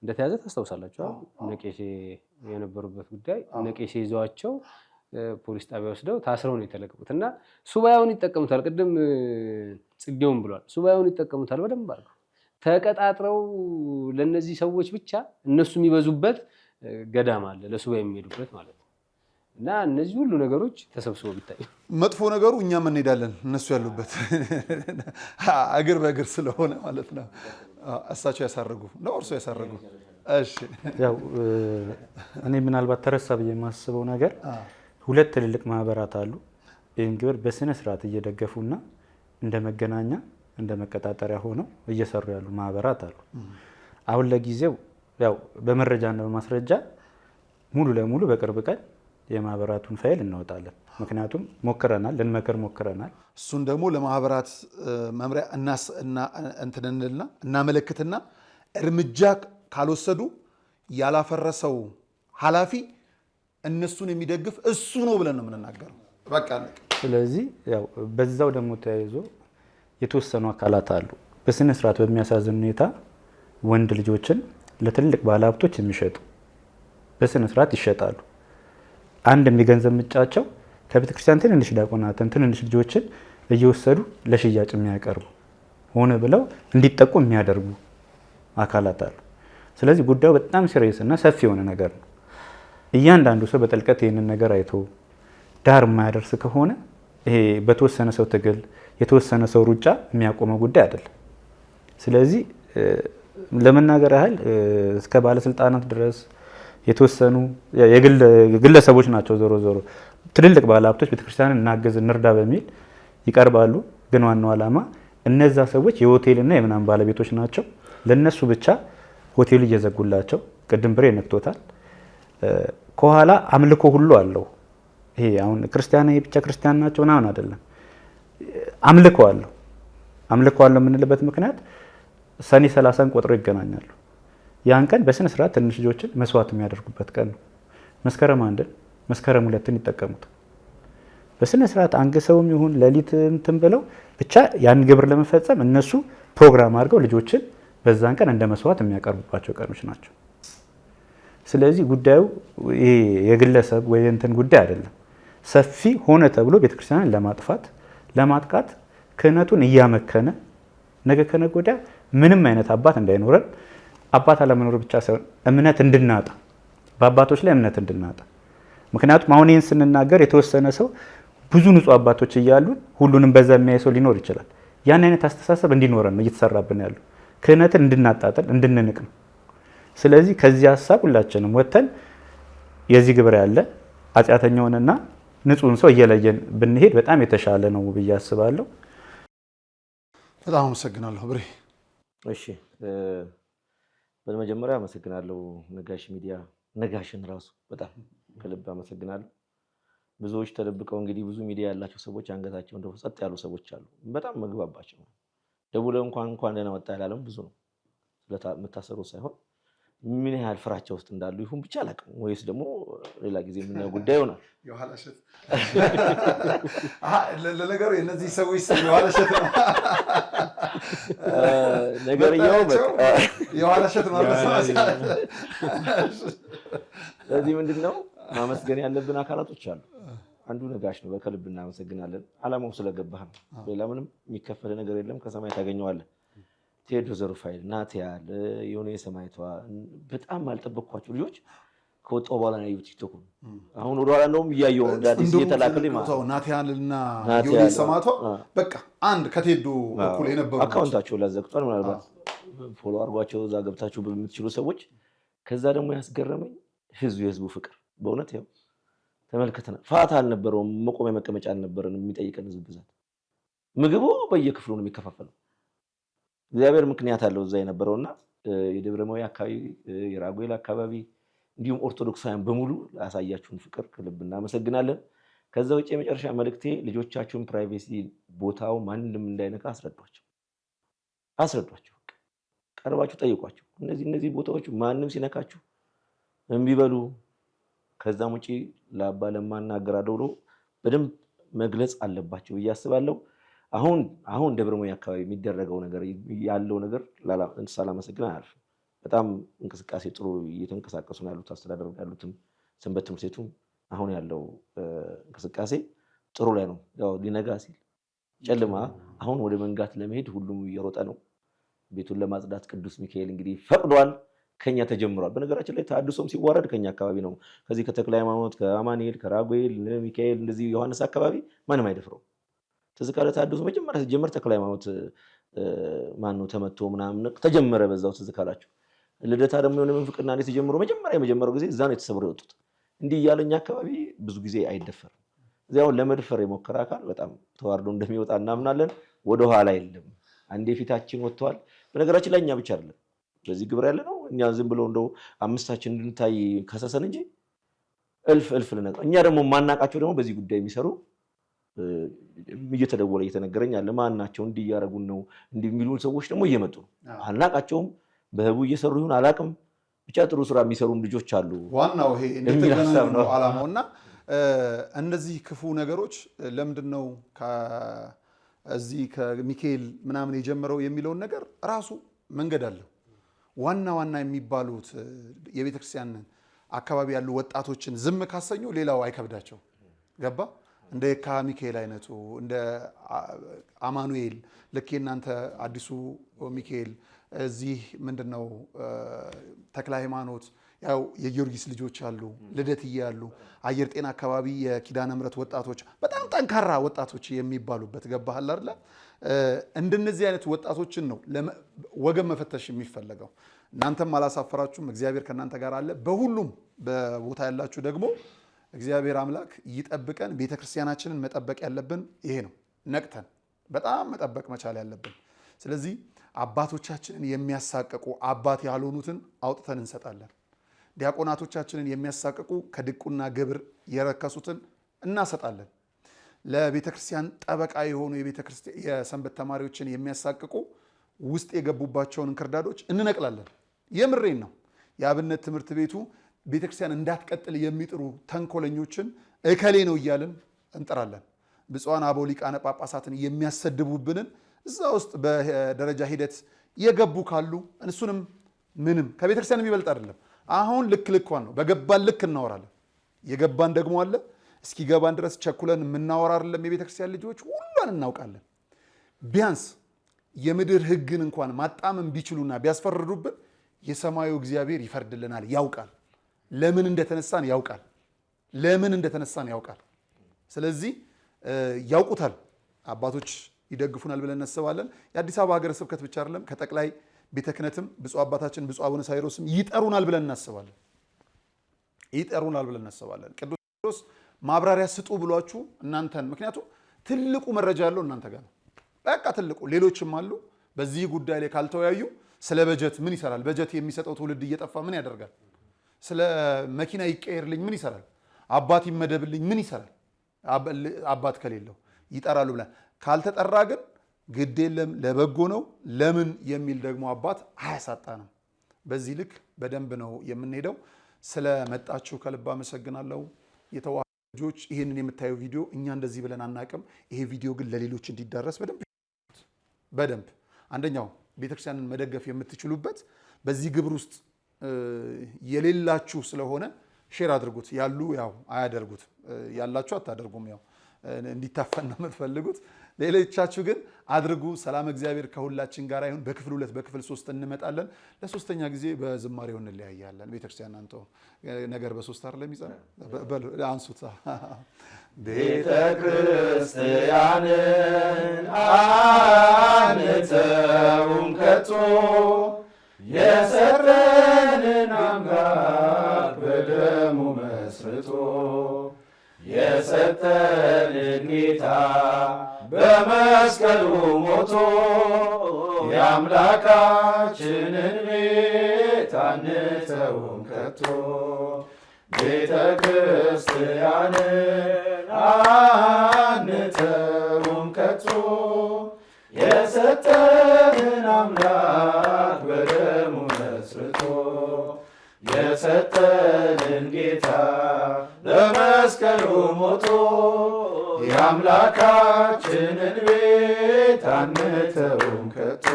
እንደተያዘ ታስታውሳላችሁ። ነቄሴ የነበሩበት ጉዳይ ነቄሴ ይዘዋቸው ፖሊስ ጣቢያ ወስደው ታስረው ነው የተለቀቁት። እና ሱባኤውን ይጠቀሙታል። ቅድም ጽጌውን ብሏል። ሱባኤውን ይጠቀሙታል በደንብ አድርገው ተቀጣጥረው ለነዚህ ሰዎች ብቻ እነሱ የሚበዙበት ገዳም አለ ለሱባኤ የሚሄዱበት ማለት ነው። እና እነዚህ ሁሉ ነገሮች ተሰብስበው ቢታይ መጥፎ ነገሩ እኛም እንሄዳለን እነሱ ያሉበት እግር በእግር ስለሆነ ማለት ነው። እሳቸው ያሳርጉ ነው እርሶ ያሳርጉ። እሺ ያው እኔ ምናልባት ተረሳ ብዬ የማስበው ነገር 2 ትልልቅ ማህበራት አሉ። ይህን ግብር በስነ ስርዓት እየደገፉና እንደ መገናኛ እንደ መቀጣጠሪያ ሆነው እየሰሩ ያሉ ማህበራት አሉ። አሁን ለጊዜው ያው በመረጃና በማስረጃ ሙሉ ለሙሉ በቅርብ ቀን የማህበራቱን ፋይል እናወጣለን። ምክንያቱም ሞክረናል፣ ልንመክር ሞክረናል። እሱን ደግሞ ለማህበራት መምሪያ እናመለክትና እርምጃ ካልወሰዱ ያላፈረሰው ኃላፊ እነሱን የሚደግፍ እሱ ነው ብለን ነው የምንናገረው። በቃ ስለዚህ ያው በዛው ደግሞ ተያይዞ የተወሰኑ አካላት አሉ በስነ ስርዓት በሚያሳዝን ሁኔታ ወንድ ልጆችን ለትልቅ ባለሀብቶች የሚሸጡ በስነ ስርዓት ይሸጣሉ። አንድ የገንዘብ ምንጫቸው ከቤተክርስቲያን ትንንሽ ዲያቆናትን ትንንሽ ልጆችን እየወሰዱ ለሽያጭ የሚያቀርቡ ሆነ ብለው እንዲጠቁ የሚያደርጉ አካላት አሉ። ስለዚህ ጉዳዩ በጣም ሲሪየስ እና ሰፊ የሆነ ነገር ነው። እያንዳንዱ ሰው በጥልቀት ይህንን ነገር አይቶ ዳር የማያደርስ ከሆነ ይሄ በተወሰነ ሰው ትግል የተወሰነ ሰው ሩጫ የሚያቆመው ጉዳይ አይደለም። ስለዚህ ለመናገር ያህል እስከ ባለስልጣናት ድረስ የተወሰኑ ግለሰቦች ናቸው። ዞሮ ዞሮ ትልልቅ ባለሀብቶች ቤተክርስቲያንን እናገዝ እንርዳ በሚል ይቀርባሉ። ግን ዋናው ዓላማ እነዛ ሰዎች የሆቴልና የምናምን ባለቤቶች ናቸው። ለነሱ ብቻ ሆቴሉ እየዘጉላቸው ቅድም ብሬ ነክቶታል። ከኋላ አምልኮ ሁሉ አለው። ይሄ አሁን ክርስቲያን ብቻ ክርስቲያን ናቸው ምናምን አይደለም። አምልኮ አለው የምንልበት ምክንያት ሰኔ 30ን ቆጥረው ይገናኛሉ። ያን ቀን በስነ ስርዓት ትንሽ ልጆችን መስዋዕት የሚያደርጉበት ቀን ነው። መስከረም 1ን መስከረም 2ን ይጠቀሙት በስነ ስርዓት አንግሰውም ይሁን ሌሊት እንትን ብለው ብቻ ያን ግብር ለመፈጸም እነሱ ፕሮግራም አድርገው ልጆችን በዛን ቀን እንደ መስዋዕት የሚያቀርቡባቸው ቀኖች ናቸው። ስለዚህ ጉዳዩ ይሄ የግለሰብ ወይ እንትን ጉዳይ አይደለም። ሰፊ ሆነ ተብሎ ቤተክርስቲያንን ለማጥቃት ክህነቱን እያመከነ ነገ ከነገ ወዲያ ምንም አይነት አባት እንዳይኖረን አባት አለመኖር ብቻ ሳይሆን እምነት እንድናጣ በአባቶች ላይ እምነት እንድናጣ። ምክንያቱም አሁን ይህን ስንናገር የተወሰነ ሰው ብዙ ንጹህ አባቶች እያሉን ሁሉንም በዛ የሚያይ ሰው ሊኖር ይችላል። ያን አይነት አስተሳሰብ እንዲኖረን ነው እየተሰራብን ያለው። ክህነትን እንድናጣጥል እንድንንቅ ነው። ስለዚህ ከዚህ ሀሳብ ሁላችንም ወጥተን የዚህ ግብር ያለ ኃጢአተኛውንና ንጹህን ሰው እየለየን ብንሄድ በጣም የተሻለ ነው ብዬ አስባለሁ። በጣም አመሰግናለሁ ብሬ። እሺ በመጀመሪያ አመሰግናለሁ ነጋሽ ሚዲያ፣ ነጋሽን ራሱ በጣም ከልብ አመሰግናለሁ። ብዙዎች ተደብቀው እንግዲህ ብዙ ሚዲያ ያላቸው ሰዎች አንገታቸው እንደው ጸጥ ያሉ ሰዎች አሉ። በጣም መግባባቸው ደውለው እንኳን ደህና ወጣ ያላለም ብዙ ነው። ስለምታሰሩ ሳይሆን ምን ያህል ፍራቻ ውስጥ እንዳሉ ይሁን ብቻ አላውቅም፣ ወይስ ደግሞ ሌላ ጊዜ የምናየው ጉዳይ ይሆናል። የኋላሸት ለነገሩ የነዚህ ሰዎች ስም የኋላሸት ነው። ነገርየው በቃ የኋላሸት ነው። ስለዚህ ምንድነው ማመስገን ያለብን አካላቶች አሉ። አንዱ ነጋሽ ነው፣ በከልብ እናመሰግናለን። አላማው ስለገባህ ነው። ሌላ ምንም የሚከፈል ነገር የለም፣ ከሰማይ ታገኘዋለህ። ቴዶ ዘሩፋይል ናቲያል የሆነ የሰማይቷ በጣም አልጠበቅኳቸው ልጆች ከወጣው በኋላ ነው ቲክቶክ። አሁን ወደ ኋላ እንደውም እያየሁ ነው አዲስ እየተላከልኝ ማለት ነው። ናቲያልና የሆነ የሰማይቷ በቃ አንድ ከቴዶ በኩል የነበሩ አካውንታቸው ላዘግቷል። ምናልባት ፎሎ አድርጓቸው እዛ ገብታችሁ በምትችሉ ሰዎች። ከዛ ደግሞ ያስገረመኝ የህዝቡ ፍቅር በእውነት ያው ተመልከተና ፋታ አልነበረውም። መቆሚያ መቀመጫ አልነበረንም። የሚጠይቀን ህዝብ ብዛት ምግቡ በየክፍሉ ነው የሚከፋፈለው። እግዚአብሔር ምክንያት አለው እዛ የነበረውና የደብረማዊ አካባቢ የራጉኤል አካባቢ እንዲሁም ኦርቶዶክሳውያን በሙሉ ላሳያችሁን ፍቅር ከልብ እናመሰግናለን። ከዛ ውጭ የመጨረሻ መልእክቴ ልጆቻችሁን ፕራይቬሲ ቦታው ማንንም እንዳይነካ አስረዷቸው። ቀርባችሁ ጠይቋቸው። እነዚህ ቦታዎች ማንም ሲነካችሁ እምቢ በሉ። ከዛም ውጪ ለአባ ለማና አገራደው በደንብ መግለጽ አለባቸው ብዬ አስባለሁ። አሁን ደብረማዊ አካባቢ የሚደረገው ነገር ያለው ነገር ሳላመሰግን አያልፍም። በጣም እንቅስቃሴ ጥሩ እየተንቀሳቀሱ ነው ያሉት። አስተዳደር ያሉትም ሰንበት ትምህርት ቤቱም አሁን ያለው እንቅስቃሴ ጥሩ ላይ ነው። ያው ሊነጋ ሲል ጨለማ አሁን ወደ መንጋት ለመሄድ ሁሉም እየሮጠ ነው። ቤቱን ለማጽዳት ቅዱስ ሚካኤል እንግዲህ ፈቅዷል። ከኛ ተጀምሯል። በነገራችን ላይ ተሐድሶም ሲዋረድ ከኛ አካባቢ ነው። ከዚህ ከተክለ ሃይማኖት፣ ከአማኑኤል፣ ከራጉኤል፣ ሚካኤል እንደዚህ ዮሐንስ አካባቢ ማንም አይደፍረው። ትዝ ካለ ተሐድሶ መጀመሪያ ሲጀመር ተክለ ሃይማኖት ማነው ተመቶ ምናምን ተጀመረ በዛው ትዝ ካላችሁ። ልደታ ደግሞ የሆነ ምንፍቅና ላይ ተጀምሮ የመጀመሪያው ጊዜ እዛ ነው የተሰብረው የወጡት። እንዲህ እያለኛ አካባቢ ብዙ ጊዜ አይደፈርም። እዚያው ለመድፈር የሞከረ አካል በጣም ተዋርዶ እንደሚወጣ እናምናለን። ወደ ኋላ የለም። አንዴ ፊታችን ወጥቷል። በነገራችን ላይ እኛ ብቻ አይደለም በዚህ ግብር ያለ ነው። እኛ ዝም ብሎ እንደው አምስታችን እንድንታይ ከሰሰን እንጂ እልፍ ልነግር እኛ ደግሞ ማናቃቸው ደግሞ በዚህ ጉዳይ የሚሰሩ እየተደወለ እየተነገረኝ አለ። ማን ናቸው እንዲህ እያደረጉን ነው እንዲህ የሚሉ ሰዎች ደግሞ እየመጡ አናቃቸውም። በህቡ እየሰሩ ይሁን አላቅም፣ ብቻ ጥሩ ስራ የሚሰሩም ልጆች አሉ። ዋናው ይሄ እንደተገናኙ ነው ዓላማውና እነዚህ ክፉ ነገሮች ለምንድን ነው እዚህ ከሚካኤል ምናምን የጀመረው የሚለውን ነገር ራሱ መንገድ አለው። ዋና የሚባሉት የቤተክርስቲያን አካባቢ ያሉ ወጣቶችን ዝም ካሰኙ ሌላው አይከብዳቸው። ገባ? እንደ የካ ሚካኤል አይነቱ እንደ አማኑኤል ልክ እናንተ አዲሱ ሚካኤል እዚህ ምንድነው ተክለ ሃይማኖት ያው የጊዮርጊስ ልጆች አሉ፣ ልደትዬ አሉ፣ አየር ጤና አካባቢ የኪዳነ ምሕረት ወጣቶች በጣም ጠንካራ ወጣቶች የሚባሉበት ገባሃል አይደል? እንደነዚህ አይነት ወጣቶችን ነው ወገን መፈተሽ የሚፈለገው። እናንተም አላሳፈራችሁም፣ እግዚአብሔር ከእናንተ ጋር አለ። በሁሉም በቦታ ያላችሁ ደግሞ እግዚአብሔር አምላክ ይጠብቀን። ቤተክርስቲያናችንን መጠበቅ ያለብን ይሄ ነው። ነቅተን በጣም መጠበቅ መቻል ያለብን። ስለዚህ አባቶቻችንን የሚያሳቅቁ አባት ያልሆኑትን አውጥተን እንሰጣለን። ዲያቆናቶቻችንን የሚያሳቅቁ ከድቁና ግብር የረከሱትን እናሰጣለን። ለቤተክርስቲያን ጠበቃ የሆኑ የሰንበት ተማሪዎችን የሚያሳቅቁ ውስጥ የገቡባቸውን እንክርዳዶች እንነቅላለን። የምሬን ነው። የአብነት ትምህርት ቤቱ ቤተክርስቲያን እንዳትቀጥል የሚጥሩ ተንኮለኞችን እከሌ ነው እያልን እንጥራለን። ብፁዓን አበው ሊቃነ ጳጳሳትን የሚያሰድቡብንን እዛ ውስጥ በደረጃ ሂደት የገቡ ካሉ እሱንም ምንም ከቤተክርስቲያን የሚበልጥ አይደለም። አሁን ልኳን ነው። በገባን ልክ እናወራለን። የገባን ደግሞ አለ። እስኪገባን ድረስ ቸኩለን የምናወራ አይደለም። የቤተክርስቲያን ልጆች ሁሉን እናውቃለን። ቢያንስ የምድር ሕግን እንኳን ማጣመም ቢችሉና ቢያስፈርዱብን የሰማዩ እግዚአብሔር ይፈርድልናል። ያውቃል። ለምን እንደተነሳን ያውቃል። ስለዚህ ያውቁታል። አባቶች ይደግፉናል ብለን እናስባለን። የአዲስ አበባ ሀገረ ስብከት ብቻ አይደለም፣ ከጠቅላይ ቤተ ክህነትም ብፁዕ አባታችን ብፁዕ አቡነ ሳይሮስም ይጠሩናል ብለን እናስባለን። ቅዱስ ማብራሪያ ስጡ ብሏችሁ እናንተን፣ ምክንያቱም ትልቁ መረጃ ያለው እናንተ ጋር ነው። በቃ ትልቁ ሌሎችም አሉ። በዚህ ጉዳይ ላይ ካልተወያዩ ስለ በጀት ምን ይሰራል? በጀት የሚሰጠው ትውልድ እየጠፋ ምን ያደርጋል? ስለ መኪና ይቀየርልኝ ምን ይሰራል? አባት ይመደብልኝ ምን ይሰራል? አባት ከሌለው ይጠራሉ ብለን ካልተጠራ ግን ግድ የለም ለበጎ ነው። ለምን የሚል ደግሞ አባት አያሳጣንም። በዚህ ልክ በደንብ ነው የምንሄደው። ስለመጣችሁ ከልብ አመሰግናለሁ። የተዋህዶ ልጆች ይህንን የምታየው ቪዲዮ እኛ እንደዚህ ብለን አናቅም። ይሄ ቪዲዮ ግን ለሌሎች እንዲዳረስ በደንብ አንደኛው ቤተክርስቲያንን መደገፍ የምትችሉበት በዚህ ግብር ውስጥ የሌላችሁ ስለሆነ ሼር አድርጉት። ያሉ ያው አያደርጉት፣ ያላችሁ አታደርጉም። ያው እንዲታፈን ነው የምትፈልጉት። ሌሎቻችሁ ግን አድርጉ። ሰላም እግዚአብሔር ከሁላችን ጋር ይሁን። በክፍል 2 በክፍል 3 እንመጣለን። ለሶስተኛ ጊዜ በዝማሬው እንለያያለን። ቤተክርስቲያን አንተ ነገር በሶስት አይደለም ይጸና አንሱት። ቤተክርስቲያንን አንተውም ከቶ የሰጠንን አምላክ በደሙ መስርቶ የሰጠንን ጌታ በመስቀሉ ሞቶ የአምላካችንን ቤት አንተውም ከቶ ቤተ ክርስቲያንን አንተውም ከቶ የሰጠንን አምላክ በደሙ መስርቶ የሰጠንን ጌታ በመስቀሉ ሞቶ የአምላካችንን ቤት አንተውም ከቶ።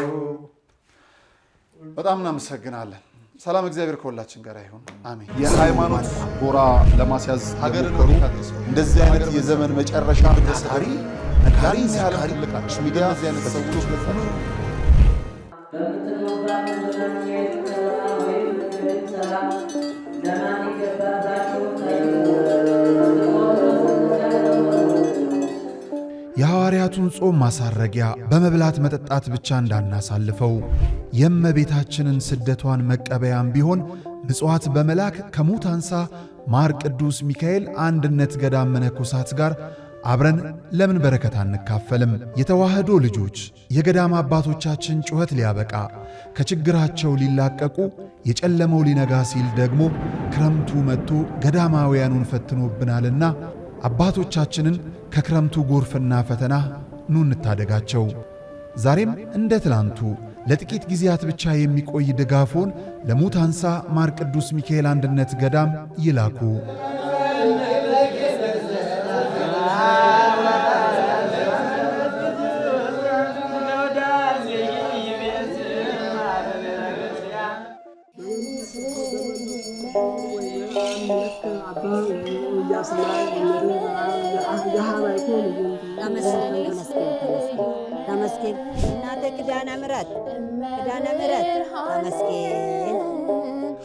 በጣም እናመሰግናለን። ሰላም እግዚአብሔር ከሁላችን ጋር ይሁን። አሜን። የሃይማኖት ጎራ ለማስያዝ ሀገርን እንደዚህ አይነት የዘመን መጨረሻ ታሪ ነጋሪ ዘካሪ ልቃሽ ሚዲያ ዚያነት ሰዎች ለፈኑ የሐዋርያቱን ጾም ማሳረጊያ በመብላት መጠጣት ብቻ እንዳናሳልፈው የእመቤታችንን ስደቷን መቀበያም ቢሆን ምጽዋት በመላክ ከሙት አንሳ ማር ቅዱስ ሚካኤል አንድነት ገዳም መነኮሳት ጋር አብረን ለምን በረከት አንካፈልም? የተዋህዶ ልጆች የገዳም አባቶቻችን ጩኸት ሊያበቃ ከችግራቸው ሊላቀቁ የጨለመው ሊነጋ ሲል ደግሞ ክረምቱ መጥቶ ገዳማውያኑን ፈትኖብናልና አባቶቻችንን ከክረምቱ ጎርፍና ፈተና ኑ እንታደጋቸው። ዛሬም እንደ ትላንቱ ለጥቂት ጊዜያት ብቻ የሚቆይ ድጋፎን ለሙት አንሳ ማር ቅዱስ ሚካኤል አንድነት ገዳም ይላኩ። ተመስገን እናተ ኪዳነ ምሕረት ተመስገን።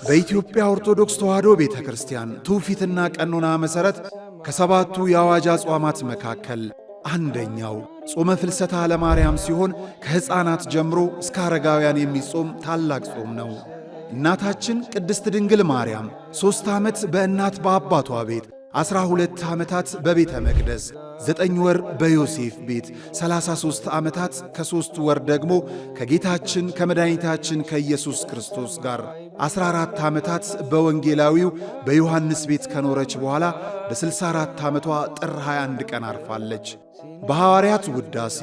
በኢትዮጵያ ኦርቶዶክስ ተዋሕዶ ቤተ ክርስቲያን ትውፊትና ቀኖና መሠረት ከሰባቱ የአዋጅ አጽዋማት መካከል አንደኛው ጾመ ፍልሰታ ለማርያም ሲሆን ከሕፃናት ጀምሮ እስከ አረጋውያን የሚጾም ታላቅ ጾም ነው። እናታችን ቅድስት ድንግል ማርያም 3 ዓመት በእናት በአባቷ ቤት 12 ዓመታት በቤተ መቅደስ 9 ወር በዮሴፍ ቤት 33 ዓመታት ከ3 ወር ደግሞ ከጌታችን ከመድኃኒታችን ከኢየሱስ ክርስቶስ ጋር 14 ዓመታት በወንጌላዊው በዮሐንስ ቤት ከኖረች በኋላ በ64 ዓመቷ ጥር 21 ቀን አርፋለች። በሐዋርያት ውዳሴ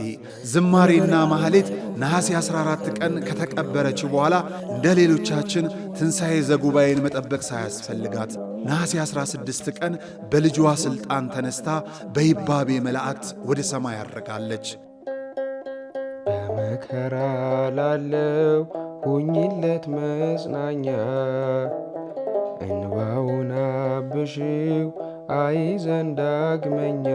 ዝማሬና ማህሌት ነሐሴ 14 ቀን ከተቀበረች በኋላ እንደ ሌሎቻችን ትንሣኤ ዘጉባኤን መጠበቅ ሳያስፈልጋት ነሐሴ 16 ቀን በልጇ ሥልጣን ተነስታ በይባቤ መላእክት ወደ ሰማይ ያረጋለች። በመከራ ላለው ሁኝለት መጽናኛ እንባውን አብሺው አይዘን ዳግመኛ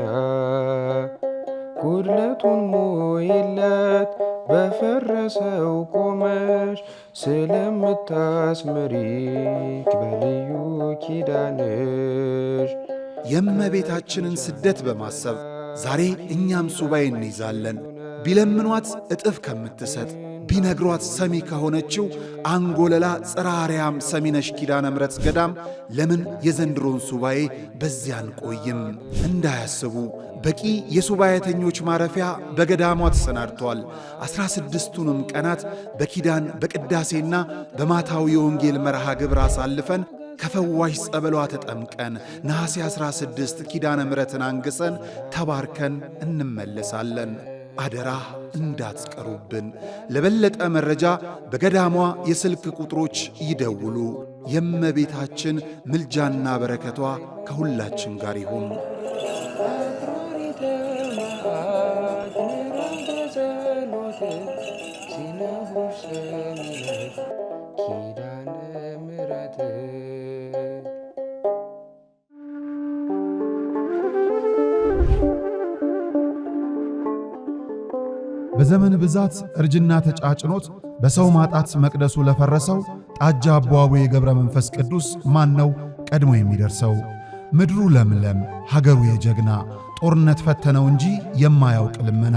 ጉድለቱን ሙይለት በፈረሰው ቆመሽ ስለምታስምሪክ በልዩ ኪዳንሽ የእመቤታችንን ስደት በማሰብ ዛሬ እኛም ሱባኤ እንይዛለን። ቢለምኗት እጥፍ ከምትሰጥ ቢነግሯት ሰሚ ከሆነችው አንጎለላ ጽርሐ አርያም ሰሚነሽ ኪዳነ ምሕረት ገዳም ለምን የዘንድሮን ሱባኤ በዚያ አንቆይም? እንዳያስቡ በቂ የሱባኤተኞች ማረፊያ በገዳሟ ተሰናድቷል። 16ቱንም ቀናት በኪዳን በቅዳሴና በማታው የወንጌል መርሃ ግብር አሳልፈን ከፈዋሽ ጸበሏ ተጠምቀን ነሐሴ 16 ኪዳነ ምሕረትን አንግሰን ተባርከን እንመለሳለን። አደራ እንዳትቀሩብን። ለበለጠ መረጃ በገዳሟ የስልክ ቁጥሮች ይደውሉ። የእመቤታችን ምልጃና በረከቷ ከሁላችን ጋር ይሁን። ኪዳነ ምሕረት በዘመን ብዛት እርጅና ተጫጭኖት በሰው ማጣት መቅደሱ ለፈረሰው ጣጃ አቦ የገብረ መንፈስ ቅዱስ ማን ነው ቀድሞ የሚደርሰው? ምድሩ ለምለም ሀገሩ የጀግና ጦርነት ፈተነው እንጂ የማያውቅ ልመና።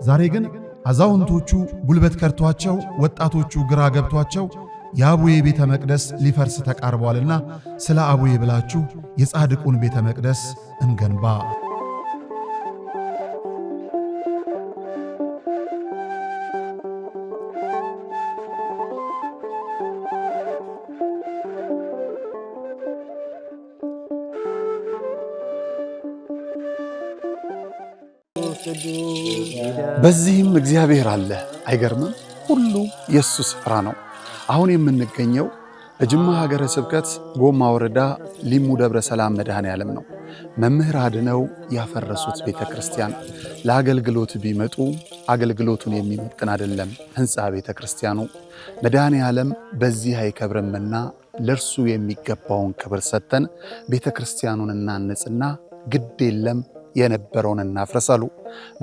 ዛሬ ግን አዛውንቶቹ ጉልበት ከርቷቸው ወጣቶቹ ግራ ገብቷቸው የአቡዬ ቤተ መቅደስ ሊፈርስ ተቃርቧልና ስለ አቡዬ ብላችሁ የጻድቁን ቤተ መቅደስ እንገንባ። በዚህም እግዚአብሔር አለ። አይገርምም? ሁሉ የሱ ስፍራ ነው። አሁን የምንገኘው በጅማ ሀገረ ስብከት ጎማ ወረዳ ሊሙ ደብረ ሰላም መድኃኔ ዓለም ነው መምህር አድነው ያፈረሱት ቤተ ክርስቲያን። ለአገልግሎት ቢመጡ አገልግሎቱን የሚመጥን አይደለም ህንፃ ቤተ ክርስቲያኑ። መድኃኔ ዓለም በዚህ አይከብርምና ለእርሱ የሚገባውን ክብር ሰጥተን ቤተ ክርስቲያኑን እናንጽና ግድ የለም የነበረውን እናፍረሳሉ።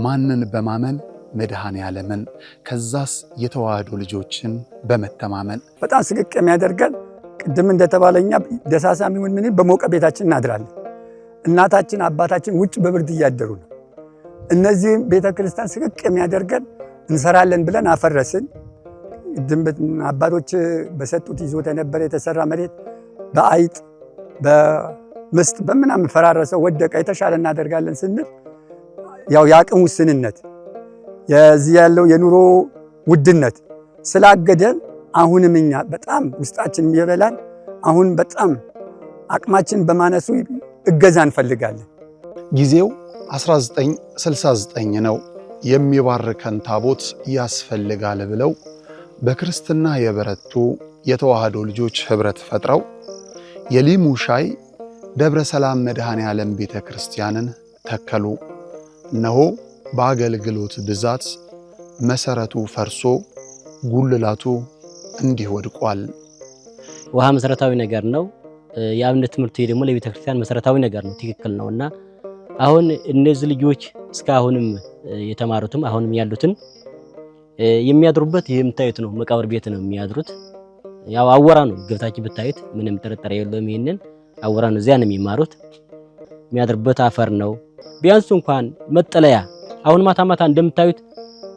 ማንን በማመን? መድኃኔ ዓለምን። ከዛስ የተዋህዶ ልጆችን በመተማመን። በጣም ስቅቅ የሚያደርገን ቅድም እንደተባለኛ ደሳሳም ይሁን ምን በሞቀ ቤታችን እናድራለን። እናታችን አባታችን ውጭ በብርድ እያደሩ ነው። እነዚህ ቤተክርስቲያን ስቅቅ የሚያደርገን እንሰራለን ብለን አፈረስን። አባቶች በሰጡት ይዞት የነበረ የተሰራ መሬት በአይጥ በምስጥ በምናምን ፈራረሰ፣ ወደቀ። የተሻለ እናደርጋለን ስንል ያው የአቅም ውስንነት የዚህ ያለው የኑሮ ውድነት ስላገደን አሁንም እኛ በጣም ውስጣችን ይበላል። አሁን በጣም አቅማችን በማነሱ እገዛ እንፈልጋለን። ጊዜው 1969 ነው። የሚባርከን ታቦት ያስፈልጋል ብለው በክርስትና የበረቱ የተዋህዶ ልጆች ህብረት ፈጥረው የሊሙ ሻይ ደብረ ሰላም መድኃኔ ዓለም ቤተ ክርስቲያንን ተከሉ። እነሆ በአገልግሎት ብዛት መሰረቱ ፈርሶ ጉልላቱ እንዲህ ወድቋል። ውሃ መሰረታዊ ነገር ነው። የአብነት ትምህርት ደግሞ ለቤተ ክርስቲያን መሰረታዊ ነገር ነው። ትክክል ነውና አሁን እነዚህ ልጆች እስካሁንም የተማሩትም አሁንም ያሉትን የሚያድሩበት የምታዩት ነው። መቃብር ቤት ነው የሚያድሩት። ያው አወራ ነው ገብታችሁ ብታዩት ምንም ጥርጥር የለውም። ይሄንን አወራ ነው። እዚያ ነው የሚማሩት። የሚያድሩበት አፈር ነው። ቢያንስ እንኳን መጠለያ አሁን ማታ ማታ እንደምታዩት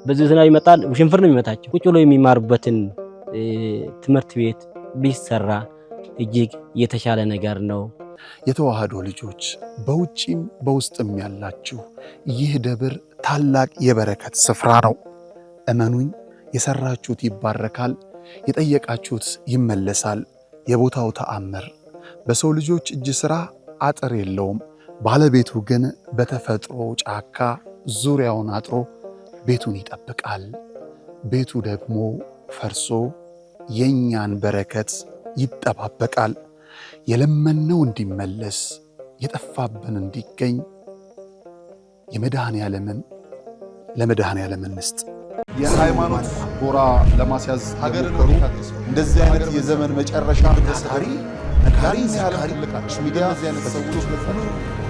በዚህ ዝናብ ይመጣል፣ ውሽንፍር ነው የሚመታቸው። ቁጭ ብለው የሚማሩበትን ትምህርት ቤት ቢሰራ እጅግ የተሻለ ነገር ነው። የተዋህዶ ልጆች በውጪም በውስጥም ያላችሁ ይህ ደብር ታላቅ የበረከት ስፍራ ነው። እመኑኝ፣ የሰራችሁት ይባረካል፣ የጠየቃችሁት ይመለሳል። የቦታው ተአምር በሰው ልጆች እጅ ሥራ አጥር የለውም። ባለቤቱ ግን በተፈጥሮ ጫካ ዙሪያውን አጥሮ ቤቱን ይጠብቃል። ቤቱ ደግሞ ፈርሶ የኛን በረከት ይጠባበቃል። የለመነው እንዲመለስ የጠፋብን እንዲገኝ የመድኃኔ ዓለምን ለመድኃኔ ዓለም እንስጥ። የሃይማኖት ጎራ ለማስያዝ ሀገር እንደዚህ አይነት የዘመን መጨረሻ ታሪ ነጋሪ ሲያለ ሚዲያ እንደዚህ አይነት ሰዎች